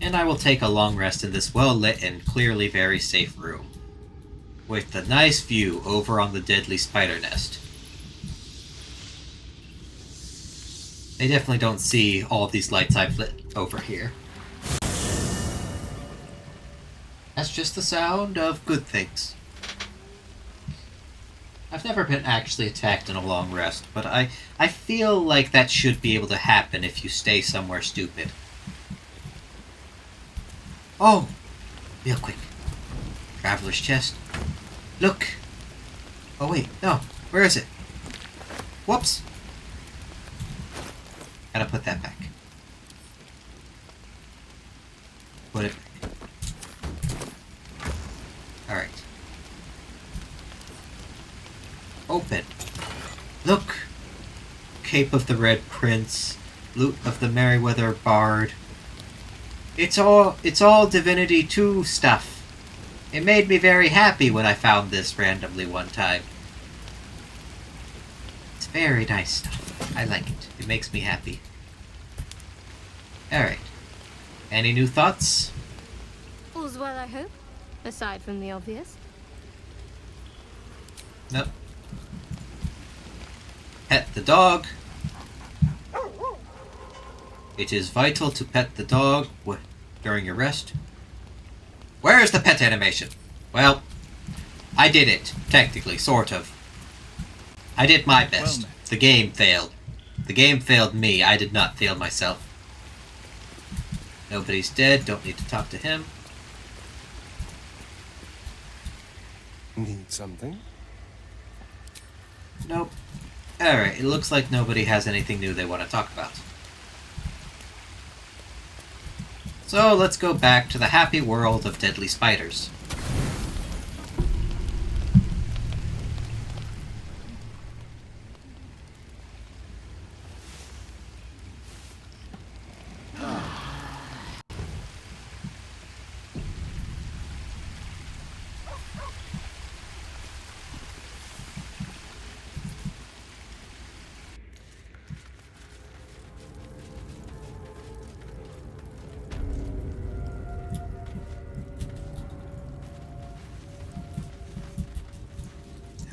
And I will take a long rest in this well-lit and clearly very safe room, with a nice view over on the deadly spider nest. They definitely don't see all these lights I've lit over here. That's just the sound of good things. I've never been actually attacked in a long rest, but I feel like that should be able to happen if you stay somewhere stupid. Oh! Real quick. Traveler's chest. Look! Oh wait, no. Where is it? Whoops! Gotta put that back. Put it back. Alright. Open. Look! Cape of the Red Prince. Loot of the Merryweather Bard. It's all Divinity 2 stuff. It made me very happy when I found this randomly one time. It's very nice stuff. I like it. It makes me happy. Alright. Any new thoughts? All's well, I hope. Aside from the obvious. Nope. Pet the dog. It is vital to pet the dog during your rest. Where is the pet animation? Well, I did it, technically, sort of. I did my best. The game failed. The game failed me. I did not fail myself. Nobody's dead, don't need to talk to him. Need something? Nope. Alright, it looks like nobody has anything new they want to talk about. So let's go back to the happy world of deadly spiders.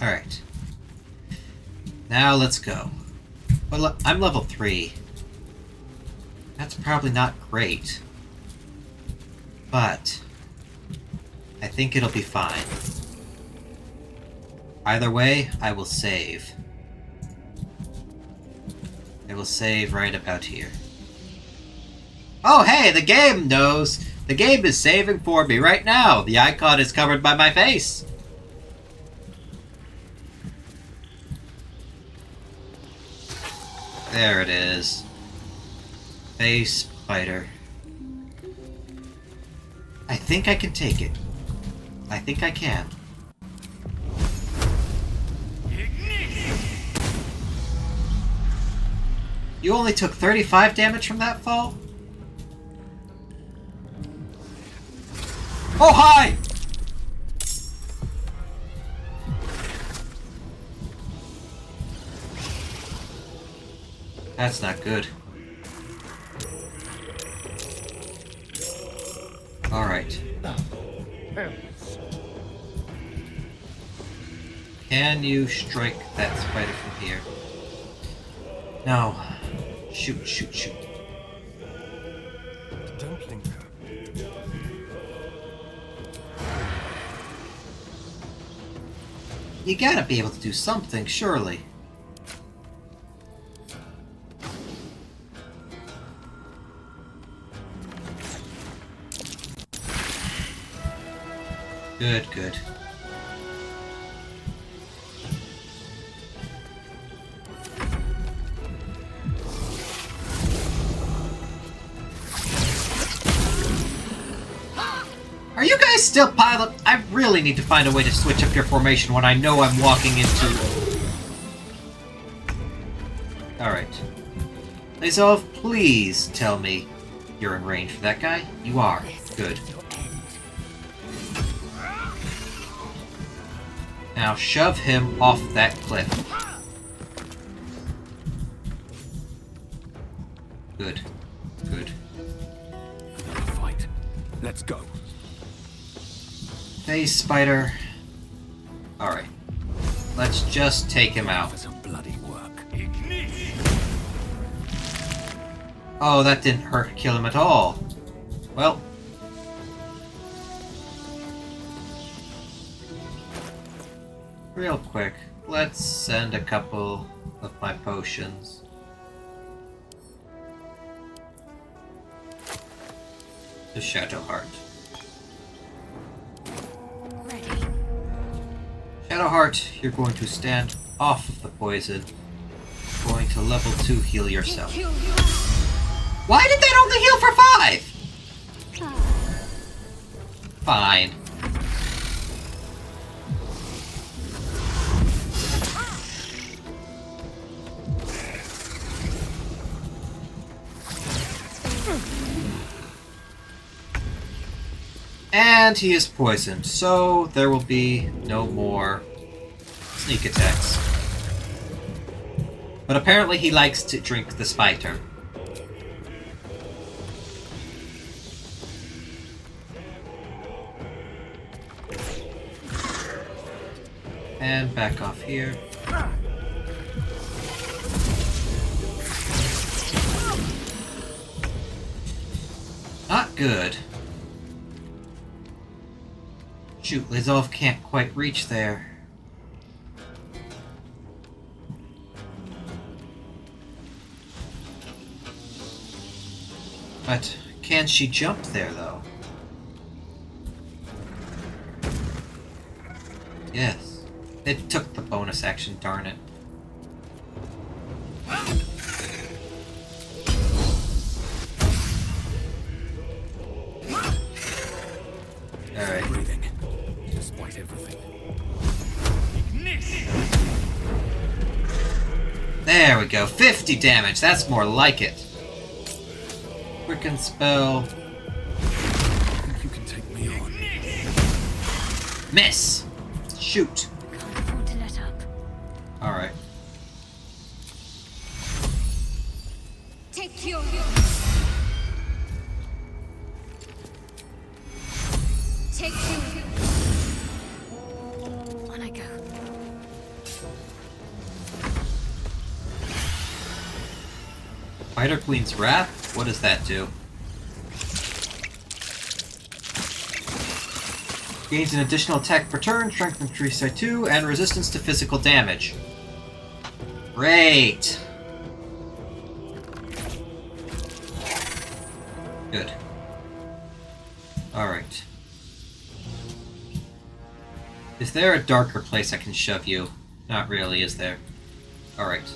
Alright. Now let's go. Well, I'm level 3. That's probably not great. But I think it'll be fine. Either way, I will save. I will save right about here. Oh hey, the game knows! The game is saving for me right now! The icon is covered by my face! There it is. Face spider. I think I can take it. I think I can. You only took 35 damage from that fall? Oh, hi! That's not good. Alright. Can you strike that spider from here? No. Shoot, shoot, shoot. Don't linger. You gotta be able to do something, surely. Good, good. Are you guys still piled up? I really need to find a way to switch up your formation when I know I'm walking into... Alright. Lazov, please tell me you're in range for that guy. You are. Good. Now shove him off that cliff. Good. Good. Another fight. Let's go. Face spider. Alright. Let's just take him out. For some bloody work. Oh, that didn't hurt kill him at all. Well. Real quick, let's send a couple of my potions. To Shadowheart. Shadowheart, you're going to stand off of the poison. You're going to level 2 heal yourself. Why did that only heal for 5? Fine. And he is poisoned, so there will be no more sneak attacks. But apparently he likes to drink the spider. And back off here. Not good. Shoot, Lazov can't quite reach there. But Can she jump there, though? Yes. It took the bonus action, darn it. Alright. Breathing, despite everything. There we go. 50 damage. That's more like it. Quicken spell. I think you can take me on. Miss! Shoot. Can't afford to let up. Alright. Take your... Take you. On I go. Spider Queen's Wrath? What does that do? Gains an additional attack per turn, strength increased by 2, and resistance to physical damage. Great! Good. Alright. Is there a darker place I can shove you? Not really, is there? Alright.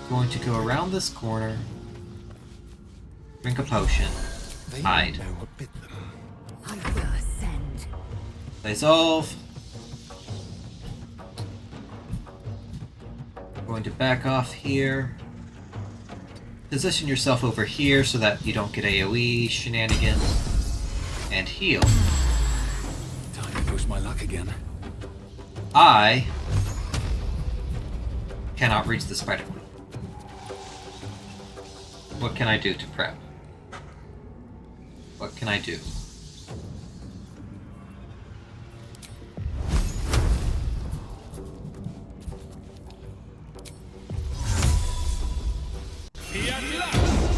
Going to go around this corner. Drink a potion. Hide. I will ascend. Dissolve. Going to back off here. Position yourself over here so that you don't get AoE shenanigans. And heal. Time to push my luck again. I cannot reach the Spider Queen. What can I do to prep? What can I do?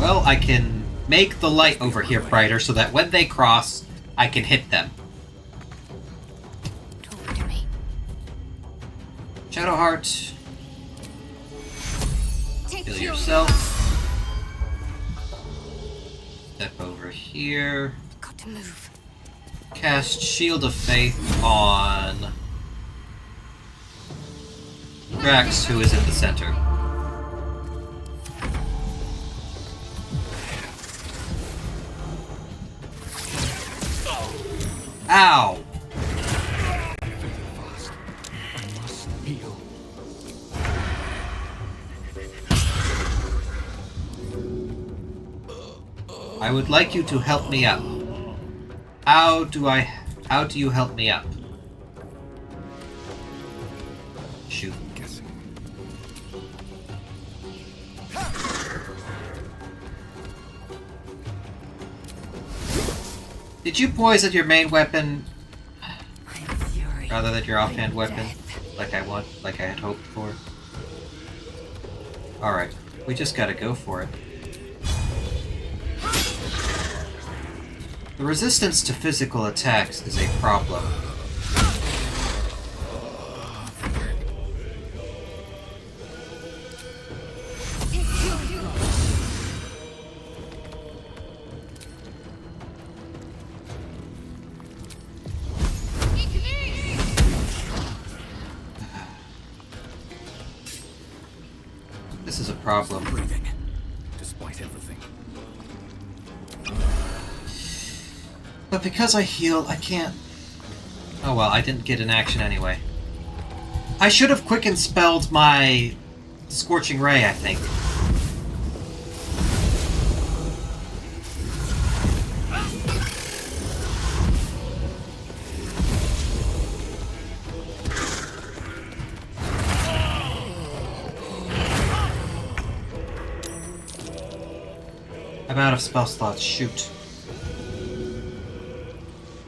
Well, I can make the light over here brighter so that when they cross, I can hit them. Talk to me. Shadowheart. Take Heal your... yourself. Step over here. Got to move. Cast Shield of Faith on Drax, who is in the center. Ow! I must heal. I would like you to help me up. How do you help me up? Shoot. Guessing. Did you poison your main weapon rather than your offhand weapon, like I had hoped for? Alright, we just gotta go for it. The resistance to physical attacks is a problem. This is a problem. Breathing, despite everything. But because I heal, I can't... Oh well, I didn't get an action anyway. I should have quick and spelled my Scorching Ray, I think. I'm out of spell slots, shoot.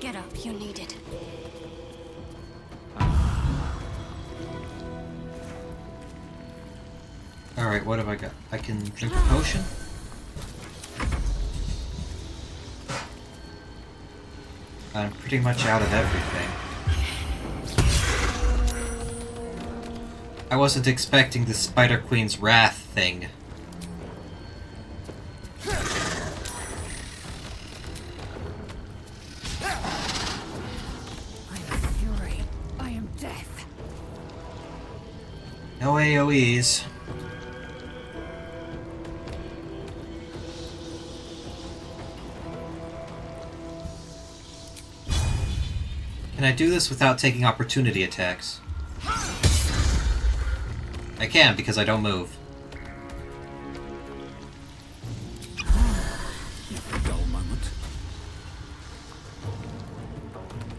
Get up, you're needed. Alright, what have I got? I can drink a potion? I'm pretty much out of everything. I wasn't expecting the Spider Queen's Wrath thing. No AoEs. Can I do this without taking opportunity attacks? I can, because I don't move. Dull moment.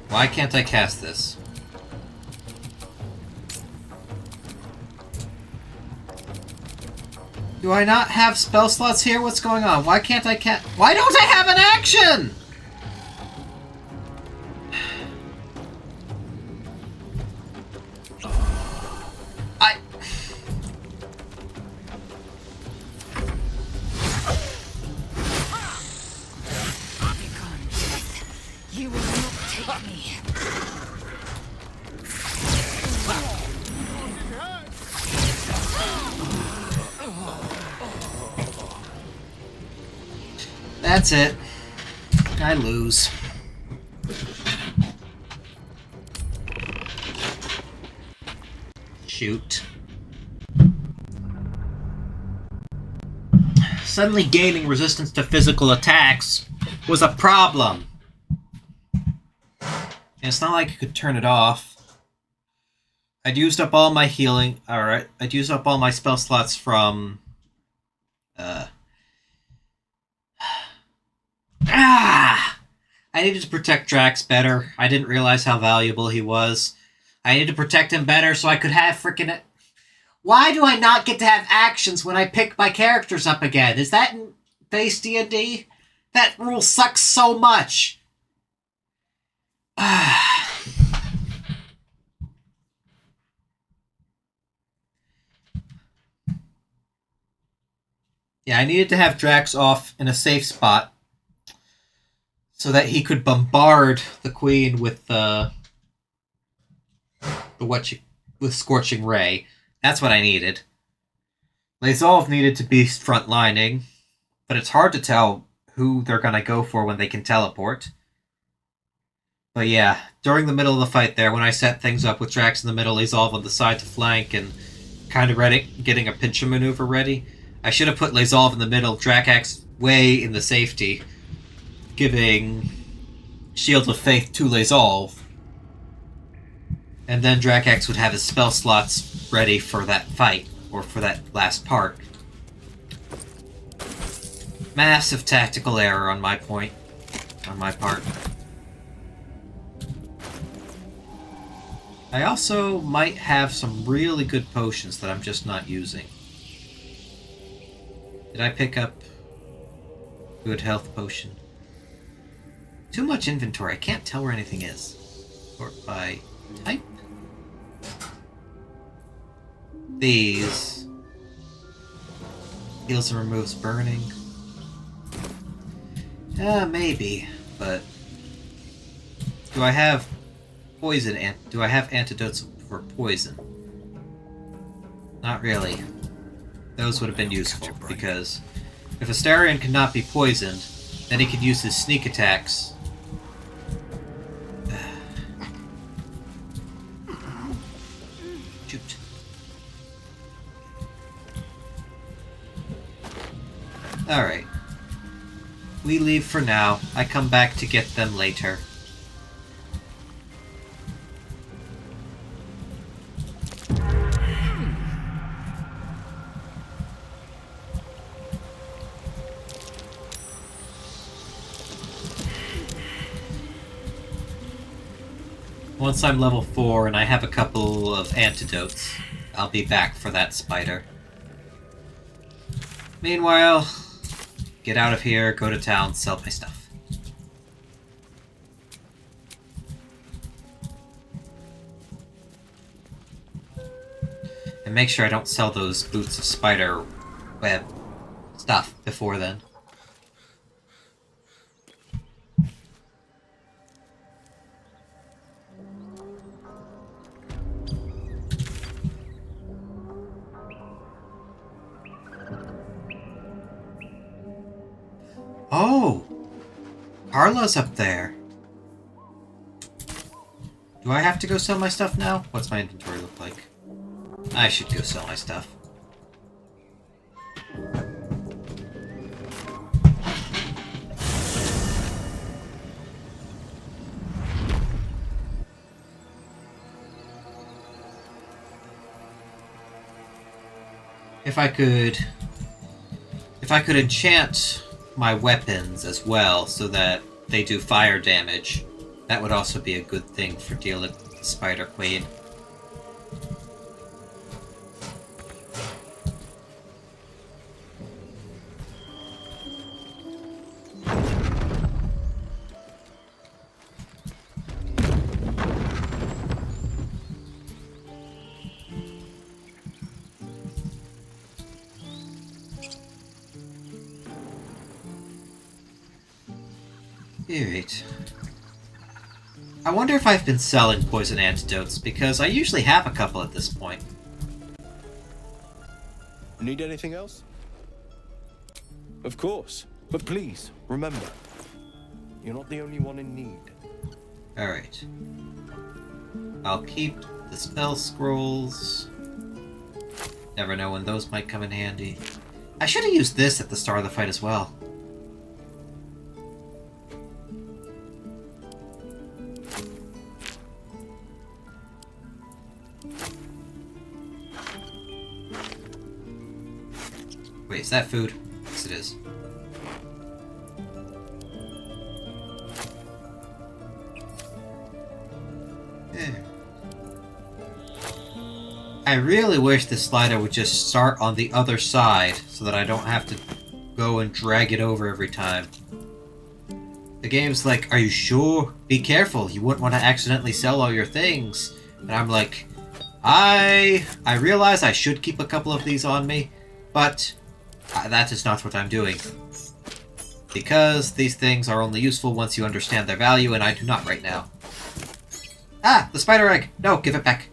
Why can't I cast this? Do I not have spell slots here? What's going on? Why can't I cast... Why don't I have an action?! You will not take me. That's it. I lose. Shoot. Suddenly gaining resistance to physical attacks was a problem. And it's not like I could turn it off. I'd used up all my healing. Alright, I'd used up all my spell slots from... I needed to protect Drax better. I didn't realize how valuable he was. I needed to protect him better so I could have frickin'... Why do I not get to have actions when I pick my characters up again? Is that in base D&D? That rule sucks so much. Yeah, I needed to have Drax off in a safe spot so that he could bombard the Queen with with Scorching Ray. That's what I needed. Lae'zel needed to be frontlining, but it's hard to tell who they're gonna go for when they can teleport. But yeah, during the middle of the fight there, when I set things up with Drax in the middle, Lae'zel on the side to flank, and kind of getting a pincher maneuver ready, I should have put Lae'zel in the middle, Drakax way in the safety, giving Shield of Faith to Lae'zel, and then Drakax would have his spell slots ready for that fight, or for that last part. Massive tactical error on my part. I also might have some really good potions that I'm just not using. Did I pick up good health potion? Too much inventory. I can't tell where anything is. Sort by type. These. Heals and removes burning. Maybe, but do I have poison? Do I have antidotes for poison? Not really. Those would have been useful, because if Astarion cannot be poisoned, then he could use his sneak attacks. Shoot. Alright. We leave for now. I come back to get them later. Once I'm level 4 and I have a couple of antidotes, I'll be back for that spider. Meanwhile, get out of here, go to town, sell my stuff. And make sure I don't sell those boots of spider web stuff before then. Oh! Carla's up there. Do I have to go sell my stuff now? What's my inventory look like? I should go sell my stuff. If I could enchant my weapons as well so that they do fire damage, that would also be a good thing for dealing with the Spider Queen. Alright. I wonder if I've been selling poison antidotes, because I usually have a couple at this point. Need anything else? Of course. But please, remember, you're not the only one in need. Alright. I'll keep the spell scrolls. Never know when those might come in handy. I should have used this at the start of the fight as well. Wait, is that food? Yes, it is. I really wish this slider would just start on the other side so that I don't have to go and drag it over every time. The game's like, are you sure? Be careful, you wouldn't want to accidentally sell all your things. And I'm like, I realize I should keep a couple of these on me, but that is not what I'm doing. Because these things are only useful once you understand their value, and I do not right now. Ah! The spider egg! No, give it back.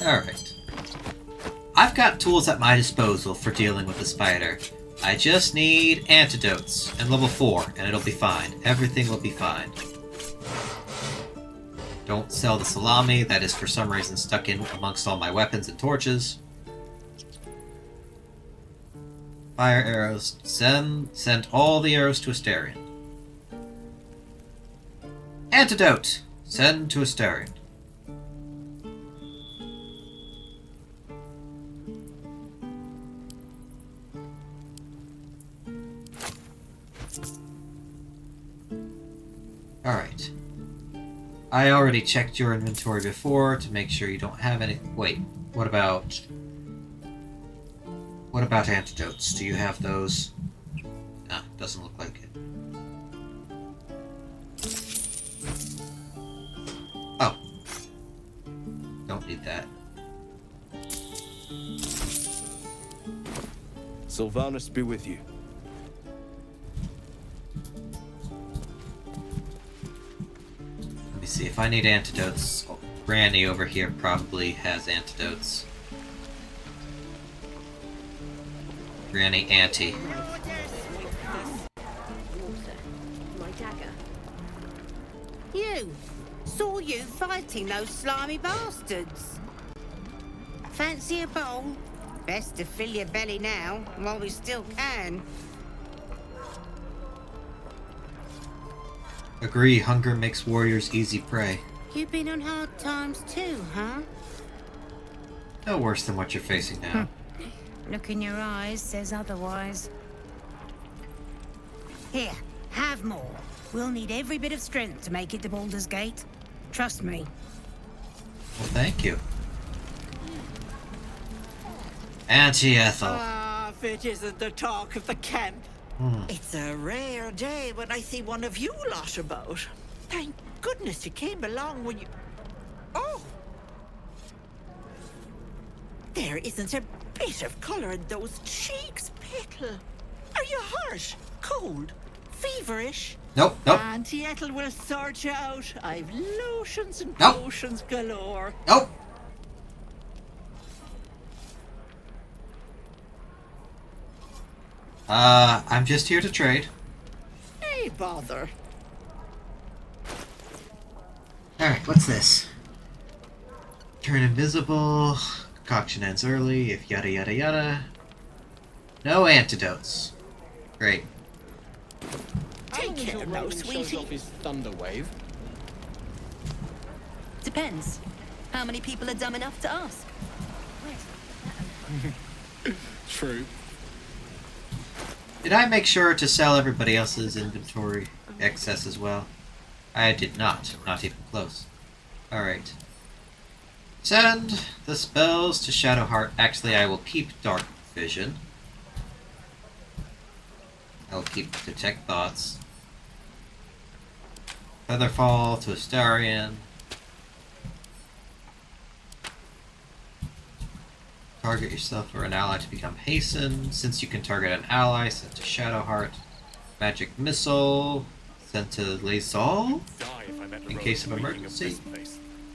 Alright. I've got tools at my disposal for dealing with the spider. I just need antidotes, and level 4, and it'll be fine. Everything will be fine. Don't sell the salami, that is for some reason stuck in amongst all my weapons and torches. Fire arrows. Send all the arrows to Asterion. Antidote! Send to Asterion. Alright. I already checked your inventory before to make sure you don't have any... Wait, what about antidotes? Do you have those? No, doesn't look like it. Oh. Don't need that. Sylvanus be with you. Let me see, if I need antidotes, Granny over here probably has antidotes. Granny Auntie. My dagger. You! Saw you fighting those slimy bastards. Fancy a bowl? Best to fill your belly now, while we still can. Agree, hunger makes warriors easy prey. You've been on hard times too, huh? No worse than what you're facing now. Look in your eyes says otherwise. Here, have more. We'll need every bit of strength to make it to Baldur's Gate. Trust me. Well, thank you. Auntie Ethel. Ah, if it isn't the talk of the camp. It's a rare day when I see one of you lot about. Thank goodness you came along when you... Oh! There isn't a bit of colour in those cheeks, Petal. Are you hurt? Cold? Feverish? Nope, nope. Auntie Ethel will sort you out. I've lotions and Nope. potions galore. Nope. I'm just here to trade. Hey, bother. Alright, what's this? Turn invisible. Concoction ends early, if yada yada yada. No antidotes. Great. Take care now, sweetie. Off his thunder wave. Depends. How many people are dumb enough to ask? True. Did I make sure to sell everybody else's inventory excess as well? I did not. Not even close. Alright. Send the spells to Shadowheart. Actually, I will keep Dark Vision. I'll keep Detect Thoughts. Featherfall to Astarion. Target yourself or an ally to become hastened. Since you can target an ally, send to Shadowheart. Magic Missile. Sent to Lazal. In case of emergency.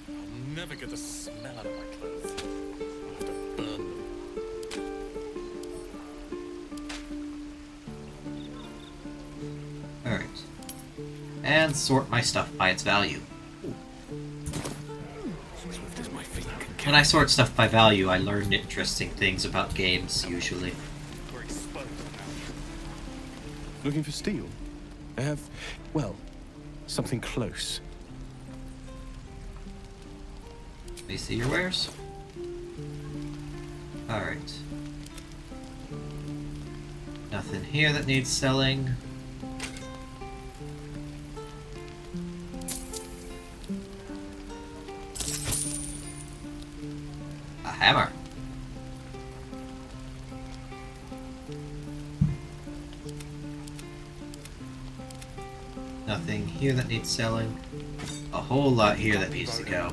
I'll never get the smell out of my clothes. I'll have to burn them. Alright. And sort my stuff by its value. When I sort stuff by value, I learn interesting things about games, usually. Looking for steel? I have, well, something close. Let me see your wares. Alright. Nothing here that needs selling. A hammer. Nothing here that needs selling. A whole lot here that needs to go.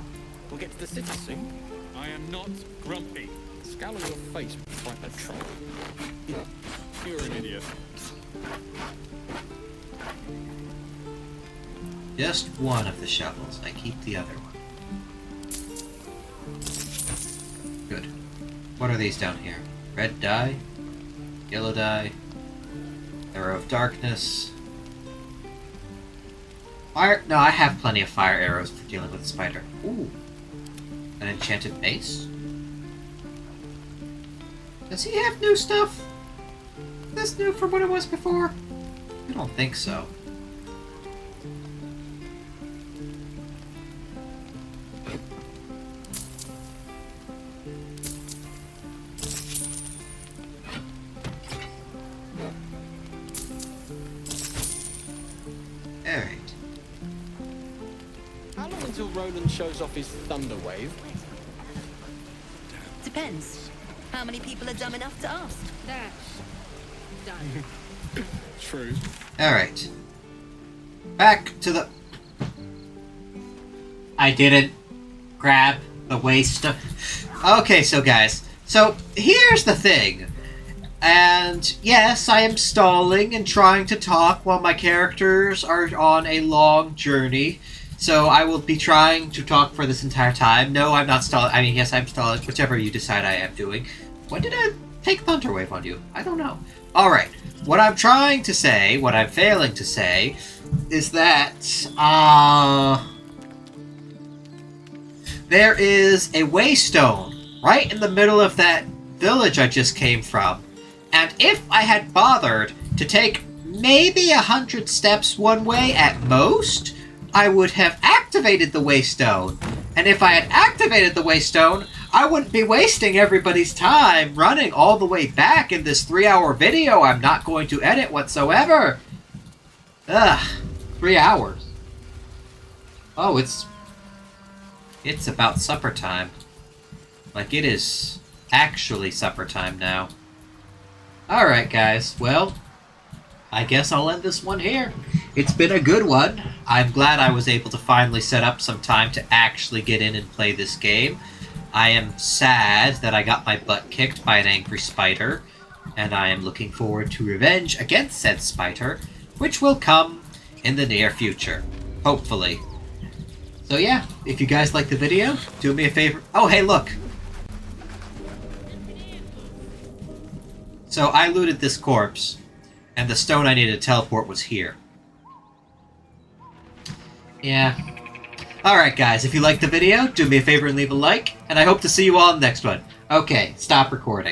We'll get to the city soon. I am not grumpy. The scowl on your face was quite a troll. You're an idiot. Just one of the shovels. I keep the other one. Good. What are these down here? Red dye? Yellow dye? Arrow of darkness? Fire? No, I have plenty of fire arrows for dealing with the spider. Ooh. An enchanted mace? Does he have new stuff? Is this new from what it was before? I don't think so. Alright. How long until Roland shows off his thunder wave? Depends. How many people are dumb enough to ask? True. Alright. Back to the... I didn't grab the waste of... Okay, so guys. So, here's the thing. And yes, I am stalling and trying to talk while my characters are on a long journey. So I will be trying to talk for this entire time. No, I'm not stalling. I mean, yes, I'm stalling. Whichever you decide I am doing. When did I take Thunderwave on you? I don't know. Alright. What I'm trying to say, what I'm failing to say, is that, there is a waystone right in the middle of that village I just came from. And if I had bothered to take maybe 100 steps one way at most, I would have activated the waystone. And if I had activated the waystone, I wouldn't be wasting everybody's time running all the way back in this 3-hour video I'm not going to edit whatsoever. Ugh, 3 hours. Oh, it's about supper time. Like, it is actually supper time now. Alright, guys. Well, I guess I'll end this one here. It's been a good one. I'm glad I was able to finally set up some time to actually get in and play this game. I am sad that I got my butt kicked by an angry spider, and I am looking forward to revenge against said spider, which will come in the near future. Hopefully. So yeah, if you guys like the video, do me a favor. Oh, hey, look! So I looted this corpse, and the stone I needed to teleport was here. Yeah. Alright guys, if you liked the video, do me a favor and leave a like, and I hope to see you all in the next one. Okay, stop recording.